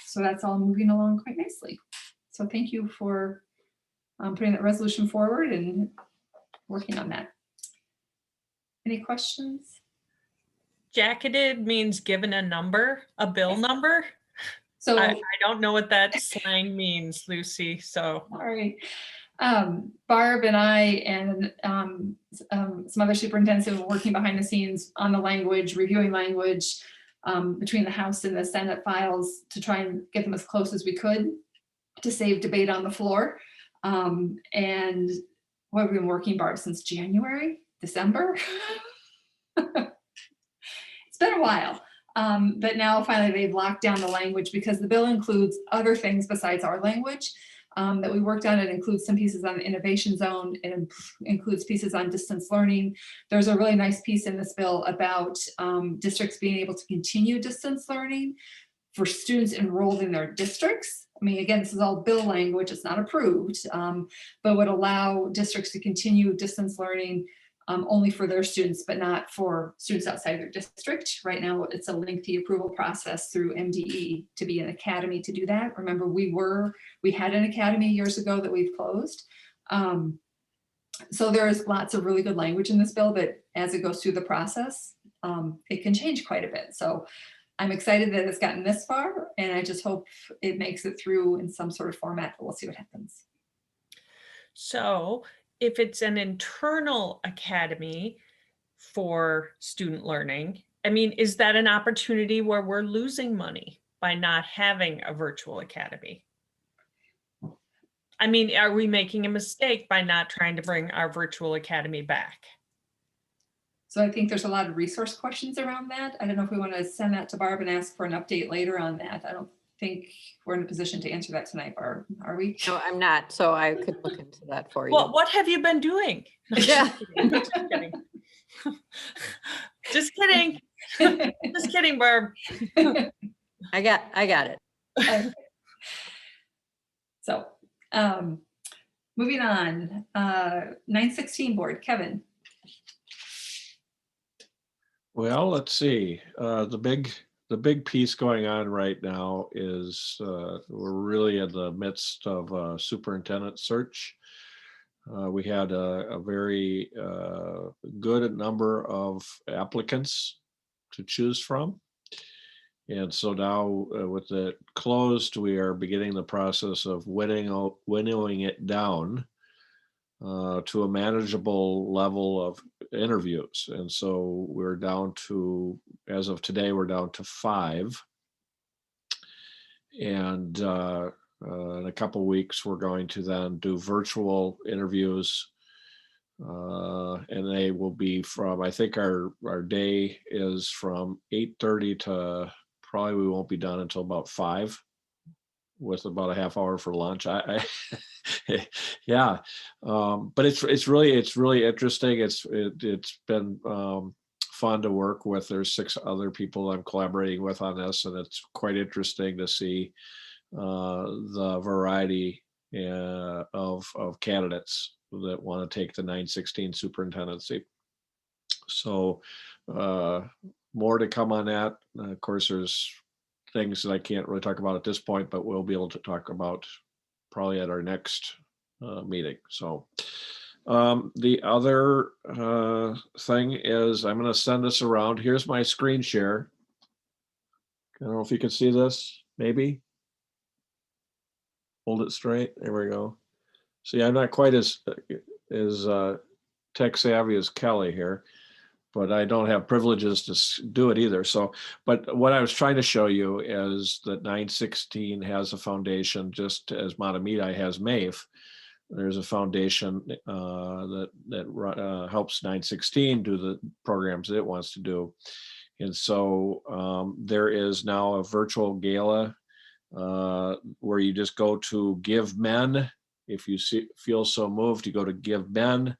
So that's all moving along quite nicely. So thank you for putting that resolution forward and working on that. Any questions? Jacketed means given a number, a bill number. So I don't know what that slang means, Lucy. So all right. Barb and I and some other superintendents have been working behind the scenes on the language, reviewing language between the House and the Senate files to try and get them as close as we could to save debate on the floor. And what have we been working, Barb, since January, December? It's been a while. But now finally they've locked down the language because the bill includes other things besides our language that we worked on. It includes some pieces on the innovation zone. It includes pieces on distance learning. There's a really nice piece in this bill about districts being able to continue distance learning for students enrolled in their districts. I mean, again, this is all bill language, it's not approved, but would allow districts to continue distance learning only for their students, but not for students outside their district. Right now, it's a lengthy approval process through MDE to be an academy to do that. Remember, we had an academy years ago that we've closed. So there's lots of really good language in this bill, but as it goes through the process, it can change quite a bit. So I'm excited that it's gotten this far, and I just hope it makes it through in some sort of format, but we'll see what happens. So if it's an internal academy for student learning, I mean, is that an opportunity where we're losing money by not having a virtual academy? I mean, are we making a mistake by not trying to bring our virtual academy back? So I think there's a lot of resource questions around that. I don't know if we want to send that to Barb and ask for an update later on that. I don't think we're in a position to answer that tonight, Barb, are we? No, I'm not. So I could look into that for you. Well, what have you been doing? Yeah. Just kidding. Just kidding. Just kidding, Barb. I got it. Okay. So moving on, 916 board, Kevin. Well, let's see. The big piece going on right now is we're really in the midst of a superintendent search. We had a very good number of applicants to choose from. And so now with it closed, we are beginning the process of winnowing it down to a manageable level of interviews. And so we're down to, as of today, we're down to 5. And in a couple of weeks, we're going to then do virtual interviews. And they will be from, I think our day is from 8:30 to probably we won't be done until about 5, with about a half hour for lunch. Yeah, but it's really interesting. It's been fun to work with. There's 6 other people I'm collaborating with on this, and it's quite interesting to see the variety of candidates that want to take the 916 superintendency. So more to come on that. Of course, there's things that I can't really talk about at this point, but we'll be able to talk about probably at our next meeting. So the other thing is I'm going to send this around. Here's my screen share. I don't know if you can see this, maybe. Hold it straight. There we go. See, I'm not quite as tech savvy as Kelly here, but I don't have privileges to do it either. So, but what I was trying to show you is that 916 has a foundation, just as Mahtomedi has MAVE. There's a foundation that helps 916 do the programs that it wants to do. And so there is now a virtual gala where you just go to Give Men. If you feel so moved, you go to Give Men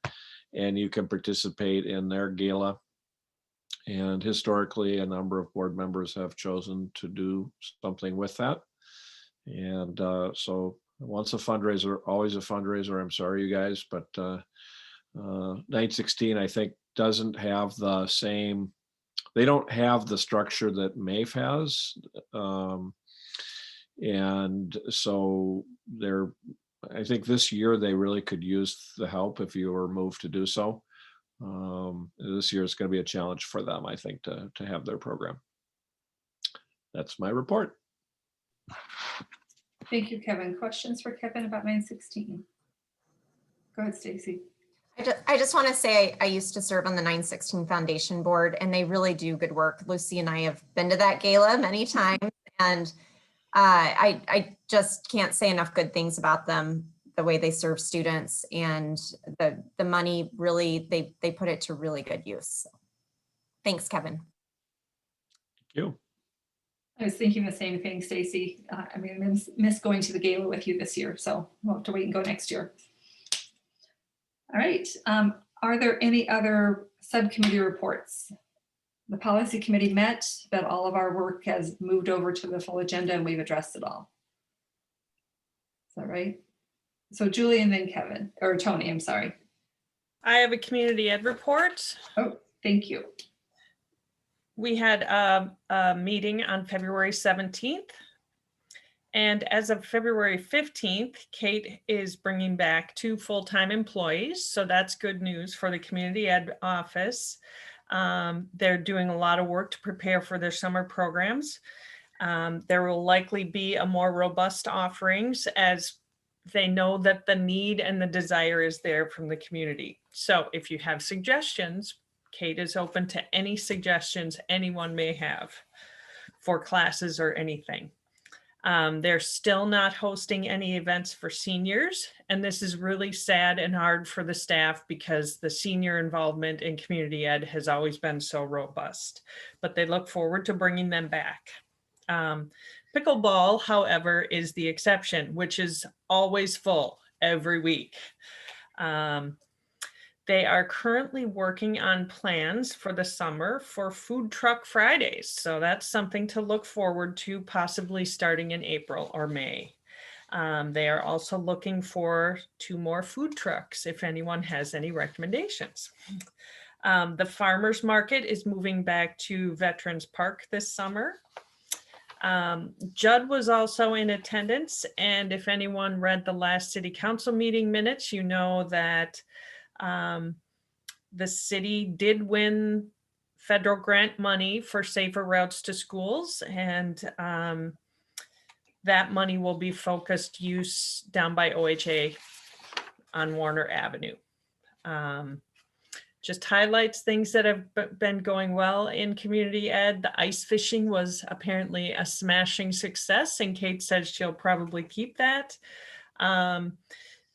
and you can participate in their gala. And historically, a number of board members have chosen to do something with that. And so once a fundraiser, always a fundraiser. I'm sorry, you guys, but 916, I think, doesn't have the same, they don't have the structure that MAVE has. And so I think this year they really could use the help if you were moved to do so. This year is going to be a challenge for them, I think, to have their program. That's my report. Thank you, Kevin. Questions for Kevin about 916? Go ahead, Stacy. I just want to say I used to serve on the 916 Foundation board, and they really do good work. Lucy and I have been to that gala many times, and I just can't say enough good things about them, the way they serve students, and the money really, they put it to really good use. So, thanks, Kevin. Thank you. I was thinking the same thing, Stacy. I mean, I miss going to the gala with you this year, so we'll have to wait and go next year. All right. Are there any other subcommittee reports? The policy committee met, but all of our work has moved over to the full agenda and we've addressed it all. Is that right? So Julie and then Kevin, or Tony, I'm sorry. I have a community ed report. Oh, thank you. We had a meeting on February 17th. And as of February 15th, Kate is bringing back 2 full-time employees. So that's good news for the community ed office. They're doing a lot of work to prepare for their summer programs. There will likely be a more robust offerings as they know that the need and the desire is there from the community. So if you have suggestions, Kate is open to any suggestions anyone may have for classes or anything. They're still not hosting any events for seniors, and this is really sad and hard for the staff because the senior involvement in community ed has always been so robust, but they look forward to bringing them back. Pickleball, however, is the exception, which is always full every week. They are currently working on plans for the summer for Food Truck Fridays. So that's something to look forward to, possibly starting in April or May. They are also looking for 2 more food trucks if anyone has any recommendations. The farmers market is moving back to Veterans Park this summer. Judd was also in attendance, and if anyone read the last city council meeting minutes, you know that the city did win federal grant money for safer routes to schools, and that money will be focused use down by OHA on Warner Avenue. Just highlights things that have been going well in community ed. The ice fishing was apparently a smashing success, and Kate says she'll probably keep that.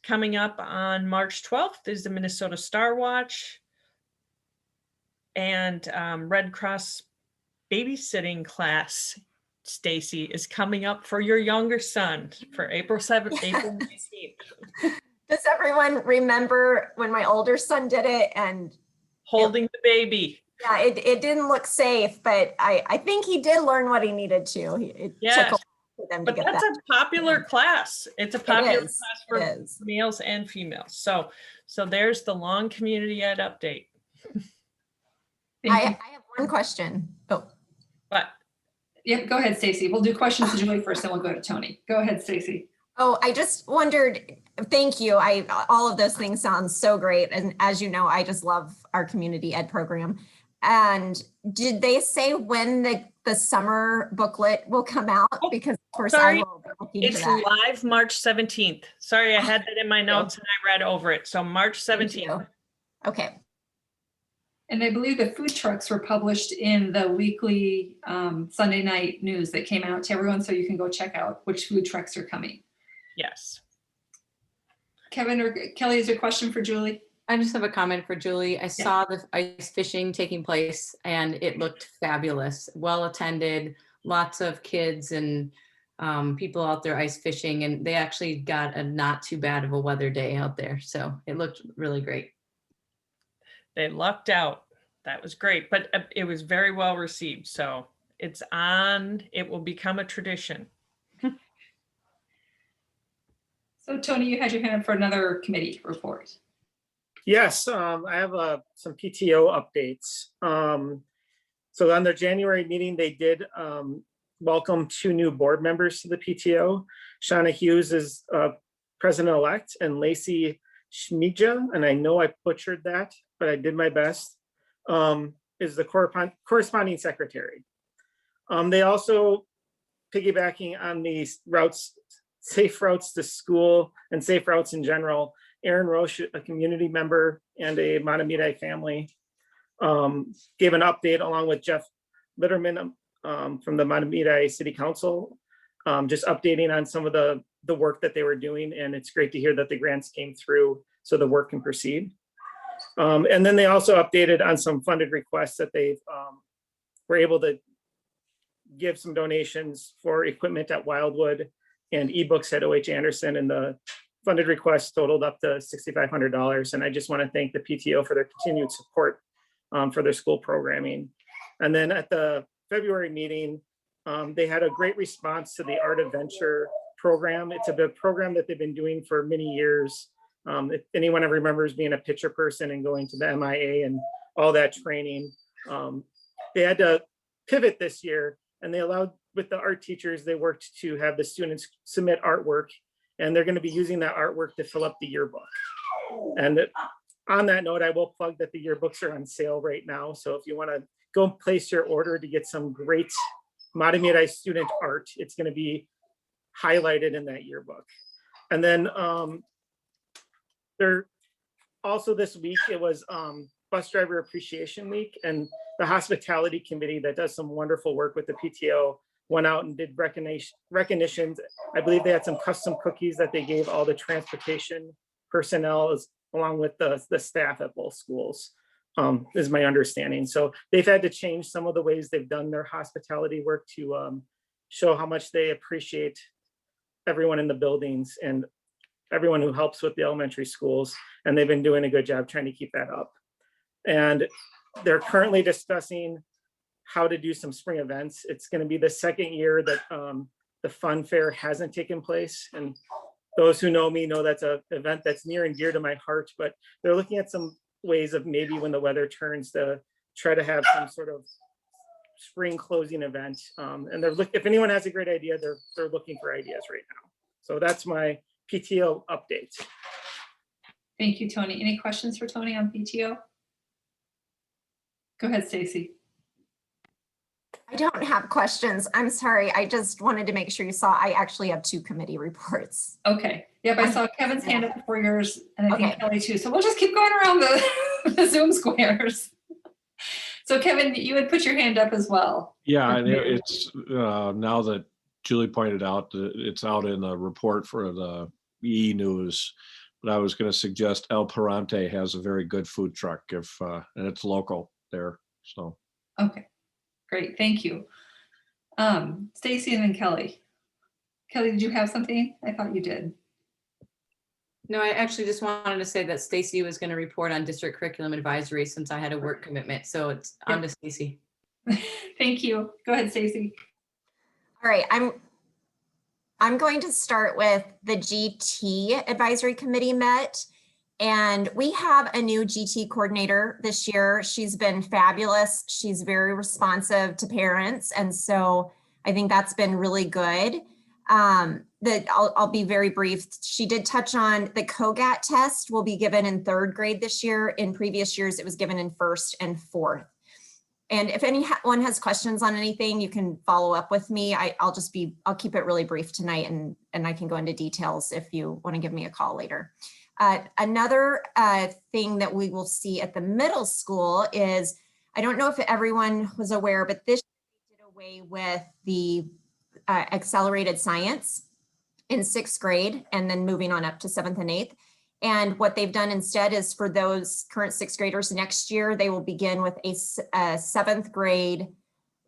Coming up on March 12th is the Minnesota Star Watch, and Red Cross babysitting class, Stacy, is coming up for your younger son for April 7th, April 19th. Does everyone remember when my older son did it and holding the baby? Yeah, it didn't look safe, but I think he did learn what he needed to. It took a while to them to But get that's that. a popular class. It's a popular is. class It for is. males and females. So there's the long community ed update. I have one question. Oh, But Yep, go ahead, Stacy. We'll do questions to Julie first, then we'll go to Tony. Go ahead, Stacy. oh, I just wondered, thank you. All of those things sound so great. And as you know, I just love our community ed program. And did they say when the summer booklet will come out? Because of course sorry, I will be looking to it's that. live March 17th. Sorry, I had that in my notes and I read over it. So March 17th. Okay. And I believe the food trucks were published in the weekly Sunday night news that came out to everyone, so you can go check out which food trucks are coming. Yes. Kevin or Kelly, is there a question for Julie? I just have a comment for Julie. I saw the ice fishing taking place and it looked fabulous, well attended, lots of kids and people out there ice fishing, and they actually got a not too bad of a weather day out there. So it looked really great. They lucked out. That was great, but it was very well received. So it's on, it will become a tradition. So Tony, you had your hand up for another committee report. Yes, I have some PTO updates. So on their January meeting, they did welcome 2 new board members to the PTO. Shauna Hughes is president-elect, and Lacey Schmidja, and I know I butchered that, but I did my best, is the corresponding secretary. They also, piggybacking on the safe routes to school and safe routes in general, Aaron Roche, a community member and a Mahtomedi family, gave an update along with Jeff Litterman from the Mahtomedi City Council, just updating on some of the work that they were doing. And it's great to hear that the grants came through so the work can proceed. And then they also updated on some funded requests that they were able to give some donations for equipment at Wildwood and ebooks at OH Anderson, and the funded requests totaled up to $6,500. And I just want to thank the PTO for their continued support for their school programming. And then at the February meeting, they had a great response to the Art Adventure program. It's a big program that they've been doing for many years. If anyone ever remembers being a picture person and going to the MIA and all that training, they had to pivot this year, and they allowed, with the art teachers, they worked to have the students submit artwork, and they're going to be using that artwork to fill up the yearbook. And on that note, I will plug that the yearbooks are on sale right now. So if you want to go place your order to get some great Mahtomedi student art, it's going to be highlighted in that yearbook. And then there also this week, it was Bus Driver Appreciation Week, and the hospitality committee that does some wonderful work with the PTO went out and did recognitions. I believe they had some custom cookies that they gave all the transportation personnel along with the staff at both schools, is my understanding. So they've had to change some of the ways they've done their hospitality work to show how much they appreciate everyone in the buildings and everyone who helps with the elementary schools. And they've been doing a good job trying to keep that up. And they're currently discussing how to do some spring events. It's going to be the second year that the fun fair hasn't taken place. And those who know me know that's an event that's near and dear to my heart, but they're looking at some ways of maybe when the weather turns to try to have some sort of spring closing event. And if anyone has a great idea, they're looking for ideas right now. So that's my PTO update. Thank you, Tony. Any questions for Tony on PTO? Go ahead, Stacy. I don't have questions. I'm sorry. I just wanted to make sure you saw I actually have 2 committee reports. Okay. Yep, I saw Kevin's hand up before yours, and I think Kelly too. So we'll just keep going around the Zoom squares. So Kevin, you would put your hand up as well. Yeah, and it's now that Julie pointed out, it's out in the report for the E-News. But I was going to suggest El Parante has a very good food truck and it's local there. So okay, great, thank you. Stacy and then Kelly. Kelly, did you have something? I thought you did. No, I actually just wanted to say that Stacy was going to report on district curriculum advisory since I had a work commitment. So it's on to Stacy. Thank you. Go ahead, Stacy. All right, I'm going to start with the GT Advisory Committee met. And we have a new GT coordinator this year. She's been fabulous. She's very responsive to parents. And so I think that's been really good. I'll be very brief. She did touch on the COGAT test will be given in 3rd grade this year. In previous years, it was given in 1st and 4th. And if anyone has questions on anything, you can follow up with me. I'll keep it really brief tonight, and I can go into details if you want to give me a call later. Another thing that we will see at the middle school is, I don't know if everyone was aware, but this year they did away with the accelerated science in 6th grade and then moving on up to 7th and 8th. And what they've done instead is, for those current 6th graders next year, they will begin with a 7th grade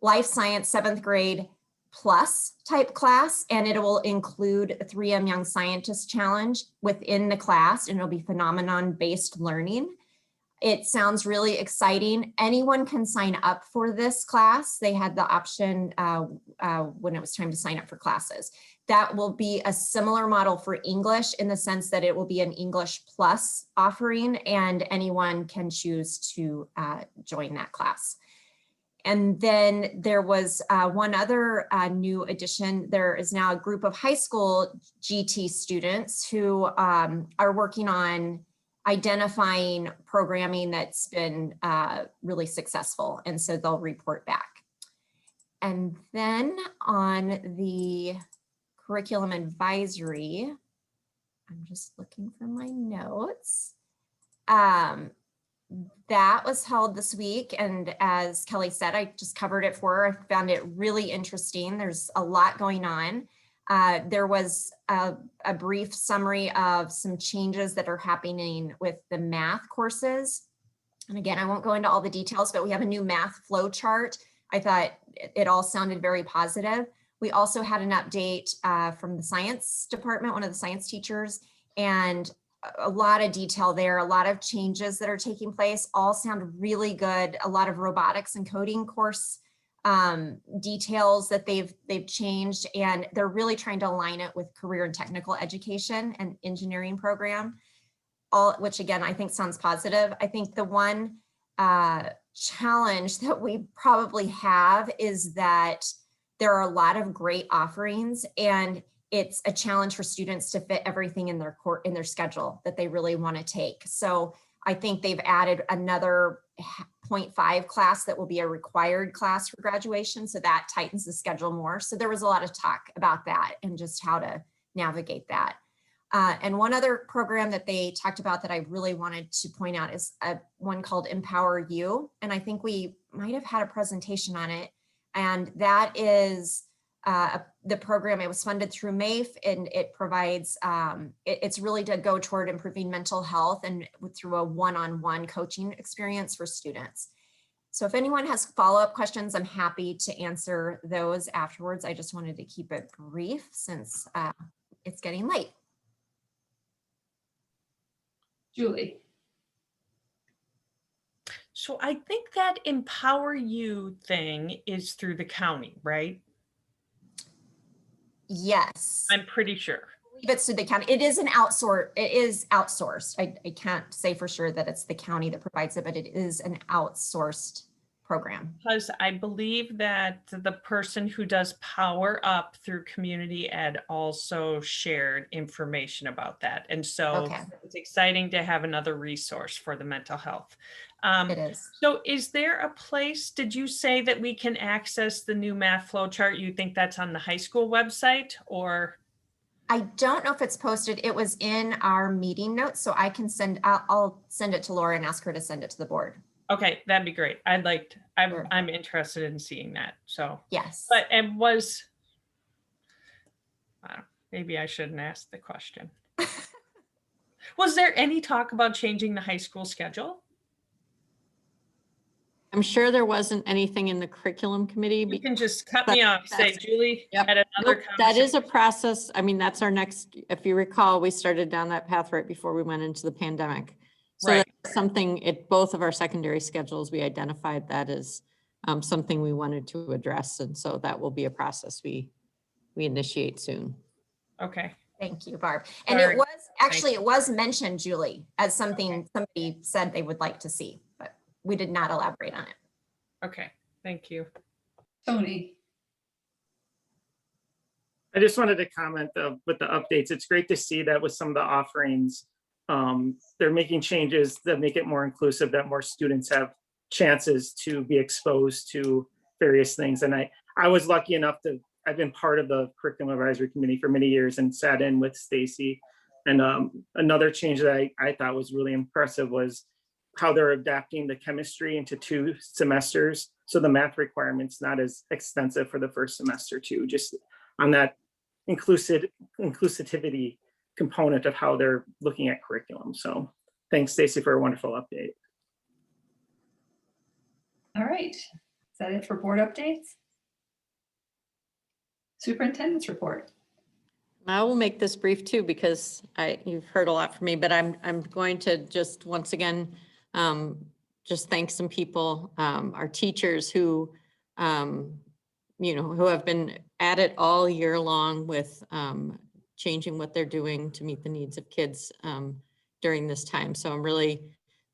life science 7th grade plus type class, and it will include a 3M Young Scientist Challenge within the class, and it'll be phenomenon-based learning. It sounds really exciting. Anyone can sign up for this class. They had the option when it was time to sign up for classes. That will be a similar model for English, in the sense that it will be an English plus offering, and anyone can choose to join that class. And then there was one other new addition. There is now a group of high school GT students who are working on identifying programming that's been really successful. And so they'll report back. And then on the curriculum advisory, I'm just looking for my notes. That was held this week, and as Kelly said, I just covered it for her. I found it really interesting. There's a lot going on. There was a brief summary of some changes that are happening with the math courses. And again, I won't go into all the details, but we have a new math flow chart. I thought it all sounded very positive. We also had an update from the science department, one of the science teachers, and a lot of detail there, a lot of changes that are taking place, all sound really good. A lot of robotics and coding course details that they've changed, and they're really trying to align it with career and technical education and engineering program, which again, I think sounds positive. I think the one challenge that we probably have is that there are a lot of great offerings, and it's a challenge for students to fit everything in their schedule that they really want to take. So I think they've added another 0.5 class that will be a required class for graduation. So that tightens the schedule more. So there was a lot of talk about that and just how to navigate that. And one other program that they talked about that I really wanted to point out is one called Empower You. And I think we might have had a presentation on it. And that is the program. It was funded through MAIF, and it provides, it's really to go toward improving mental health and through a one-on-one coaching experience for students. So if anyone has follow-up questions, I'm happy to answer those afterwards. I just wanted to keep it brief since it's getting late. Julie. So I think that Empower You thing is through the county, right? Yes. I'm pretty sure. It's through the county. It is outsourced. I can't say for sure that it's the county that provides it, but it is an outsourced program. Because I believe that the person who does Power Up through Community Ed also shared information about that. And so It's exciting to have another resource for the mental health. It is. So is there a place, did you say that we can access the new math flow chart? You think that's on the high school website, or? I don't know if it's posted. It was in our meeting notes, so I can I'll send it to Laura and ask her to send it to the board. Okay, that'd be great. I'm interested in seeing that. So yes, but it was, maybe I shouldn't ask the question. Was there any talk about changing the high school schedule? I'm sure there wasn't anything in the curriculum committee. You can just cut me off, say, Julie, yep. at another Nope, that is a process. I mean, that's our next, if you recall, we started down that path right before we went into the pandemic. So right. That's something, at both of our secondary schedules, we identified that as something we wanted to address. And so that will be a process we initiate soon. Okay. Thank you, Barb. And Sorry. it was, actually, it was mentioned, Julie, as something somebody said they would like to see, but we did not elaborate on it. Okay, thank you. Tony. I just wanted to comment with the updates. It's great to see that with some of the offerings, they're making changes that make it more inclusive, that more students have chances to be exposed to various things. And I was lucky enough I've been part of the curriculum advisory committee for many years and sat in with Stacy. And another change that I thought was really impressive was how they're adapting the chemistry into 2 semesters. So the math requirements not as extensive for the first semester too, just on that inclusivity component of how they're looking at curriculum. So thanks, Stacy, for a wonderful update. All right. Is that it for board updates? Superintendent's report. I will make this brief too, because you've heard a lot from me, but I'm going to just once again, just thank some people, our teachers who, who have been at it all year long with changing what they're doing to meet the needs of kids during this time. So I'm really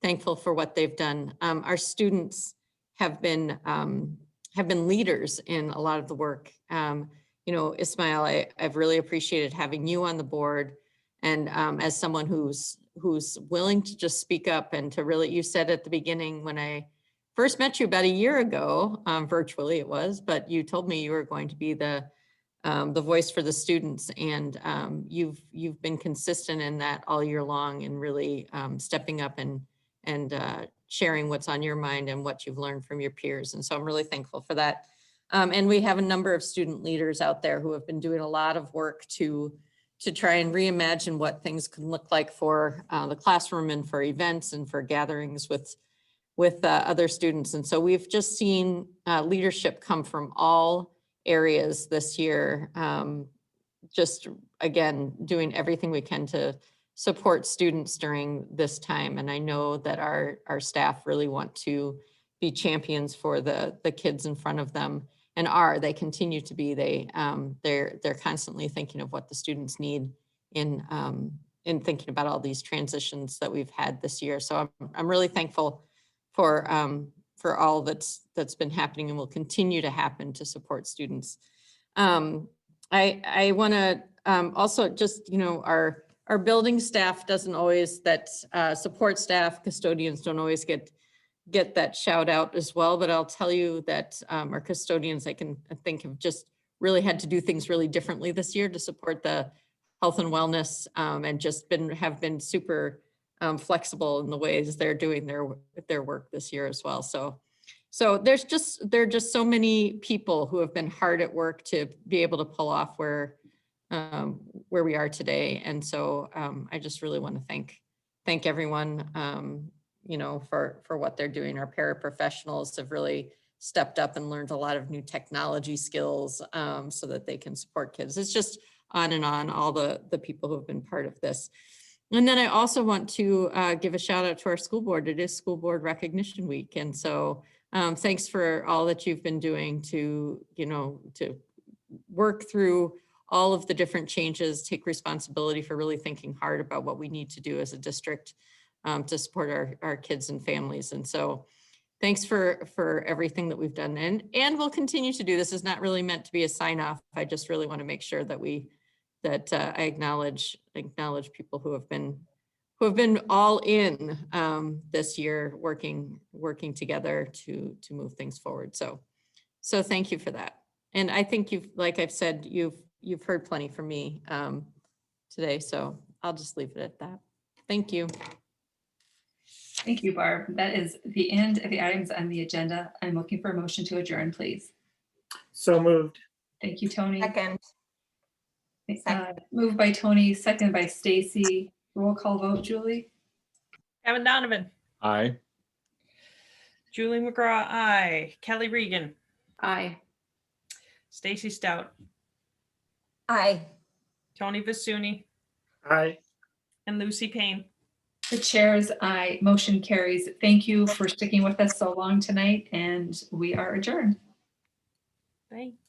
thankful for what they've done. Our students have been leaders in a lot of the work. Ismail, I've really appreciated having you on the board, and as someone who's willing to just speak up and to really, you said at the beginning when I first met you about a year ago, virtually it was, but you told me you were going to be the voice for the students, and you've been consistent in that all year long, and really stepping up and sharing what's on your mind and what you've learned from your peers. And so I'm really thankful for that. And we have a number of student leaders out there who have been doing a lot of work to try and reimagine what things can look like for the classroom and for events and for gatherings with other students. And so we've just seen leadership come from all areas this year. Just again, doing everything we can to support students during this time. And I know that our staff really want to be champions for the kids in front of them, and they continue to be. They're constantly thinking of what the students need in thinking about all these transitions that we've had this year. So I'm really thankful for all that's been happening and will continue to happen to support students. I want to also just, our building staff doesn't always, support staff, custodians don't always get that shout out as well, but I'll tell you that our custodians, I think have just really had to do things really differently this year to support the health and wellness, and just have been super flexible in the ways they're doing their work this year as well. So there are just so many people who have been hard at work to be able to pull off where we are today. And so I just really want to thank everyone, for what they're doing. Our paraprofessionals have really stepped up and learned a lot of new technology skills so that they can support kids. It's just on and on, all the people who have been part of this. And then I also want to give a shout out to our school board. It is School Board Recognition Week. And so thanks for all that you've been doing to work through all of the different changes, take responsibility for really thinking hard about what we need to do as a district to support our kids and families. And so thanks for everything that we've done, and we'll continue to do. This is not really meant to be a sign off. I just really want to make sure that I acknowledge people who have been all in this year, working together to move things forward. So thank you for that. And I think like I've said, you've heard plenty from me today, so I'll just leave it at that. Thank you. Thank you, Barb. That is the end of the items on the agenda. I'm looking for a motion to adjourn, please. So moved. Thank you, Tony. Second. Moved by Tony, seconded by Stacy. Roll call vote, Julie. Kevin Donovan. Aye. Julie McGraw, aye. Kelly Regan. Aye. Stacy Stout. Aye. Tony Vasuny. Aye. And Lucy Payne. The chair's aye. Motion carries. Thank you for sticking with us so long tonight, and we are adjourned. Thanks.